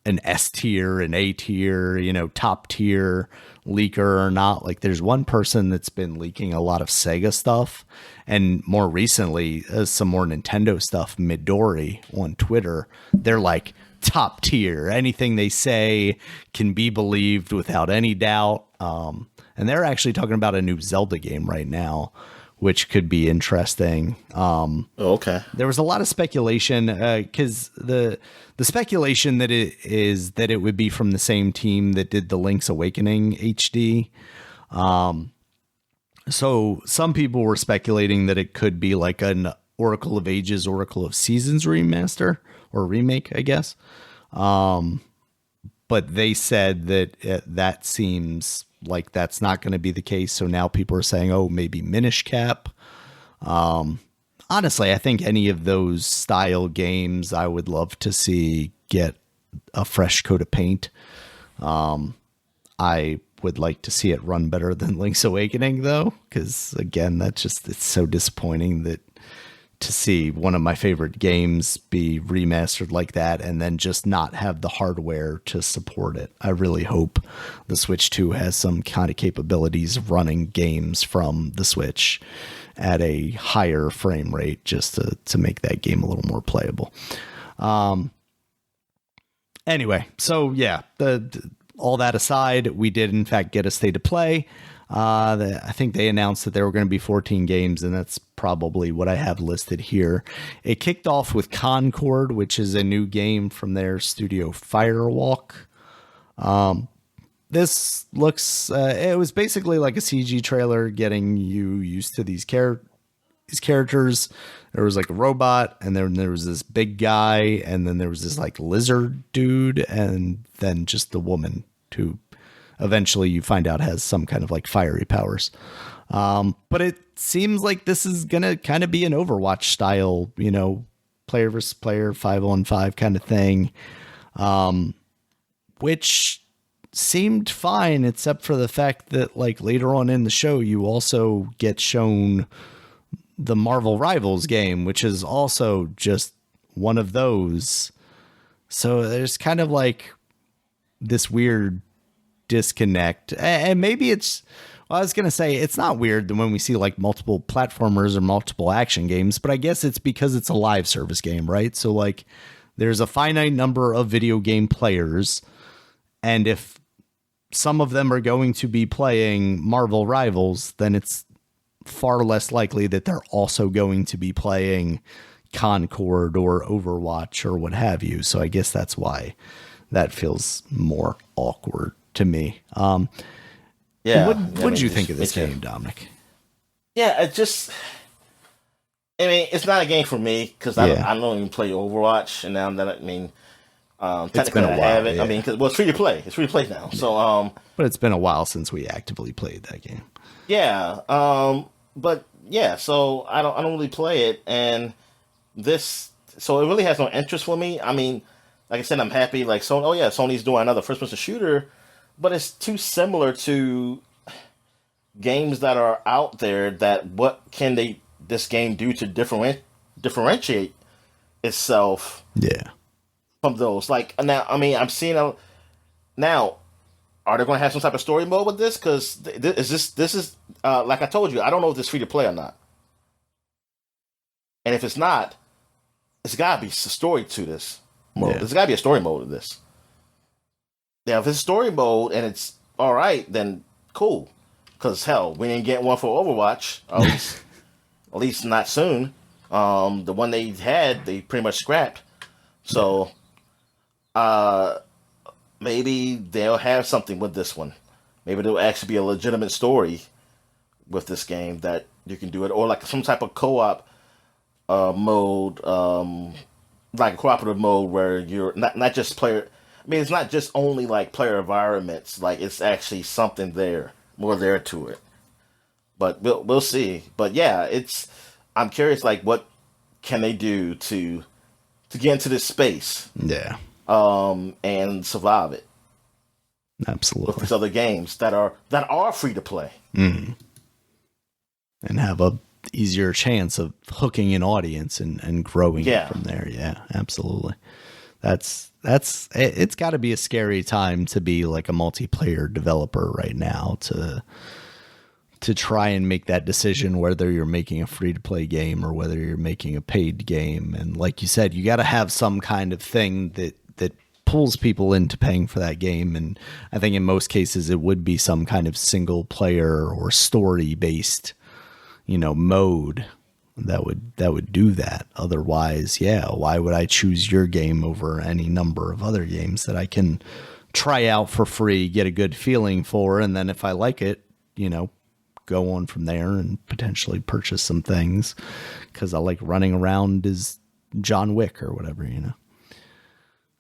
A: an S tier, an A tier, you know, top tier leaker or not. Like, there's one person that's been leaking a lot of Sega stuff, and more recently some more Nintendo stuff. Midori on Twitter, they're like top tier. Anything they say can be believed without any doubt. And they're actually talking about a new Zelda game right now, which could be interesting.
B: Okay.
A: There was a lot of speculation because the speculation that it would be from the same team that did the Link's Awakening HD. So some people were speculating that it could be like an Oracle of Ages, Oracle of Seasons remaster or remake, I guess. But they said that that seems like that's not going to be the case. So now people are saying, oh, maybe Minish Cap. Honestly, I think any of those style games I would love to see get a fresh coat of paint. I would like to see it run better than Link's Awakening, though, because again, it's so disappointing that to see one of my favorite games be remastered like that and then just not have the hardware to support it. I really hope the Switch 2 has some kind of capabilities of running games from the Switch at a higher frame rate just to make that game a little more playable. Anyway, so yeah, all that aside, we did in fact get a State of Play. I think they announced that there were going to be 14 games, and that's probably what I have listed here. It kicked off with Concord, which is a new game from their studio Firewalk. This looks, it was basically like a CG trailer getting you used to these characters. There was like a robot, and then there was this big guy, and then there was this like lizard dude, and then just the woman who eventually you find out has some kind of like fiery powers. But it seems like this is going to kind of be an Overwatch style, player versus player, 5-on-5 kind of thing. Which seemed fine, except for the fact that like later on in the show, you also get shown the Marvel Rivals game, which is also just one of those. So there's kind of like this weird disconnect. And maybe I was going to say it's not weird when we see like multiple platformers or multiple action games, but I guess it's because it's a live service game, right? So like there's a finite number of video game players. And if some of them are going to be playing Marvel Rivals, then it's far less likely that they're also going to be playing Concord or Overwatch or what have you. So I guess that's why that feels more awkward to me.
B: Yeah.
A: What did you think of this game, Dominic?
B: Yeah, it's not a game for me because I don't even play Overwatch, and now that
A: it's been a while. I have it.
B: Yeah. It's free to play. It's free to play now. So,
A: but it's been a while since we actively played that game.
B: Yeah. But yeah. So I don't really play it, and so it really has no interest for me. Like I said, I'm happy. Like Sony's doing another first-person shooter, but it's too similar to games that are out there. That what can this game do to differentiate itself?
A: Yeah.
B: From those, like now, I'm seeing now. Are they going to have some type of story mode with this? Because this is like I told you, I don't know if it's free to play or not. And if it's not, it's got to be a story to this mode.
A: Yeah.
B: There's got to be a story mode to this. Now, if it's story mode and it's all right, then cool. Because hell, we didn't get one for Overwatch, at least not soon. The one they had, they pretty much scrapped. So. Maybe they'll have something with this one. Maybe there'll actually be a legitimate story with this game that you can do it, or like some type of co-op mode, like a cooperative mode where you're not just player. It's not just only like player environments. Like it's actually something more there to it. But we'll see. But yeah, I'm curious. Like, what can they do to get into this space?
A: Yeah.
B: And survive it.
A: Absolutely.
B: With these other games that are free to play.
A: Mm-hmm. And have a easier chance of hooking an audience and growing it from there. Yeah, absolutely. It's got to be a scary time to be like a multiplayer developer right now to try and make that decision whether you're making a free to play game or whether you're making a paid game. And like you said, you got to have some kind of thing that pulls people into paying for that game. And I think in most cases it would be some kind of single player or story based, mode that would do that. Otherwise, why would I choose your game over any number of other games that I can try out for free, get a good feeling for, and then if I like it, go on from there and potentially purchase some things because I like running around as John Wick or whatever,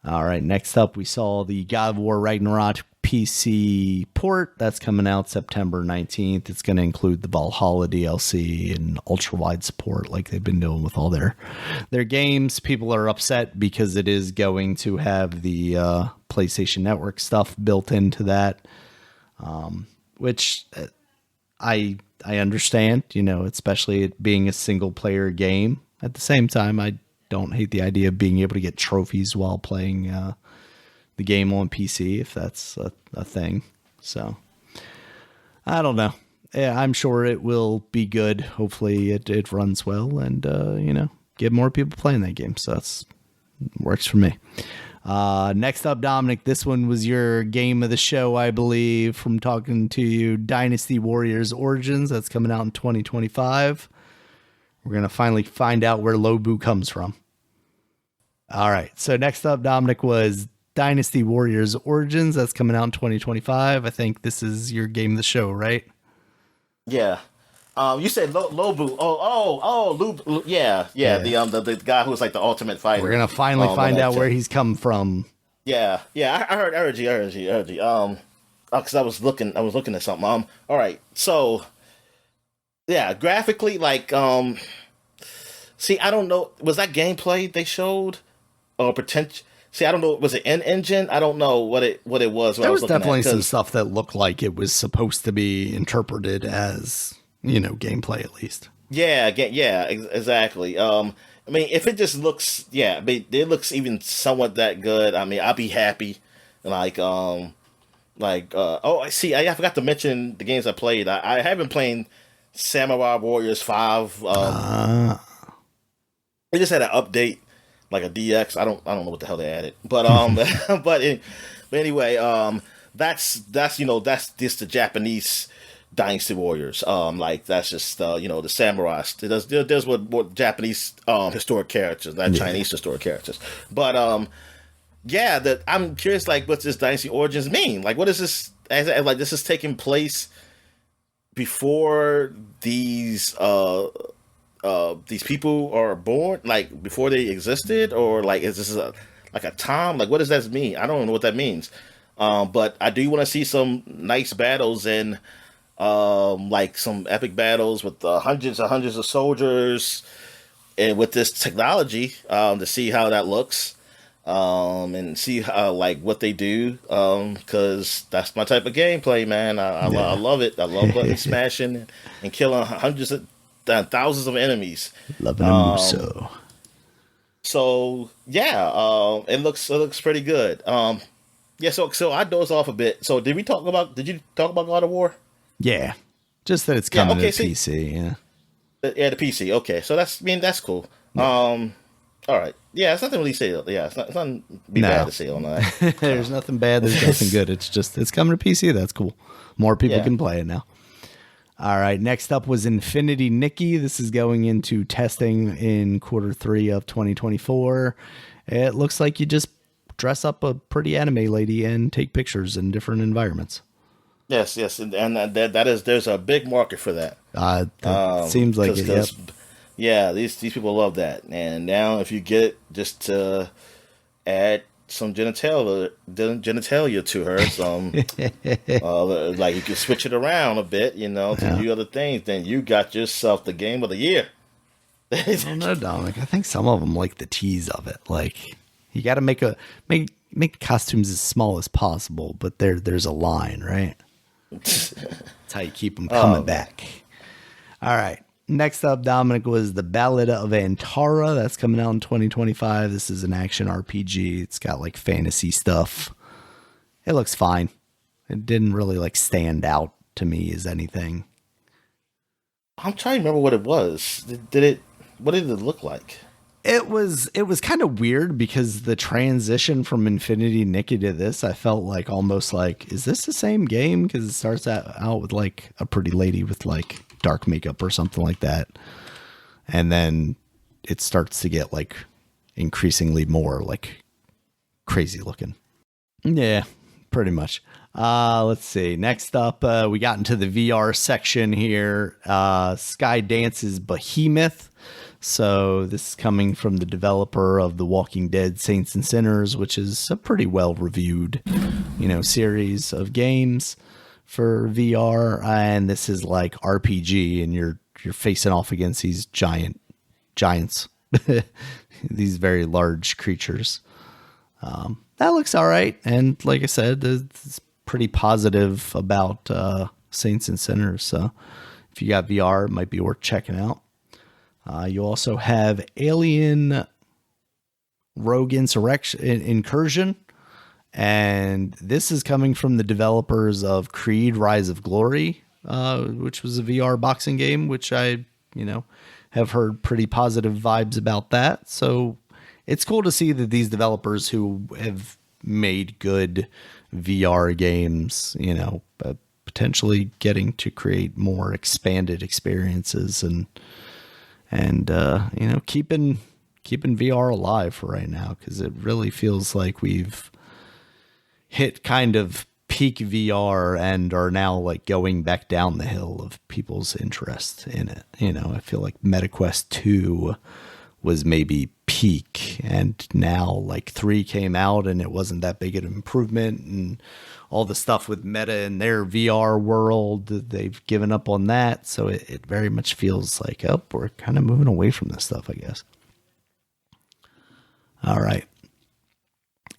A: All right, next up, we saw the God of War Ragnarok PC port. That's coming out September 19th. It's going to include the Valhalla DLC and ultra-wide support like they've been doing with all their games. People are upset because it is going to have the PlayStation Network stuff built into that, which I understand, especially it being a single-player game. At the same time, I don't hate the idea of being able to get trophies while playing the game on PC, if that's a thing. So, I don't know. Yeah, I'm sure it will be good. Hopefully it runs well and, get more people playing that game. So that's works for me. Next up, Dominic, this one was your game of the show, I believe, from talking to you. Dynasty Warriors Origins. That's coming out in 2025. We're going to finally find out where Lobu comes from. All right. So next up, Dominic, was Dynasty Warriors Origins. That's coming out in 2025. I think this is your game of the show, right?
B: Yeah. You said Lobu. Lobu. Yeah. The guy who's like the ultimate fighter.
A: We're going to finally find out where he's come from
B: Yeah. I heard you. Because I was looking at something. All right. So yeah, graphically, like, see, I don't know. Was that gameplay they showed or potential? See, I don't know. Was it in engine? I don't know what it was. What I
A: There
B: was
A: was
B: looking at
A: definitely some
B: because
A: stuff that looked like it was supposed to be interpreted as, gameplay at least.
B: yeah, again, yeah, exactly. I mean, if it just looks, yeah, I mean, it looks even somewhat that good. I mean, I'll be happy. Like, oh, I see. I forgot to mention the games I played. I have been playing Samurai Warriors 5.
A: Uh,
B: They just had an update, like a DX. I don't know what the hell they added, but but anyway, that's just the Japanese Dynasty Warriors. Like that's just the samurais. There's what Japanese historic characters, not
A: yeah.
B: Chinese historic characters. But yeah, that I'm curious. Like, what's this Dynasty Origins mean? Like, what is this? Like, this is taking place before these people are born, like before they existed, or like is this like a time? Like, what does that mean? I don't know what that means. But I do want to see some nice battles and like some epic battles with hundreds and hundreds of soldiers and with this technology to see how that looks and see how like what they do because that's my type of gameplay, man. I love it. I love button smashing and killing hundreds of thousands of enemies.
A: Loving a Muso.
B: So yeah, it looks pretty good. Yeah, so I dozed off a bit. So did you talk about God of War?
A: Yeah. Just that it's
B: Yeah,
A: coming
B: okay,
A: to PC, yeah.
B: Yeah, the PC. Okay, so that's cool.
A: Yeah.
B: All right. Yeah, it's nothing really say. Yeah, it's nothing be
A: No.
B: bad to say on that.
A: There's nothing bad, there's nothing good. It's coming to PC, that's cool. More people
B: Yeah.
A: can play it now. All right, next up was Infinity Nikki. This is going into testing in Q3 of 2024. It looks like you just dress up a pretty anime lady and take pictures in different environments.
B: Yes, and that is there's a big market for that.
A: That seems like it, yep.
B: Yeah, these people love that. And now if you get just to add some genitalia to her, some like you can switch it around a bit, to do other things, then you got yourself the game of the year.
A: I don't know, Dominic. I think some of them like the tease of it. Like you got to make the costumes as small as possible, but there's a line, right? That's how you keep them coming back. All right. Next up, Dominic, was The Ballad of Antara. That's coming out in 2025. This is an action RPG. It's got like fantasy stuff. It looks fine. It didn't really like stand out to me as anything.
B: I'm trying to remember what it was. What did it look like?
A: It was kind of weird because the transition from Infinity Nikki to this, I felt like almost like, is this the same game? Because it starts out with like a pretty lady with like dark makeup or something like that. And then it starts to get like increasingly more like crazy looking. Yeah, pretty much. Let's see. Next up, we got into the VR section here. Sky Dance's Behemoth. So this is coming from the developer of The Walking Dead Saints and Sinners, which is a pretty well reviewed, series of games for VR. And this is like RPG, and you're facing off against these giants, these very large creatures. That looks all right. And like I said, it's pretty positive about Saints and Sinners. So if you got VR, it might be worth checking out. You also have Alien Rogue Incursion, and this is coming from the developers of Creed Rise of Glory, which was a VR boxing game, which I, have heard pretty positive vibes about that. So it's cool to see that these developers who have made good VR games, potentially getting to create more expanded experiences and keeping VR alive for right now, because it really feels like we've hit kind of peak VR and are now like going back down the hill of people's interest in it. I feel like MetaQuest 2 was maybe peak peak, and now like 3 came out and it wasn't that big an improvement, and all the stuff with Meta and their VR world, they've given up on that. So it very much feels like, oh, we're kind of moving away from this stuff, I guess. All right.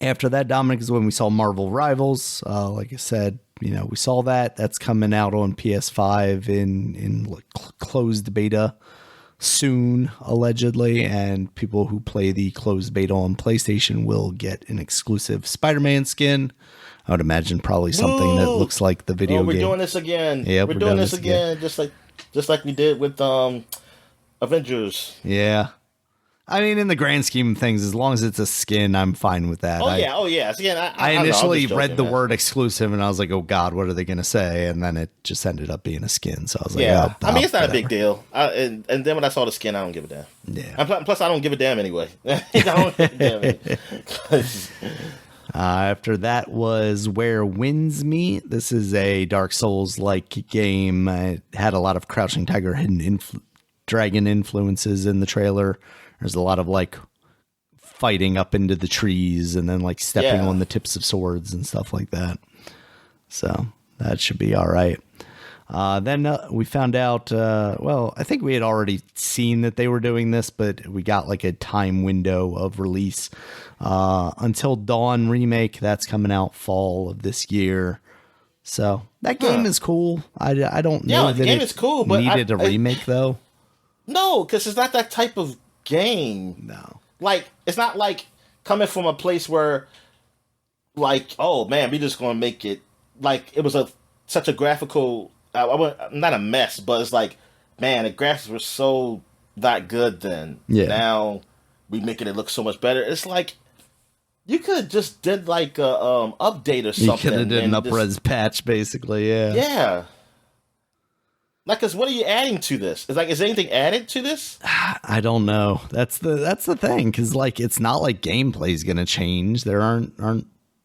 A: After that, Dominic, is when we saw Marvel Rivals. Like I said, we saw that. That's coming out on PS5 in closed beta soon, allegedly, and people who play the closed beta on PlayStation will get an exclusive Spider-Man skin. I would imagine probably something that looks like the video game.
B: We're doing this again.
A: Yeah,
B: we're doing this again, just like we did with Avengers.
A: Yeah. I mean, in the grand scheme of things, as long as it's a skin, I'm fine with that.
B: Oh yeah. Again,
A: I initially read the word exclusive, and I was like, "Oh God, what are they going to say?" And then it just ended up being a skin. So I was like,
B: "Yeah."
A: Oh,
B: I mean, it's not a big deal. And then when I saw the skin, I don't give a damn.
A: Yeah.
B: Plus, I don't give a damn anyway. I don't give a damn anyway.
A: After that was Where Winds Meet. This is a Dark Souls-like game. It had a lot of Crouching Tiger, Hidden Dragon influences in the trailer. There's a lot of like fighting up into the trees and then like stepping on the tips of swords and stuff like that. So that should be all right. Then we found out, I think we had already seen that they were doing this, but we got like a time window of release. Until Dawn remake, that's coming out fall of this year. So that game is cool. I don't know that
B: the game is cool, but
A: needed a remake though.
B: No, because it's not that type of game.
A: No.
B: Like, it's not like coming from a place where, like, oh man, we're just gonna make it like it was such a graphical. Not a mess, but it's like, man, the graphics were so not good then.
A: Yeah.
B: Now we making it look so much better. It's like you could have just did like a update or something.
A: You could have did an up-res patch, basically. Yeah.
B: Yeah. Like, cause what are you adding to this? Is anything added to this?
A: I don't know. That's the thing, because like it's not like gameplay's gonna change. There aren't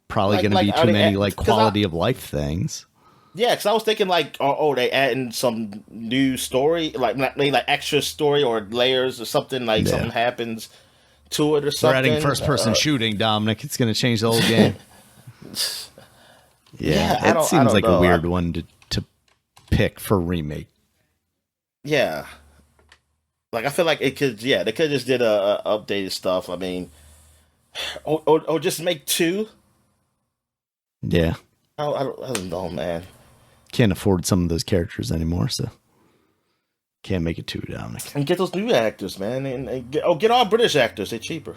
A: probably gonna be too many like quality of life things.
B: Yeah, because I was thinking like, they adding some new story, like maybe like extra story or layers or something. Like something happens to it or something.
A: They're adding first-person shooting, Dominic. It's going to change the whole game. It seems like a weird one to pick for remake.
B: Yeah, like I feel like it could. Yeah, they could just did a updated stuff. I mean, or just make 2.
A: Yeah,
B: I don't know, man.
A: Can't afford some of those characters anymore, so can't make it 2, Dominic.
B: And get those new actors, man, and get all British actors. They're cheaper.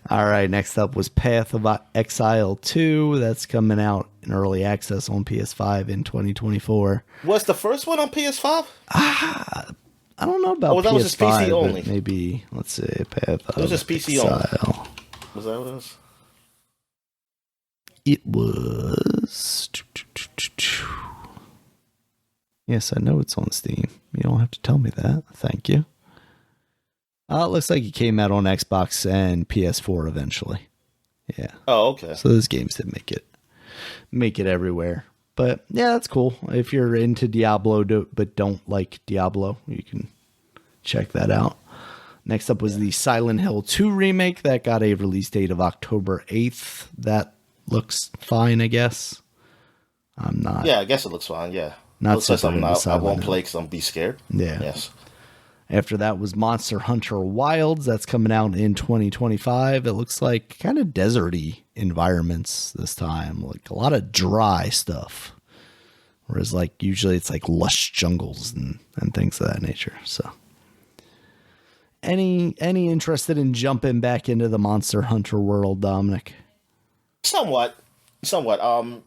A: All right, next up was Path of Exile 2. That's coming out in early access on PS5 in 2024.
B: Was the first one on PS5?
A: I don't know about PS5.
B: That was just PC only.
A: Maybe, let's see, Path of
B: It was just PC
A: Exile.
B: only. Was that what it was?
A: It was... Yes, I know it's on Steam. You don't have to tell me that. Thank you. It looks like it came out on Xbox and PS4 eventually. Yeah.
B: Oh, okay.
A: So those games did make it everywhere. But yeah, that's cool. If you're into Diablo but don't like Diablo, you can check that out. Next up was the Silent Hill 2 remake that got a release date of October 8th. That looks fine, I guess. I'm not.
B: Yeah, I guess it looks fine. Yeah.
A: Not
B: something I won't
A: Hill.
B: play because I'm be scared.
A: Yeah.
B: Yes.
A: After that was Monster Hunter Wilds. That's coming out in 2025. It looks like kind of deserty environments this time. Like a lot of dry stuff. Whereas like usually it's like lush jungles and things of that nature. So any interested in jumping back into the Monster Hunter world, Dominic?
B: Somewhat.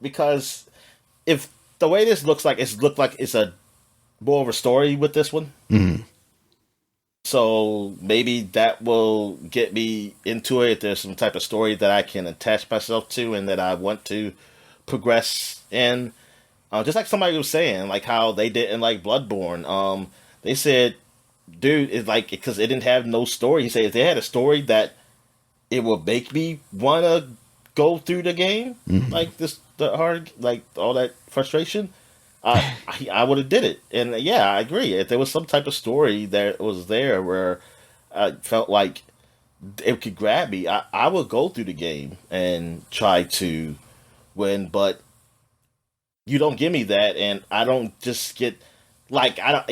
B: Because if the way this looks like it's a more of a story with this one.
A: Mm-hmm.
B: So maybe that will get me into it. If there's some type of story that I can attach myself to and that I want to progress in. Just like somebody was saying, like how they didn't like Bloodborne. They said, dude, it's like, because it didn't have no story. He said if they had a story that it would make me want to go through the game, like the hard, like all that frustration, I would have did it. And yeah, I agree. If there was some type of story that was there where I felt like it could grab me. I would go through the game and try to win, but you don't give me that, and I don't just get I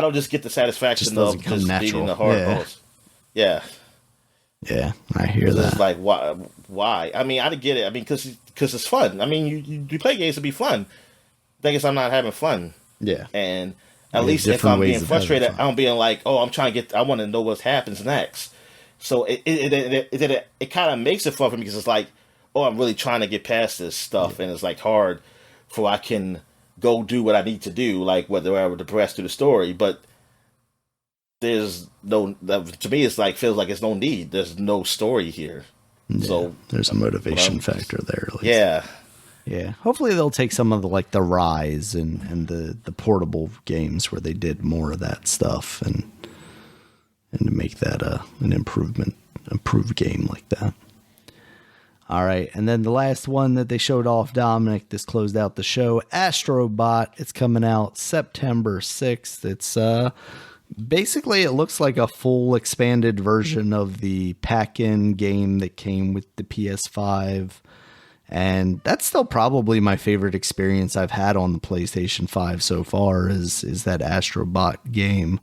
B: don't just get the
A: Just
B: satisfaction
A: doesn't
B: of
A: come
B: just beating
A: natural.
B: the hard
A: Yeah.
B: boss. Yeah,
A: Yeah, I hear
B: it's
A: that.
B: just like why? Why? I mean, I didn't get it. I mean, because it's fun. I mean, you play games to be fun. Thing is, I'm not having fun,
A: Yeah.
B: and at
A: Yeah,
B: least if
A: different
B: I'm
A: ways
B: being
A: of having
B: frustrated,
A: fun.
B: I'm being like, oh, I'm trying to get. I want to know what happens next. So it kind of makes it fun for me because it's like, oh, I'm really trying to get past this stuff, and it's like hard for I can go do what I need to do, like whether I would progress through the story. But there's no to me, it's like feels like there's no need. There's no story here.
A: Yeah,
B: So
A: there's a motivation factor there, at least.
B: yeah,
A: Yeah. Hopefully they'll take some of the like the Rise and the portable games where they did more of that stuff and to make that an improved game like that. All right, and then the last one that they showed off, Dominic, this closed out the show, Astro Bot. It's coming out September 6th. It's basically it looks like a full expanded version of the pack-in game that came with the PS5. And that's still probably my favorite experience I've had on the PlayStation 5 so far is that Astro Bot game.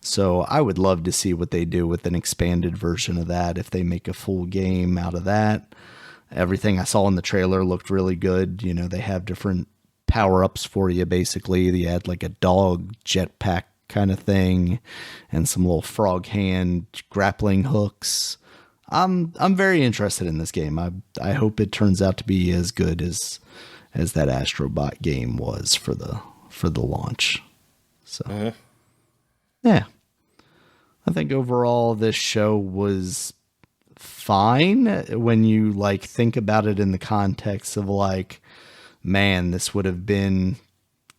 A: So I would love to see what they do with an expanded version of that if they make a full game out of that. Everything I saw in the trailer looked really good. You know, they have different power-ups for you, basically. They had like a dog jetpack kind of thing and some little frog hand grappling hooks. I'm very interested in this game. I hope it turns out to be as good as that Astrobot game was for the launch. So yeah. I think overall this show was fine when you like think about it in the context of like, man, this would have been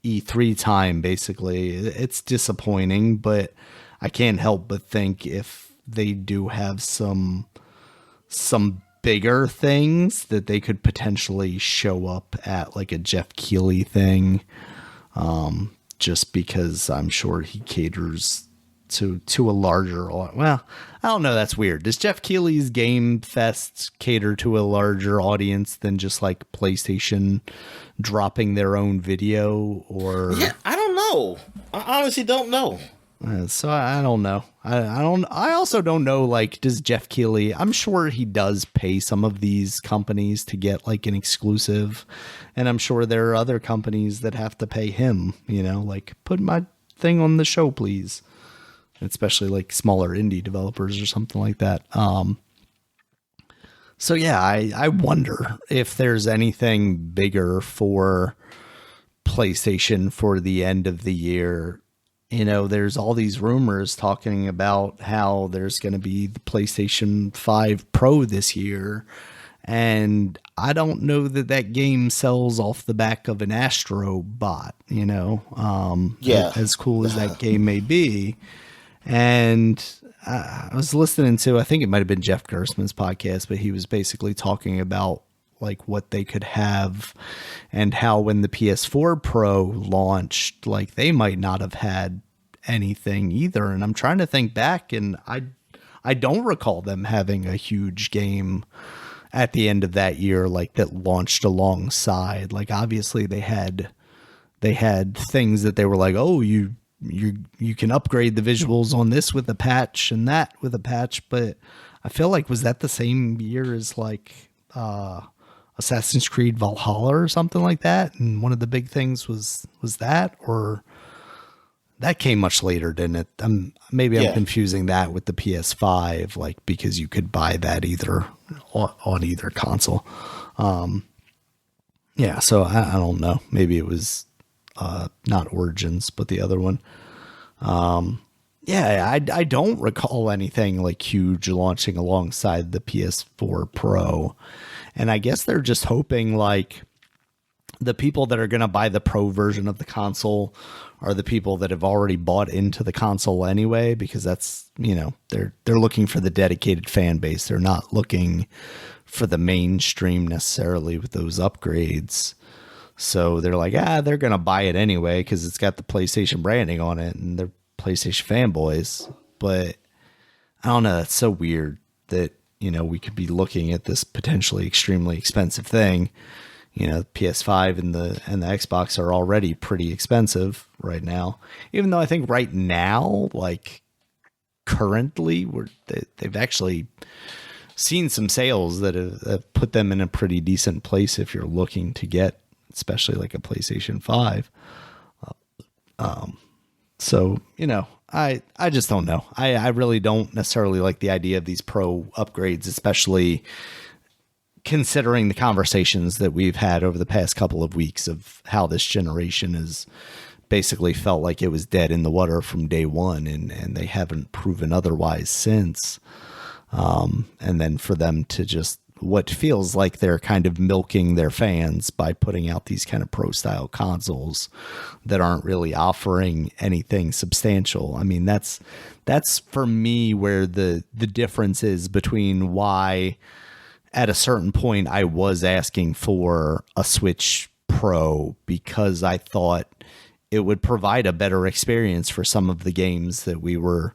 A: E3 time basically. It's disappointing, but I can't help but think if they do have some bigger things that they could potentially show up at like a Jeff Keighley thing, just because I'm sure he caters to a larger, well, I don't know, that's weird. Does Jeff Keighley's Game Fest cater to a larger audience than just like PlayStation dropping their own video? Or
B: yeah, I don't know. I honestly don't know.
A: so I don't know. I also don't know, like, does Jeff Keighley, I'm sure he does pay some of these companies to get like an exclusive, and I'm sure there are other companies that have to pay him, you know, like put my thing on the show, please. Especially like smaller indie developers or something like that. So yeah, I wonder if there's anything bigger for PlayStation for the end of the year. You know, there's all these rumors talking about how there's going to be the PlayStation 5 Pro this year. And I don't know that that game sells off the back of an Astro Bot, you know,
B: Yeah.
A: as cool as that game may be. And I was listening to, I think it might have been Jeff Gersman's podcast, but he was basically talking about like what they could have and how when the PS4 Pro launched, like they might not have had anything either. And I'm trying to think back, and I don't recall them having a huge game at the end of that year, like that launched alongside. Like obviously they had things that they were like, oh, you can upgrade the visuals on this with a patch and that with a patch. But I feel like, was that the same year as like Assassin's Creed Valhalla or something like that? And one of the big things was that, or that came much later, didn't it? I'm confusing that with the PS5, like because you could buy that either on either console. Yeah, so I don't know. Maybe it was not Origins, but the other one. Yeah, I don't recall anything like huge launching alongside the PS4 Pro. And I guess they're just hoping like the people that are going to buy the Pro version of the console are the people that have already bought into the console anyway, because that's, you know, they're looking for the dedicated fan base. They're not looking for the mainstream necessarily with those upgrades. So they're like, they're going to buy it anyway because it's got the PlayStation branding on it and they're PlayStation fanboys. But I don't know. It's so weird that, we could be looking at this potentially extremely expensive thing. The PS5 and the Xbox are already pretty expensive right now. Even though I think right now, like currently, they've actually seen some sales that have put them in a pretty decent place if you're looking to get, especially like a PlayStation 5. So, I just don't know. I really don't necessarily like the idea of these pro upgrades, especially considering the conversations that we've had over the past couple of weeks of how this generation has basically felt like it was dead in the water from day one, and they haven't proven otherwise since. And then for them to just what feels like they're kind of milking their fans by putting out these kind of pro style consoles that aren't really offering anything substantial. I mean, that's for me where the difference is between why at a certain point I was asking for a Switch Pro, because I thought it would provide a better experience for some of the games that we were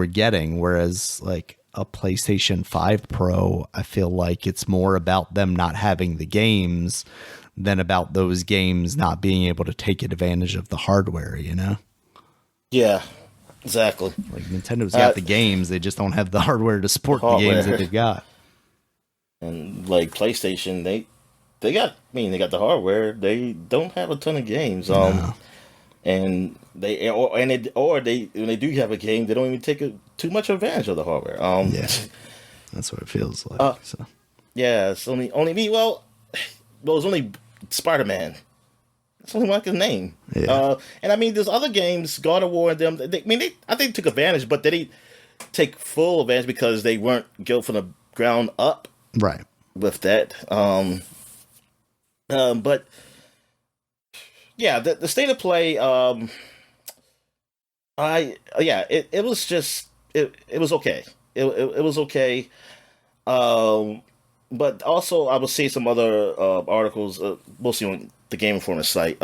A: getting. Whereas like a PlayStation 5 Pro, I feel like it's more about them not having the games than about those games not being able to take advantage of the hardware,
B: Yeah, exactly.
A: Like Nintendo's got the games, they just don't have the hardware to support the games that they've got.
B: And like PlayStation, they got the hardware. They don't have a ton of games. And when they do have a game, they don't even take too much advantage of the hardware.
A: Yeah, that's what it feels like. So
B: yeah, it's only me. Well, it's only Spider-Man. That's only one I can name.
A: Yeah.
B: And I mean, there's other games, God of War and them. I think took advantage, but they didn't take full advantage because they weren't built from the ground up.
A: Right.
B: With that. But yeah, the state of play. It was just it was okay. It was okay. But also I was seeing some other articles, mostly on the Game Informer site,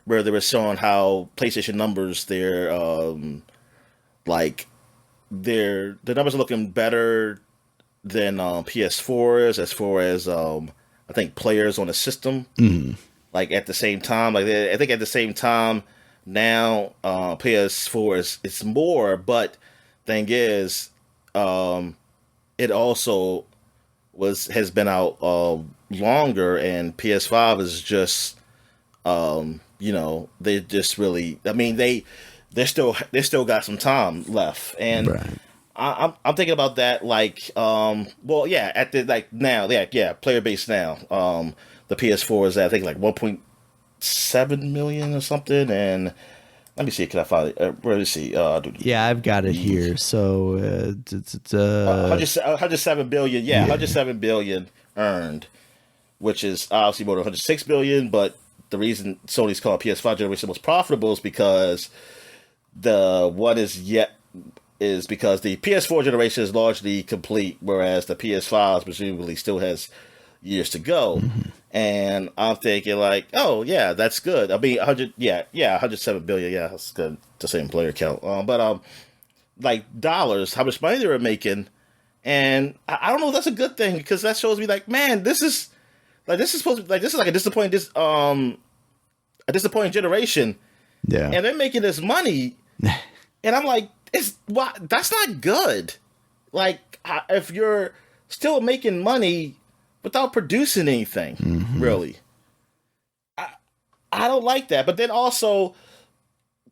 B: where they were showing how PlayStation numbers, the numbers are looking better than PS4s as far as I think players on the system.
A: Mm-hmm.
B: Like at the same time, I think at the same time now, PS4 it's more, but thing is, it also has been out longer, and PS5 is just, they just really, I mean, they still got some time left, and
A: right.
B: I'm thinking about that, like, at the now, player base now, the PS4 is at, I think, like 1.7 million or something, and let me see, can I find it? Where is he?
A: Yeah, I've got it here. So
B: 107 billion. Yeah, 107 billion earned, which is obviously more than 106 billion. But the reason Sony's called PS5 generation most profitable is because is because the PS4 generation is largely complete, whereas the PS5 presumably still has years to go.
A: Mm-hmm.
B: And I'm thinking like, oh yeah, that's good. I mean, 107 billion. Yeah, that's good to say in player count. But like dollars, how much money they were making, and I don't know if that's a good thing, because that shows me like, man, this is supposed to, like, this is like a disappointing generation.
A: Yeah,
B: and they're making this money, and I'm like, that's not good. Like, if you're still making money without producing anything,
A: mm-hmm.
B: really, I don't like that. But then also,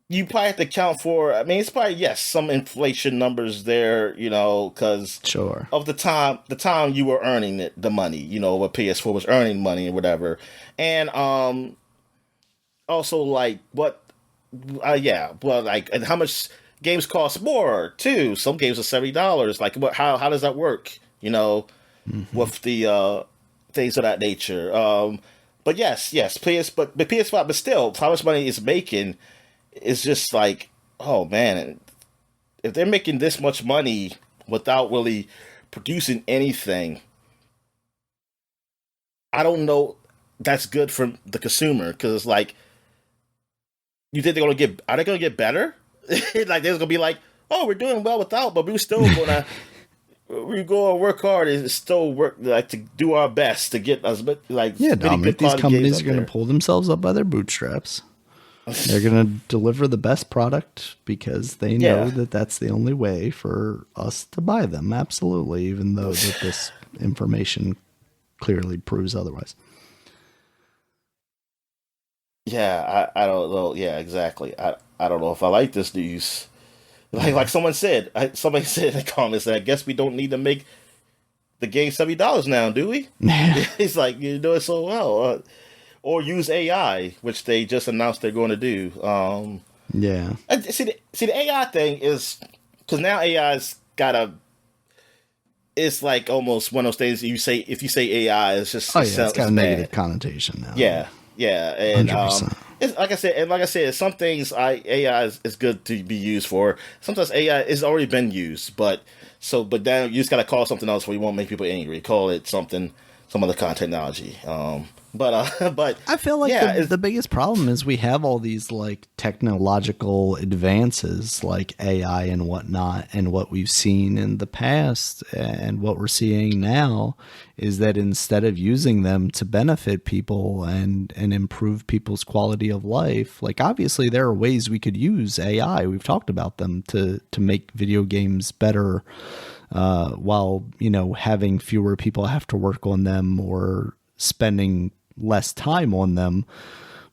B: you probably have to account for, I mean, it's probably, yes, some inflation numbers there, because
A: sure,
B: of the time you were earning the money, what PS4 was earning money and whatever, and also like and how much games cost more too. Some games are $70. Like, how does that work?
A: Mm-hmm.
B: With the things of that nature. But yes, PS5, but still, how much money it's making is just like, oh man, if they're making this much money without really producing anything, I don't know that's good for the consumer, because it's like, you think are they gonna get better? Like, there's gonna be like, oh, we're doing well without, but we're still gonna we go and work hard and still work like to do our best to get us like
A: Yeah,
B: many
A: Dominic,
B: good
A: these
B: quality games
A: companies
B: out
A: are going
B: there.
A: to pull themselves up by their bootstraps. They're going to deliver the best product because they know
B: Yeah.
A: that that's the only way for us to buy them. Absolutely, even though that this information clearly proves otherwise.
B: Yeah, I don't know. Yeah, exactly. I don't know if I like this news. Like someone said, somebody said in the comments that I guess we don't need to make the game $70 now, do we?
A: Yeah.
B: It's like you do it so well, or use AI, which they just announced they're going to do.
A: Yeah.
B: See the AI thing is because now AI's got a. It's like almost one of those things you say if you say AI, it's just
A: Oh, yeah. It's got a negative
B: bad.
A: connotation now.
B: Yeah, and
A: 100%.
B: it's like I said, some things AI is good to be used for. Sometimes AI has already been used, but now you just gotta call it something else where you won't make people angry. Call it something, some other kind of technology. But
A: I feel like
B: yeah,
A: the biggest problem is we have all these like technological advances like AI and whatnot, and what we've seen in the past and what we're seeing now is that instead of using them to benefit people and improve people's quality of life, like obviously there are ways we could use AI. We've talked about them to make video games better, while having fewer people have to work on them or spending less time on them.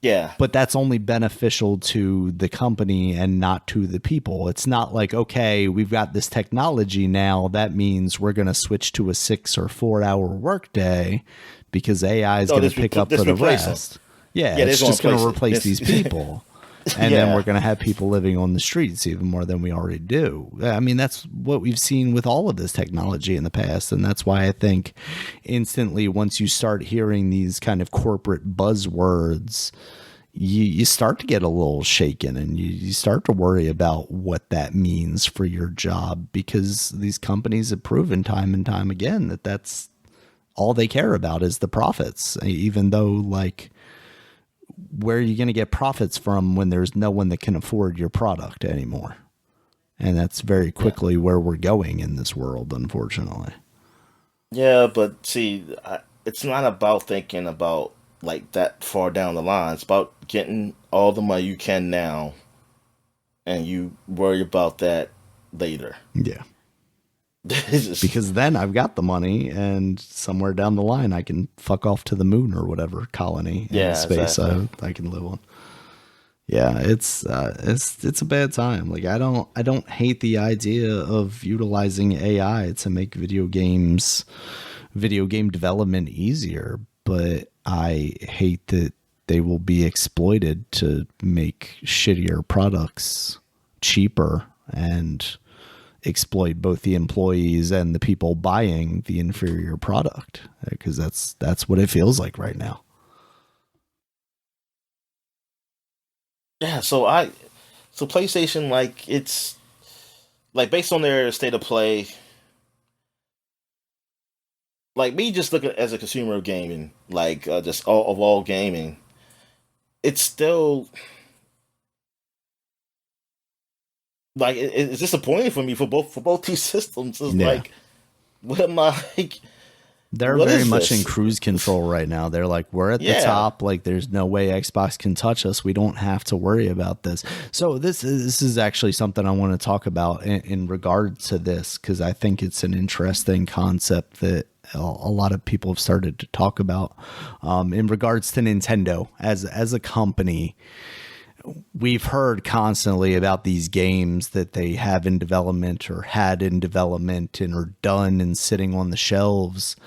B: yeah.
A: But that's only beneficial to the company and not to the people. It's not like, okay, we've got this technology now, that means we're going to switch to a 6 or 4 hour workday because AI is going to pick up for the rest. Yeah, it's just going to replace these people. And then we're going to have people living on the streets even more than we already do. I mean, that's what we've seen with all of this technology in the past. And that's why I think instantly, once you start hearing these kind of corporate buzzwords, you start to get a little shaken and you start to worry about what that means for your job, because these companies have proven time and time again that that's all they care about is the profits, even though like, where are you going to get profits from when there's no one that can afford your product anymore? And that's very quickly where we're going in this world, unfortunately.
B: Yeah, but see, it's not about thinking about like that far down the line. It's about getting all the money you can now, and you worry about that later.
A: Yeah.
B: Just,
A: Because then I've got the money and somewhere down the line I can fuck off to the moon or whatever colony in space I can live on. Yeah, it's a bad time. Like I don't hate the idea of utilizing AI to make video game development easier, but I hate that they will be exploited to make shittier products cheaper and exploit both the employees and the people buying the inferior product, because that's what it feels like right now.
B: yeah, so PlayStation, like it's like based on their state of play, like me just looking as a consumer of gaming, like just all gaming, it's still like it's disappointing for me for both these systems. It's like, what am I like?
A: They're very much in cruise control right now. They're like, we're at the top. Like, there's no way Xbox can touch us. We don't have to worry about this. So this is actually something I want to talk about in regard to this, because I think it's an interesting concept that a lot of people have started to talk about in regards to Nintendo as a company. We've heard constantly about these games that they have in development or had in development and are done and sitting on the shelves.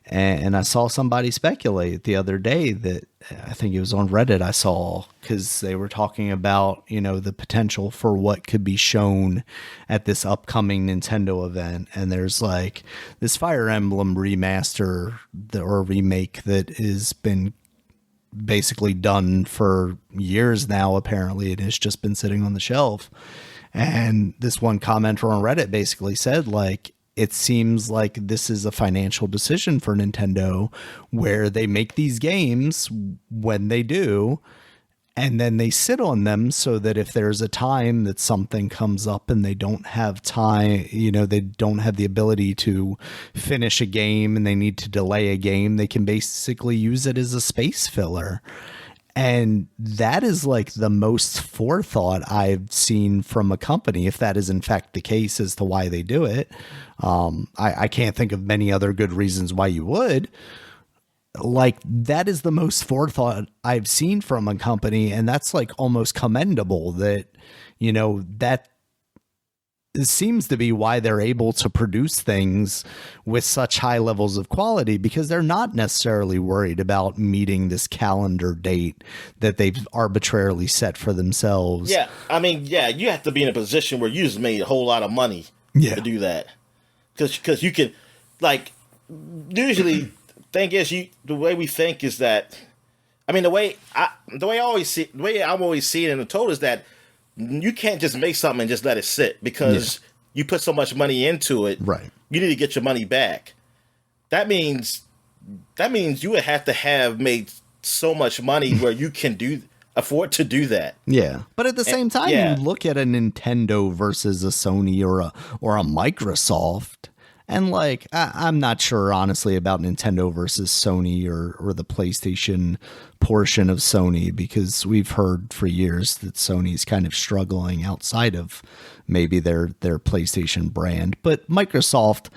A: And I saw somebody speculate the other day that I think it was on Reddit I saw, because they were talking about, the potential for what could be shown at this upcoming Nintendo event. And there's like this Fire Emblem remaster or remake that has been basically done for years now. Apparently it has just been sitting on the shelf, and this one commenter on Reddit basically said, like, it seems like this is a financial decision for Nintendo where they make these games when they do, And then they sit on them so that if there's a time that something comes up and they don't have time, they don't have the ability to finish a game and they need to delay a game, they can basically use it as a space filler. And that is like the most forethought I've seen from a company, if that is in fact the case as to why they do it. I can't think of many other good reasons why you would. Like, that is the most forethought I've seen from a company, and that's like almost commendable that, that seems to be why they're able to produce things with such high levels of quality, because they're not necessarily worried about meeting this calendar date that they've arbitrarily set for themselves.
B: Yeah, I mean, you have to be in a position where you just made a whole lot of money to do that. Because you can, like, usually... thing is, the way we think is that, I mean, the way I'm always seeing it in the total is that you can't just make something and just let it sit, because you put so much money into it.
A: Right.
B: You need to get your money back. That means you would have to have made so much money where you can afford to do that.
A: Yeah. But at the same time, you look at a Nintendo versus a Sony or a Microsoft. And like, I'm not sure, honestly, about Nintendo versus Sony or the PlayStation portion of Sony, because we've heard for years that Sony's kind of struggling outside of maybe their PlayStation brand. But Microsoft,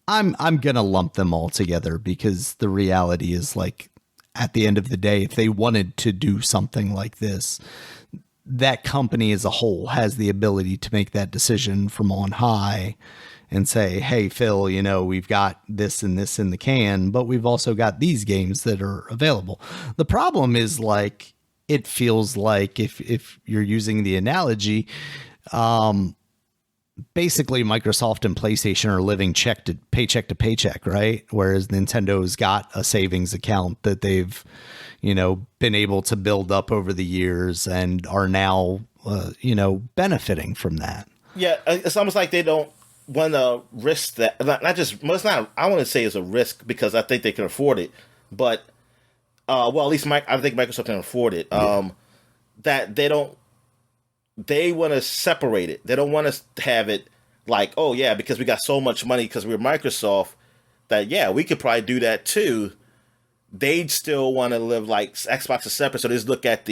A: I'm going to lump them all together, because the reality is, like, at the end of the day, if they wanted to do something like this, that company as a whole has the ability to make that decision from on high and say, hey, Phil, we've got this and this in the can, but we've also got these games that are available. The problem is, like, it feels like, if you're using the analogy, basically Microsoft and PlayStation are living paycheck to paycheck, right? Whereas Nintendo's got a savings account that they've, been able to build up over the years and are now, benefiting from that.
B: Yeah, it's almost like they don't want to risk that. Not just, well, it's not, I want to say it's a risk, because I think they can afford it, but at least I think Microsoft can afford it. That they want to separate it. They don't want to have it like, oh yeah, because we got so much money because we're Microsoft, that we could probably do that too. They'd still want to live like Xbox is separate, so they just look at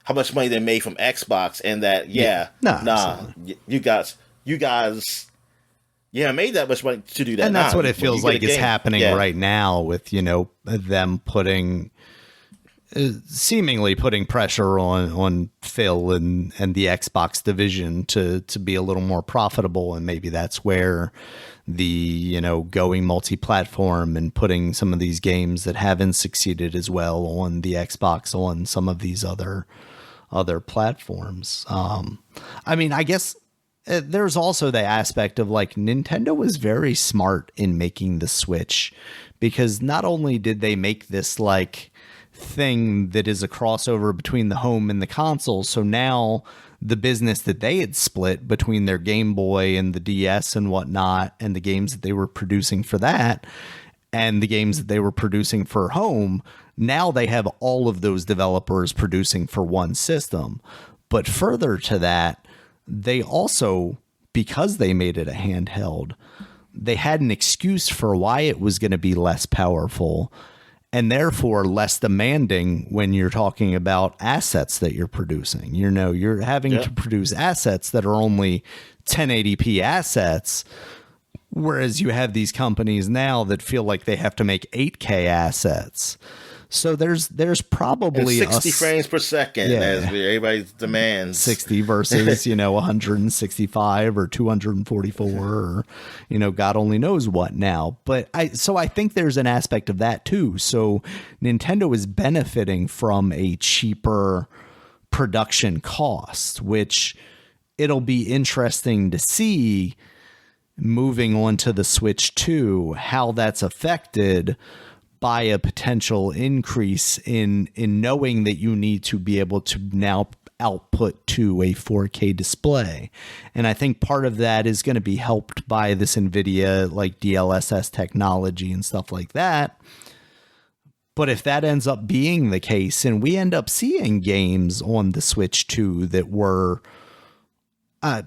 B: how much money they made from Xbox, and that you guys made that much money to do that.
A: And that's what it feels like is happening right now with, them seemingly putting pressure on Phil and the Xbox division to be a little more profitable. And maybe that's where the, going multi-platform and putting some of these games that haven't succeeded as well on the Xbox on some of these other platforms. I mean, I guess there's also the aspect of, like, Nintendo was very smart in making the Switch, because not only did they make this like thing that is a crossover between the home and the console, so now the business that they had split between their Game Boy and the DS and whatnot, and the games that they were producing for that and the games that they were producing for home, now they have all of those developers producing for one system. But further to that, they also, because they made it a handheld, they had an excuse for why it was going to be less powerful and therefore less demanding when you're talking about assets that you're producing. You're having to produce assets that are only 1080p assets, whereas you have these companies now that feel like they have to make 8K assets. So there's probably
B: 60 frames per second as everybody's demands.
A: 60 versus 165 or 244 or God only knows what now. But I think there's an aspect of that too. So Nintendo is benefiting from a cheaper production cost, which it'll be interesting to see moving on to the Switch 2 how that's affected by a potential increase in knowing that you need to be able to now output to a 4K display. And I think part of that is going to be helped by this NVIDIA like DLSS technology and stuff like that. But if that ends up being the case and we end up seeing games on the Switch 2 that were, I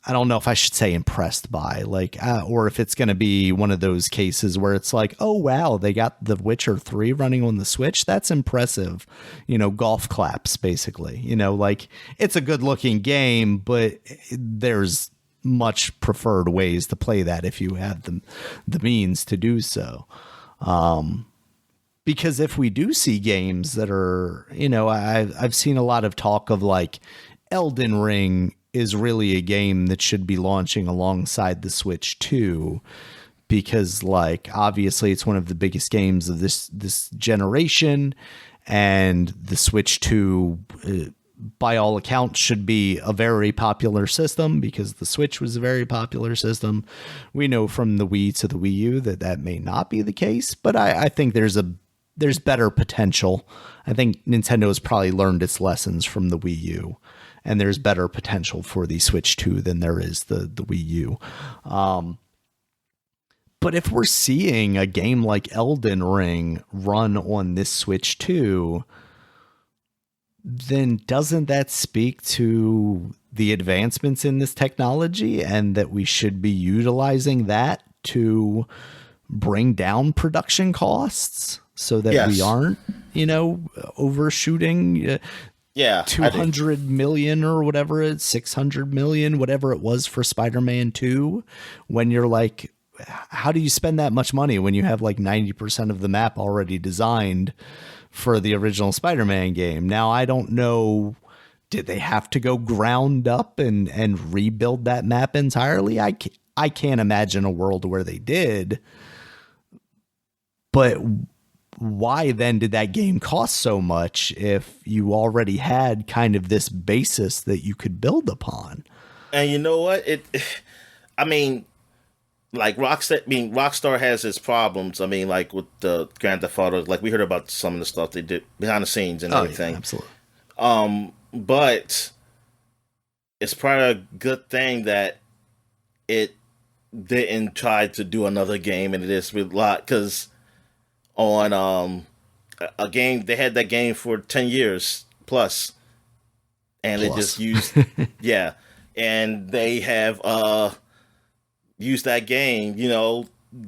A: don't know if I should say impressed by, like, or if it's going to be one of those cases where it's like, oh, wow, they got The Witcher 3 running on the Switch. That's impressive. Golf claps, basically. Like, it's a good looking game, but there's much preferred ways to play that if you have the means to do so. Because if we do see games that are, I've seen a lot of talk of like Elden Ring is really a game that should be launching alongside the Switch 2, because like obviously it's one of the biggest games of this generation, and the Switch 2 by all accounts should be a very popular system because the Switch was a very popular system. We know from the Wii to the Wii U that may not be the case, but I think there's better potential. I think Nintendo has probably learned its lessons from the Wii U, and there's better potential for the Switch 2 than there is the Wii U. But if we're seeing a game like Elden Ring run on this Switch 2, then doesn't that speak to the advancements in this technology and that we should be utilizing that to bring down production costs so that we aren't, overshooting 200 million or whatever it's 600 million, whatever it was for Spider-Man 2, when you're like, how do you spend that much money when you have like 90% of the map already designed for the original Spider-Man game? Now, I don't know, did they have to go ground up and rebuild that map entirely? I can't imagine a world where they did. But why then did that game cost so much if you already had kind of this basis that you could build upon?
B: And you know what? Like Rockstar has its problems. I mean, like with the Grand Theft Auto, like we heard about some of the stuff they did behind the scenes and everything.
A: Yeah, absolutely.
B: But it's probably a good thing that it didn't try to do another game, and it is with a lot, because on a game, they had that game for 10 years plus, and they just used and they have used that game,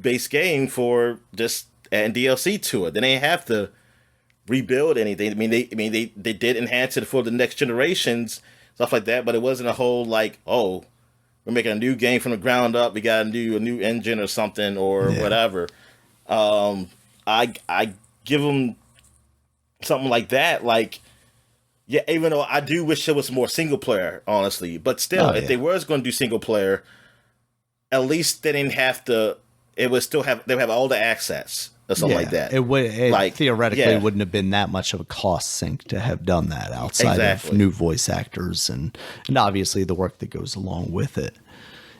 B: base game, for just adding DLC to it. They didn't have to rebuild anything. They did enhance it for the next generations, stuff like that, but it wasn't a whole like, oh, we're making a new game from the ground up, we gotta do a new engine or something or whatever. I give them something like that, like, even though I do wish it was more single player, honestly, but still, if they was going to do single player, at least they didn't have to. It would still have, they would have all the access or something like that.
A: It theoretically wouldn't have been that much of a cost sink to have done that outside of new voice actors and obviously the work that goes along with it.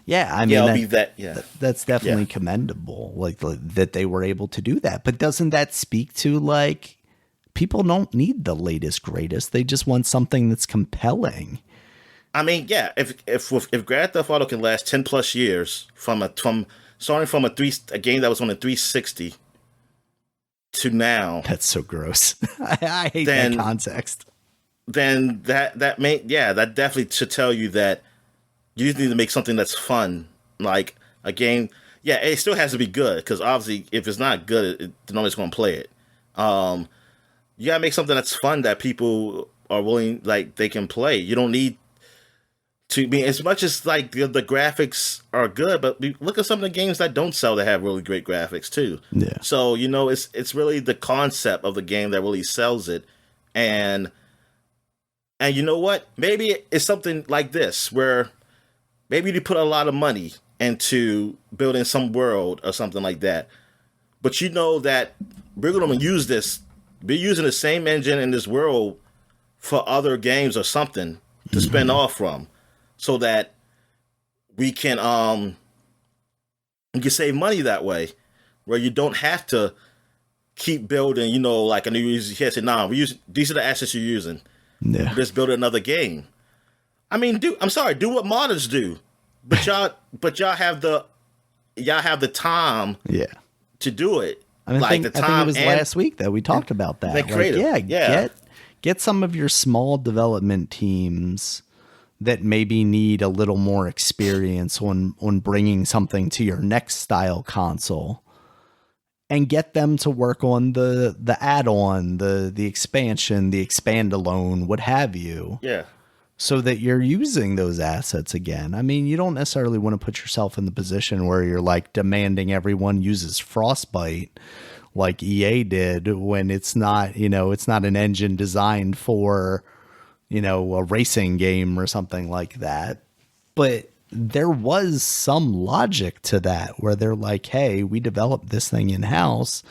A: Yeah, I mean, that's definitely commendable, like that they were able to do that. But doesn't that speak to, like, people don't need the latest greatest; they just want something that's compelling.
B: I mean, if Grand Theft Auto can last 10 plus years starting from a game that was on a 360 to now,
A: that's so gross. I hate that context.
B: Then that definitely should tell you that you need to make something that's fun, like a game. Yeah, it still has to be good, because obviously, if it's not good, nobody's going to play it. You gotta make something that's fun that people are willing, like, they can play. You don't need to be, as much as like the graphics are good, but look at some of the games that don't sell that have really great graphics too. Yeah. So it's really the concept of the game that really sells it, and you know what? Maybe it's something like this where maybe you put a lot of money into building some world or something like that, but you know that we're going to use this. We're using the same engine in this world for other games or something to spin off from, so that we can save money that way, where you don't have to keep building, like a new user. You can't say, nah, these are the assets you're using. Yeah. Just build another game. I mean, do what modders do, but y'all have the time to do it.
A: I mean,
B: like the
A: I think it
B: time
A: was
B: and
A: last week that we talked about that.
B: the
A: Like,
B: creative. Yeah.
A: get some of your small development teams that maybe need a little more experience on bringing something to your next style console, and get them to work on the add-on, the expansion, the expand-alone, what have you,
B: Yeah.
A: so that you're using those assets again. I mean, you don't necessarily want to put yourself in the position where you're like demanding everyone uses Frostbite like EA did, when it's not, it's not an engine designed for, a racing game or something like that. But there was some logic to that, where they're like, hey, we developed this thing in house.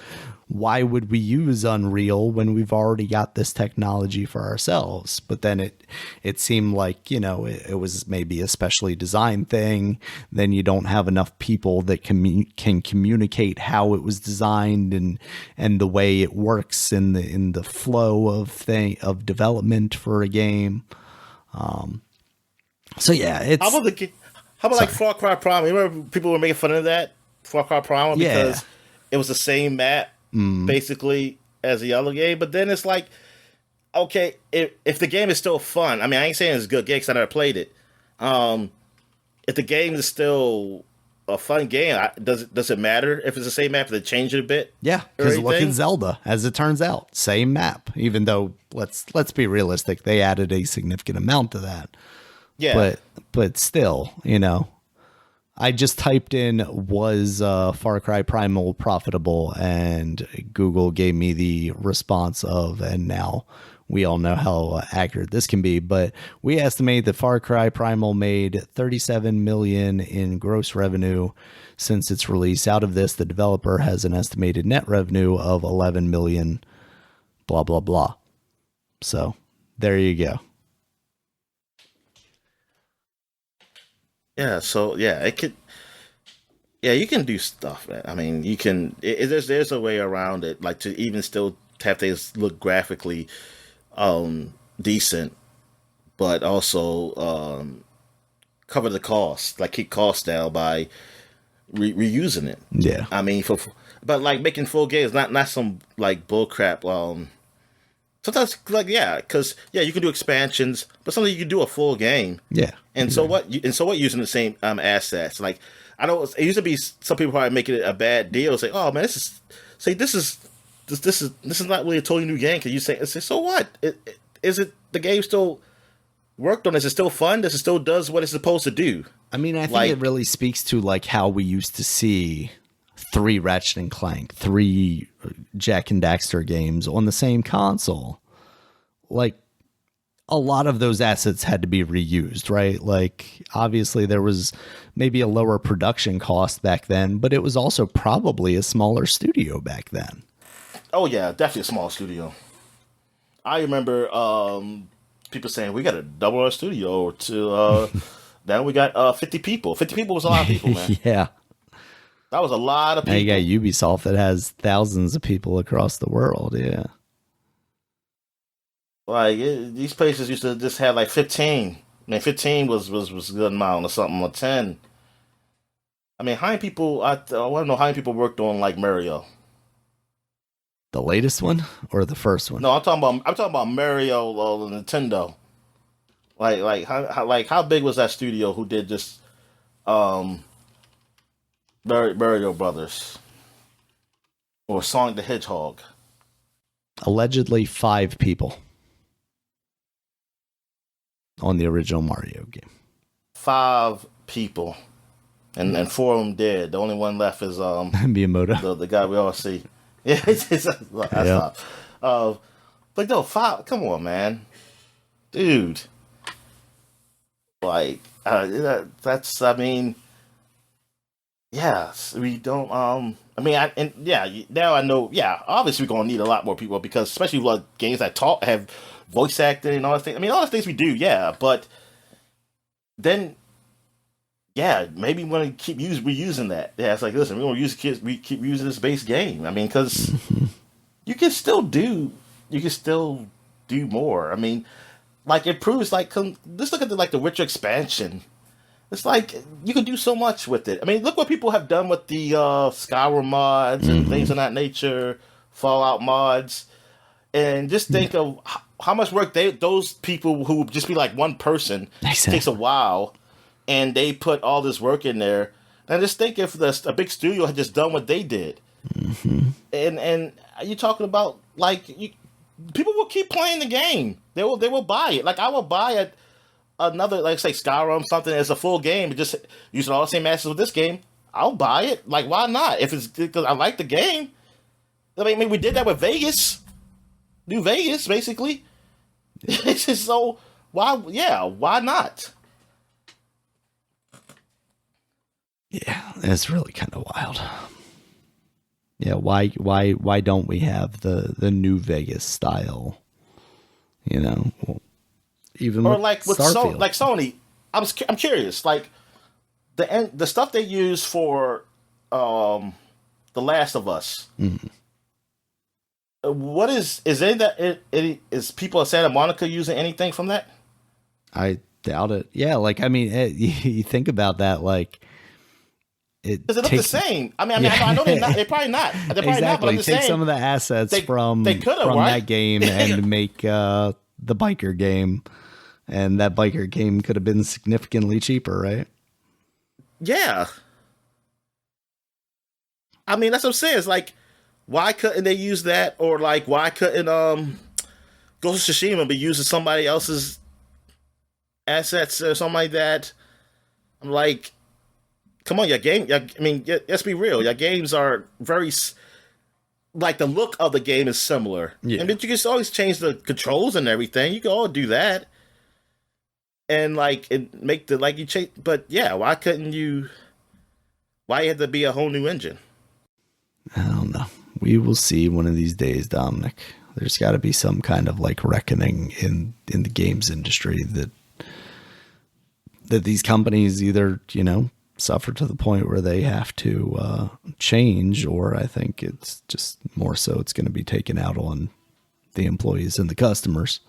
A: Why would we use Unreal when we've already got this technology for ourselves? But then it seemed like, it was maybe a specially designed thing. Then you don't have enough people that can communicate how it was designed and the way it works in the flow of development for a game. So yeah, it's
B: How about like Far Cry Primal? You remember people were making fun of that Far Cry Primal because it was the same map basically as the other game. But then it's like, okay, if the game is still fun, I mean, I ain't saying it's a good game because I never played it. If the game is still a fun game, does it matter if it's the same map? If they change it a bit?
A: Yeah, because look at Zelda, as it turns out, same map. Even though let's be realistic, they added a significant amount to that.
B: Yeah,
A: but still, I just typed in, was Far Cry Primal profitable, and Google gave me the response of, and now we all know how accurate this can be, but we estimate that Far Cry Primal made $37 million in gross revenue since its release. Out of this, the developer has an estimated net revenue of $11 million, blah, blah, blah. So there you go.
B: yeah. So yeah, it could. Yeah, you can do stuff, man. I mean, you can. There's a way around it, like to even still have things look graphically decent, but also cover the cost, like keep costs down by reusing it.
A: Yeah,
B: I mean, but like making full games, not some like bull crap. Sometimes like because you can do expansions, but sometimes you can do a full game.
A: Yeah,
B: and
A: exactly.
B: so what using the same assets. Like I know it used to be some people probably making it a bad deal. Say, oh man, this is not really a totally new game. Because you say, so what? Is it the game still worked on? Is it still fun? Does it still does what it's supposed to do?
A: I mean, I think it really speaks to like how we used to see 3 Ratchet and Clank, 3 Jack and Daxter games on the same console. Like, a lot of those assets had to be reused, right? Like, obviously there was maybe a lower production cost back then, but it was also probably a smaller studio back then.
B: Oh yeah, definitely a small studio. I remember people saying we got to double our studio to now we got 50 people. 50 people was a lot of people, man.
A: Yeah.
B: That was a lot of people.
A: Now you got Ubisoft that has thousands of people across the world, yeah.
B: Like these places used to just have like 15. I mean, 15 was a good amount or something, or 10. I mean, how many people? I want to know how many people worked on like Mario.
A: The latest one or the first one?
B: No, I'm talking about Mario Nintendo. How big was that studio who did this? Mario Brothers or Sonic the Hedgehog.
A: Allegedly 5 people on the original Mario game.
B: 5 people, and 4 of them dead. The only one left is
A: Miyamoto,
B: the guy we all see. Yeah, that's not. But no, 5. Come on, man, dude. Like that's. I mean, yes, we don't. I mean, now I know. Yeah, obviously we're gonna need a lot more people because especially like games that have voice acting and all that things. I mean, all the things we do, yeah, but then, yeah, maybe we want to keep reusing that. Yeah, it's like, listen, we want to use kids. We keep using this base game. I mean, because you can still do more. I mean, like it proves like let's look at the Witcher expansion. It's like you can do so much with it. I mean, look what people have done with the Skyrim mods and things of that nature, Fallout mods, and just think of how much work those people who just be like one person takes a while, and they put all this work in there. And just think if a big studio had just done what they did, and you're talking about like people will keep playing the game. They will buy it. Like I will buy it. Another, like say Skyrim, something as a full game, but just using all the same assets with this game, I'll buy it. Like, why not? If it's because I like the game. I mean, we did that with Vegas, New Vegas, basically. It's just so why not?
A: Yeah, it's really kind of wild. Yeah, why don't we have the New Vegas style? You know. Even
B: or like with
A: Sony,
B: I'm curious. Like the stuff they use for The Last of Us. What is any that is people in Santa Monica using anything from that?
A: I doubt it. Yeah, like I mean, you think about that, like
B: because it looks the same. I mean, I know they're probably not. They're probably not. But I'm just
A: take
B: saying,
A: some of the assets from
B: right?
A: that game and make the biker game. And that biker game could have been significantly cheaper, right?
B: Yeah. I mean, that's what I'm saying. It's like, why couldn't they use that? Or like, why couldn't Ghost of Tsushima be using somebody else's assets or something like that? I'm like, come on, let's be real. Your games are very, like the look of the game is similar.
A: Yeah.
B: I mean, you can always change the controls and everything. You can all do that. And like it make the like you change, but yeah, why couldn't you? Why had to be a whole new engine?
A: I don't know. We will see one of these days, Dominic. There's got to be some kind of like reckoning in the games industry that these companies either suffer to the point where they have to change, or I think it's just more so it's going to be taken out on the employees and the customers.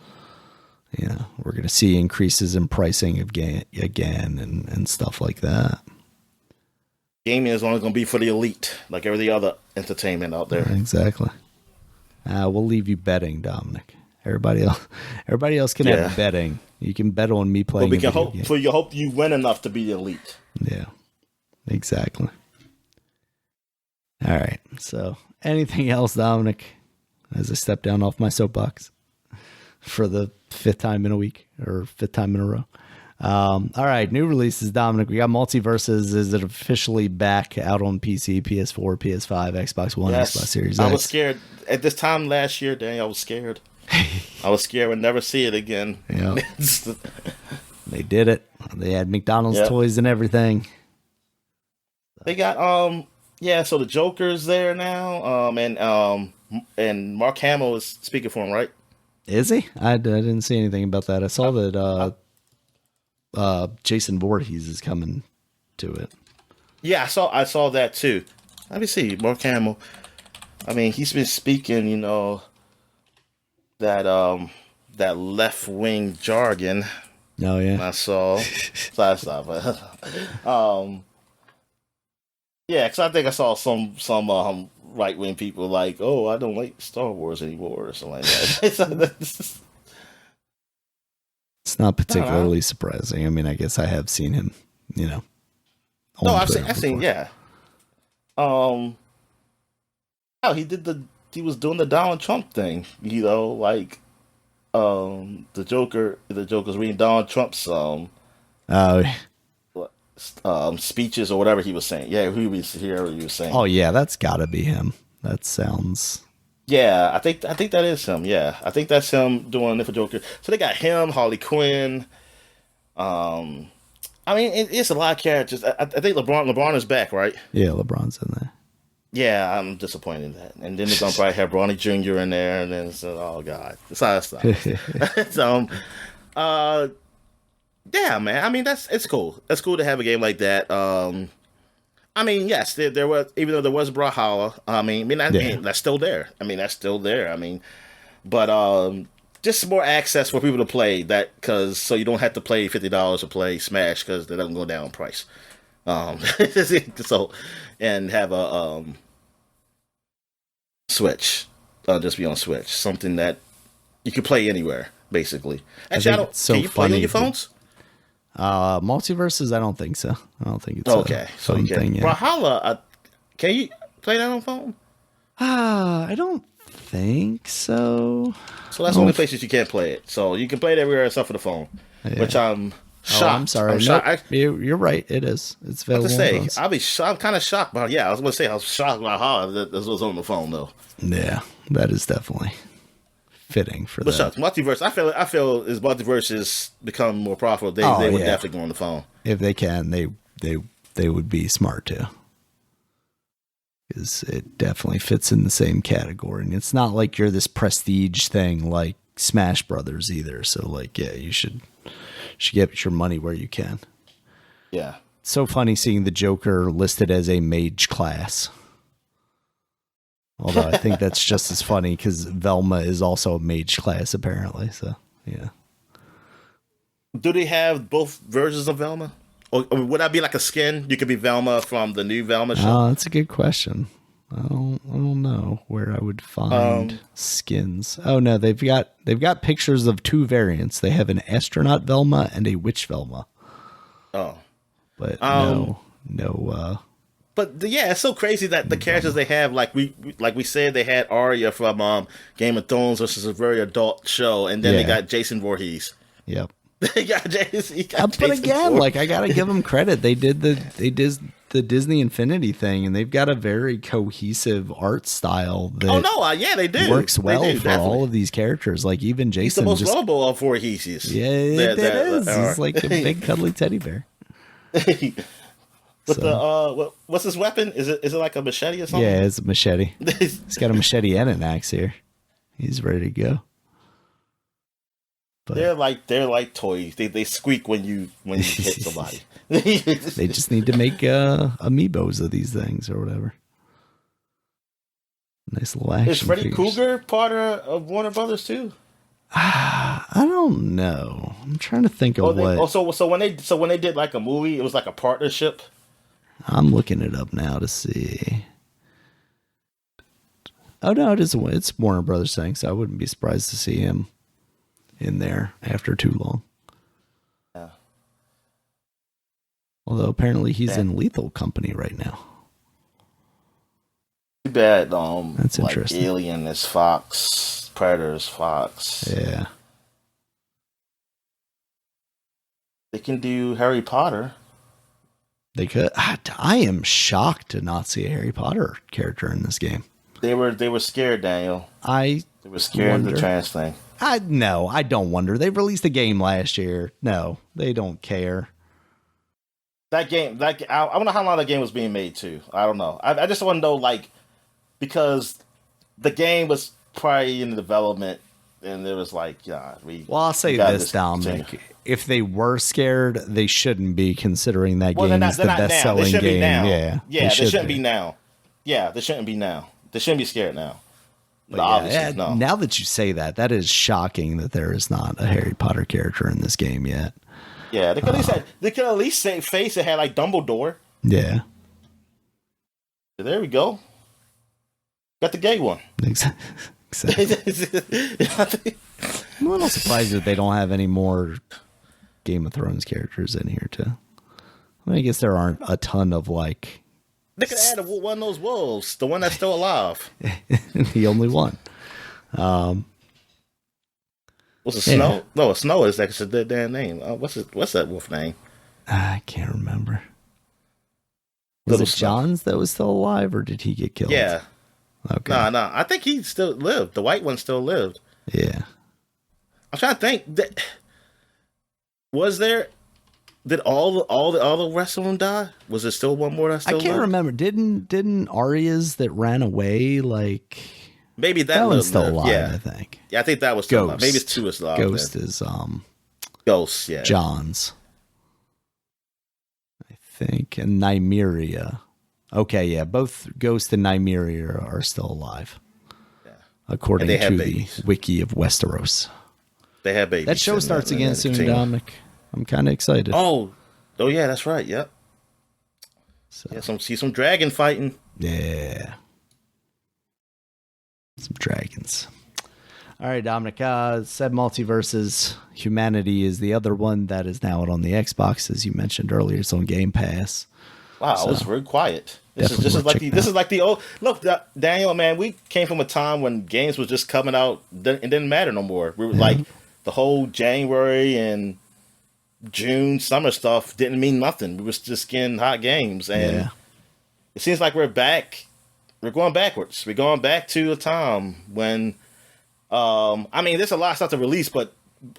A: We're going to see increases in pricing again and stuff like that.
B: Gaming is only going to be for the elite, like every other entertainment out there.
A: Exactly. We'll leave you betting, Dominic. Everybody else can have betting. You can bet on me playing.
B: But we can hope you win enough to be the elite.
A: Yeah, exactly. All right. So, anything else, Dominic? As I step down off my soapbox for the fifth time in a week or fifth time in a row. All right, new releases, Dominic. We got Multiverses. Is it officially back out on PC, PS4, PS5, Xbox One,
B: yes.
A: Xbox Series X?
B: I was scared at this time last year, Daniel. I was scared. I was scared we'd never see it again.
A: Yeah, they did it. They had McDonald's toys and everything.
B: They got so the Joker's there now. And Mark Hamill is speaking for him, right?
A: Is he? I didn't see anything about that. I saw that Jason Voorhees is coming to it.
B: Yeah, I saw that too. Let me see, Mark Hamill. I mean, he's been speaking, that left wing jargon.
A: Oh yeah,
B: I saw. Stop. Yeah, because I think I saw some right wing people like, oh, I don't like Star Wars anymore or something like that.
A: It's not particularly surprising. I mean, I guess I have seen him, No,
B: I've seen, yeah. Oh, he was doing the Donald Trump thing, like, the Joker's reading Donald Trump's, speeches or whatever he was saying. Yeah, he was saying.
A: Oh yeah, that's gotta be him. That sounds.
B: Yeah, I think that is him. Yeah, I think that's him doing it for Joker. So they got him, Harley Quinn. I mean, it's a lot of characters. I think LeBron is back, right?
A: Yeah, LeBron's in there.
B: Yeah, I'm disappointed in that. And then they're gonna probably have Bronny Jr. in there, and then oh god, it's stuff. So, yeah, man. I mean, it's cool. It's cool to have a game like that. I mean, yes, there was, even though there was Brawlhalla. I mean, that's still there. I mean, but just more access for people to play that, because so you don't have to pay $50 to play Smash because they don't go down in price. So and have a Switch, just be on Switch, something that you can play anywhere basically. Actually, I don't.
A: So
B: can you play on your phones?
A: Multiverses, I don't think so. I don't think it's
B: Okay.
A: a
B: So
A: phone
B: you can.
A: thing. Yeah.
B: Brawlhalla, can you play that on phone?
A: I don't think so.
B: So that's the only places you can't play it. So you can play it everywhere except for the phone, which I'm shocked.
A: Oh, I'm sorry.
B: I'm shocked.
A: Nope, you're right. It is. It's available.
B: To say, I'm kind of shocked. But yeah, I was going to say I was shocked about how this was on the phone though.
A: Yeah, that is definitely fitting for
B: but
A: that.
B: Multiverse, I feel as Multiverses become more profitable, they would definitely go on the phone.
A: If they can, they would be smart too. Because it definitely fits in the same category. And it's not like you're this prestige thing like Smash Brothers either. So like, yeah, you should get your money where you can.
B: Yeah.
A: It's so funny seeing the Joker listed as a mage class. Although I think that's just as funny because Velma is also a mage class apparently. So yeah.
B: Do they have both versions of Velma? Or would that be like a skin? You could be Velma from the new Velma show.
A: Oh, that's a good question. I don't know where I would find skins. Oh no, they've got pictures of two variants. They have an astronaut Velma and a witch Velma.
B: Oh,
A: but no.
B: But yeah, it's so crazy that the characters they have, like we said, they had Arya from Game of Thrones, which is a very adult show, and then they got Jason Voorhees.
A: Yep.
B: They got Jason.
A: But again, like I gotta give them credit. They did the Disney Infinity thing, and they've got a very cohesive art style. That
B: they do.
A: Works well for
B: definitely.
A: all of these characters. Like even Jason,
B: he's the most lovable of Voorhees.
A: Yeah, it is. He's like a big cuddly teddy bear.
B: But what's his weapon? Is it like a machete or something?
A: Yeah, it's a machete. He's got a machete and an axe here. He's ready to go. But
B: they're like toys. They squeak when you hit somebody.
A: They just need to make amiibos of these things or whatever. Nice little action.
B: Is Freddy
A: figures.
B: Krueger part of Warner Brothers too?
A: I don't know. I'm trying to think of what.
B: So when they did like a movie, it was like a partnership.
A: I'm looking it up now to see. Oh no, it's Warner Brothers thing, so I wouldn't be surprised to see him in there after too long.
B: Yeah.
A: Although apparently he's in Lethal Company right now.
B: Too bad.
A: That's
B: like
A: interesting.
B: Alien is Fox, Predator is Fox.
A: Yeah.
B: They can do Harry Potter.
A: They could. I am shocked to not see a Harry Potter character in this game.
B: They were scared, Daniel. They were scared of the trans thing.
A: No, I don't wonder. They released a game last year. No, they don't care.
B: That game, I don't know how long that game was being made too. I don't know. I just want to know, like, because the game was probably in development, and it was like, yeah.
A: I'll say this, Dominic. If they were scared, they shouldn't be, considering that game is the best-selling game. Yeah,
B: they shouldn't be now. Yeah, they shouldn't be now. They shouldn't be scared now. No.
A: Now that you say that, that is shocking that there is not a Harry Potter character in this game yet.
B: Yeah, they could at least say face it had like Dumbledore.
A: Yeah.
B: There we go. Got the gay one.
A: Exactly. I'm a little surprised that they don't have any more Game of Thrones characters in here too. I guess there aren't a ton of like.
B: They could add one of those wolves, the one that's still alive.
A: The only one.
B: Was it Snow? No, Snow is actually their damn name. What's that wolf name?
A: I can't remember. Was it John's that was still alive, or did he get killed?
B: Yeah.
A: Okay.
B: No. I think he still lived. The white one still lived.
A: Yeah. I'm
B: trying to think. Did all the rest of them die? Was there still one more that still lived?
A: I can't remember. Didn't Arya's that ran away, like,
B: maybe that
A: one's still alive,
B: yeah.
A: I think.
B: Yeah, I think that was still alive. Maybe it's two is alive.
A: Ghost
B: then.
A: is
B: Ghost, yeah.
A: John's, I think, and Nymeria. Okay, yeah, both Ghost and Nymeria are still alive.
B: Yeah.
A: According to
B: babies.
A: the Wiki of Westeros.
B: They have babies.
A: That show starts again soon, Dominic. I'm kind of excited.
B: Oh yeah, that's right. Yep.
A: So.
B: Yeah, see some dragon fighting.
A: Yeah. Some dragons. All right, Dominic. Said Multiverses Humanity is the other one that is now out on the Xbox, as you mentioned earlier. It's on Game Pass.
B: Wow,
A: so,
B: it was very quiet. This is like the old look, Daniel. Man, we came from a time when games was just coming out. It didn't matter no more. We were like the whole January and June summer stuff didn't mean nothing. We was just getting hot games, and it seems like we're back. We're going backwards. We're going back to a time when, I mean, there's a lot of stuff to release, but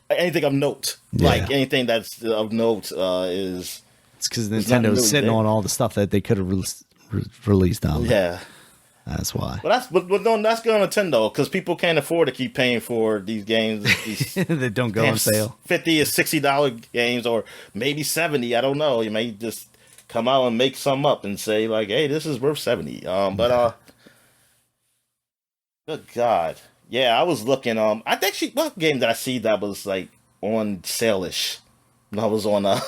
B: anything of note, like anything that's of note, is
A: it's because Nintendo's sitting on all the stuff that they could have released on.
B: Yeah,
A: that's why.
B: But that's good on Nintendo because people can't afford to keep paying for these games
A: that don't go on sale.
B: $50 or $60 games, or maybe $70. I don't know. You may just come out and make some up and say like, "Hey, this is worth $70." Good God, yeah. I was looking. I think what game did I see that was like on sale-ish? I was on it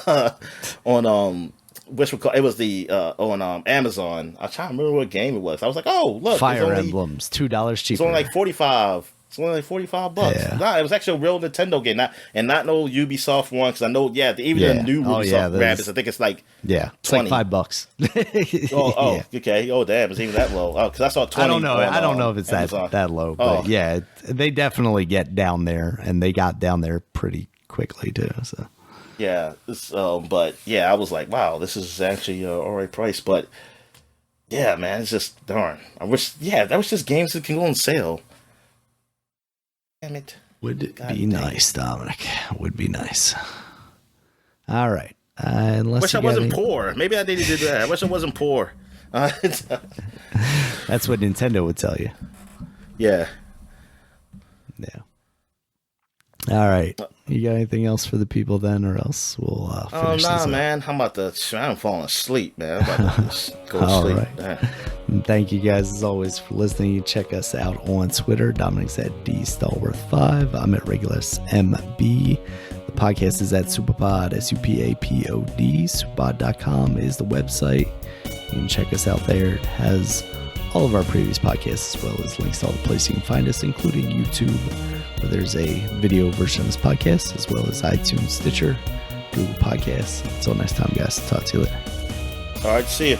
B: was the on Amazon. I trying to remember what game it was. I was like, oh look,
A: Fire Emblems, $2 cheaper.
B: It's only like $45. It's only like $45.
A: Yeah.
B: Nah, it was actually a real Nintendo game, not no Ubisoft one. Because I know, even the new Ubisoft Rabbids, I think it's like
A: it's like $5.
B: Okay. Oh, damn, it's even that low. Oh, because I saw 20.
A: I don't know if it's that low, but they definitely get down there, and they got down there pretty quickly too. So.
B: Yeah, but I was like, wow, this is actually alright price. But yeah, man, it's just darn. I wish, that was just games that can go on sale. Damn it.
A: Would it be nice, Dominic? Would be nice. All right. Wish
B: I wasn't poor. Maybe I needed to do that. I wish I wasn't poor.
A: That's what Nintendo would tell you.
B: Yeah.
A: Yeah. All right. You got anything else for the people then, or else we'll finish this up?
B: Man. I'm falling asleep, man. I'm about to just go to sleep.
A: Right. Thank you guys, as always, for listening. You check us out on Twitter. Dominic's at DStallworth5. I'm at RegularSMB. The podcast is at Superpod, SUPAPOD. Superpod.com is the website. You can check us out there. It has all of our previous podcasts, as well as links to all the places you can find us, including YouTube, where there's a video version of this podcast, as well as iTunes, Stitcher, Google Podcasts. Until next time, guys. Talk to you later.
B: All right, see you.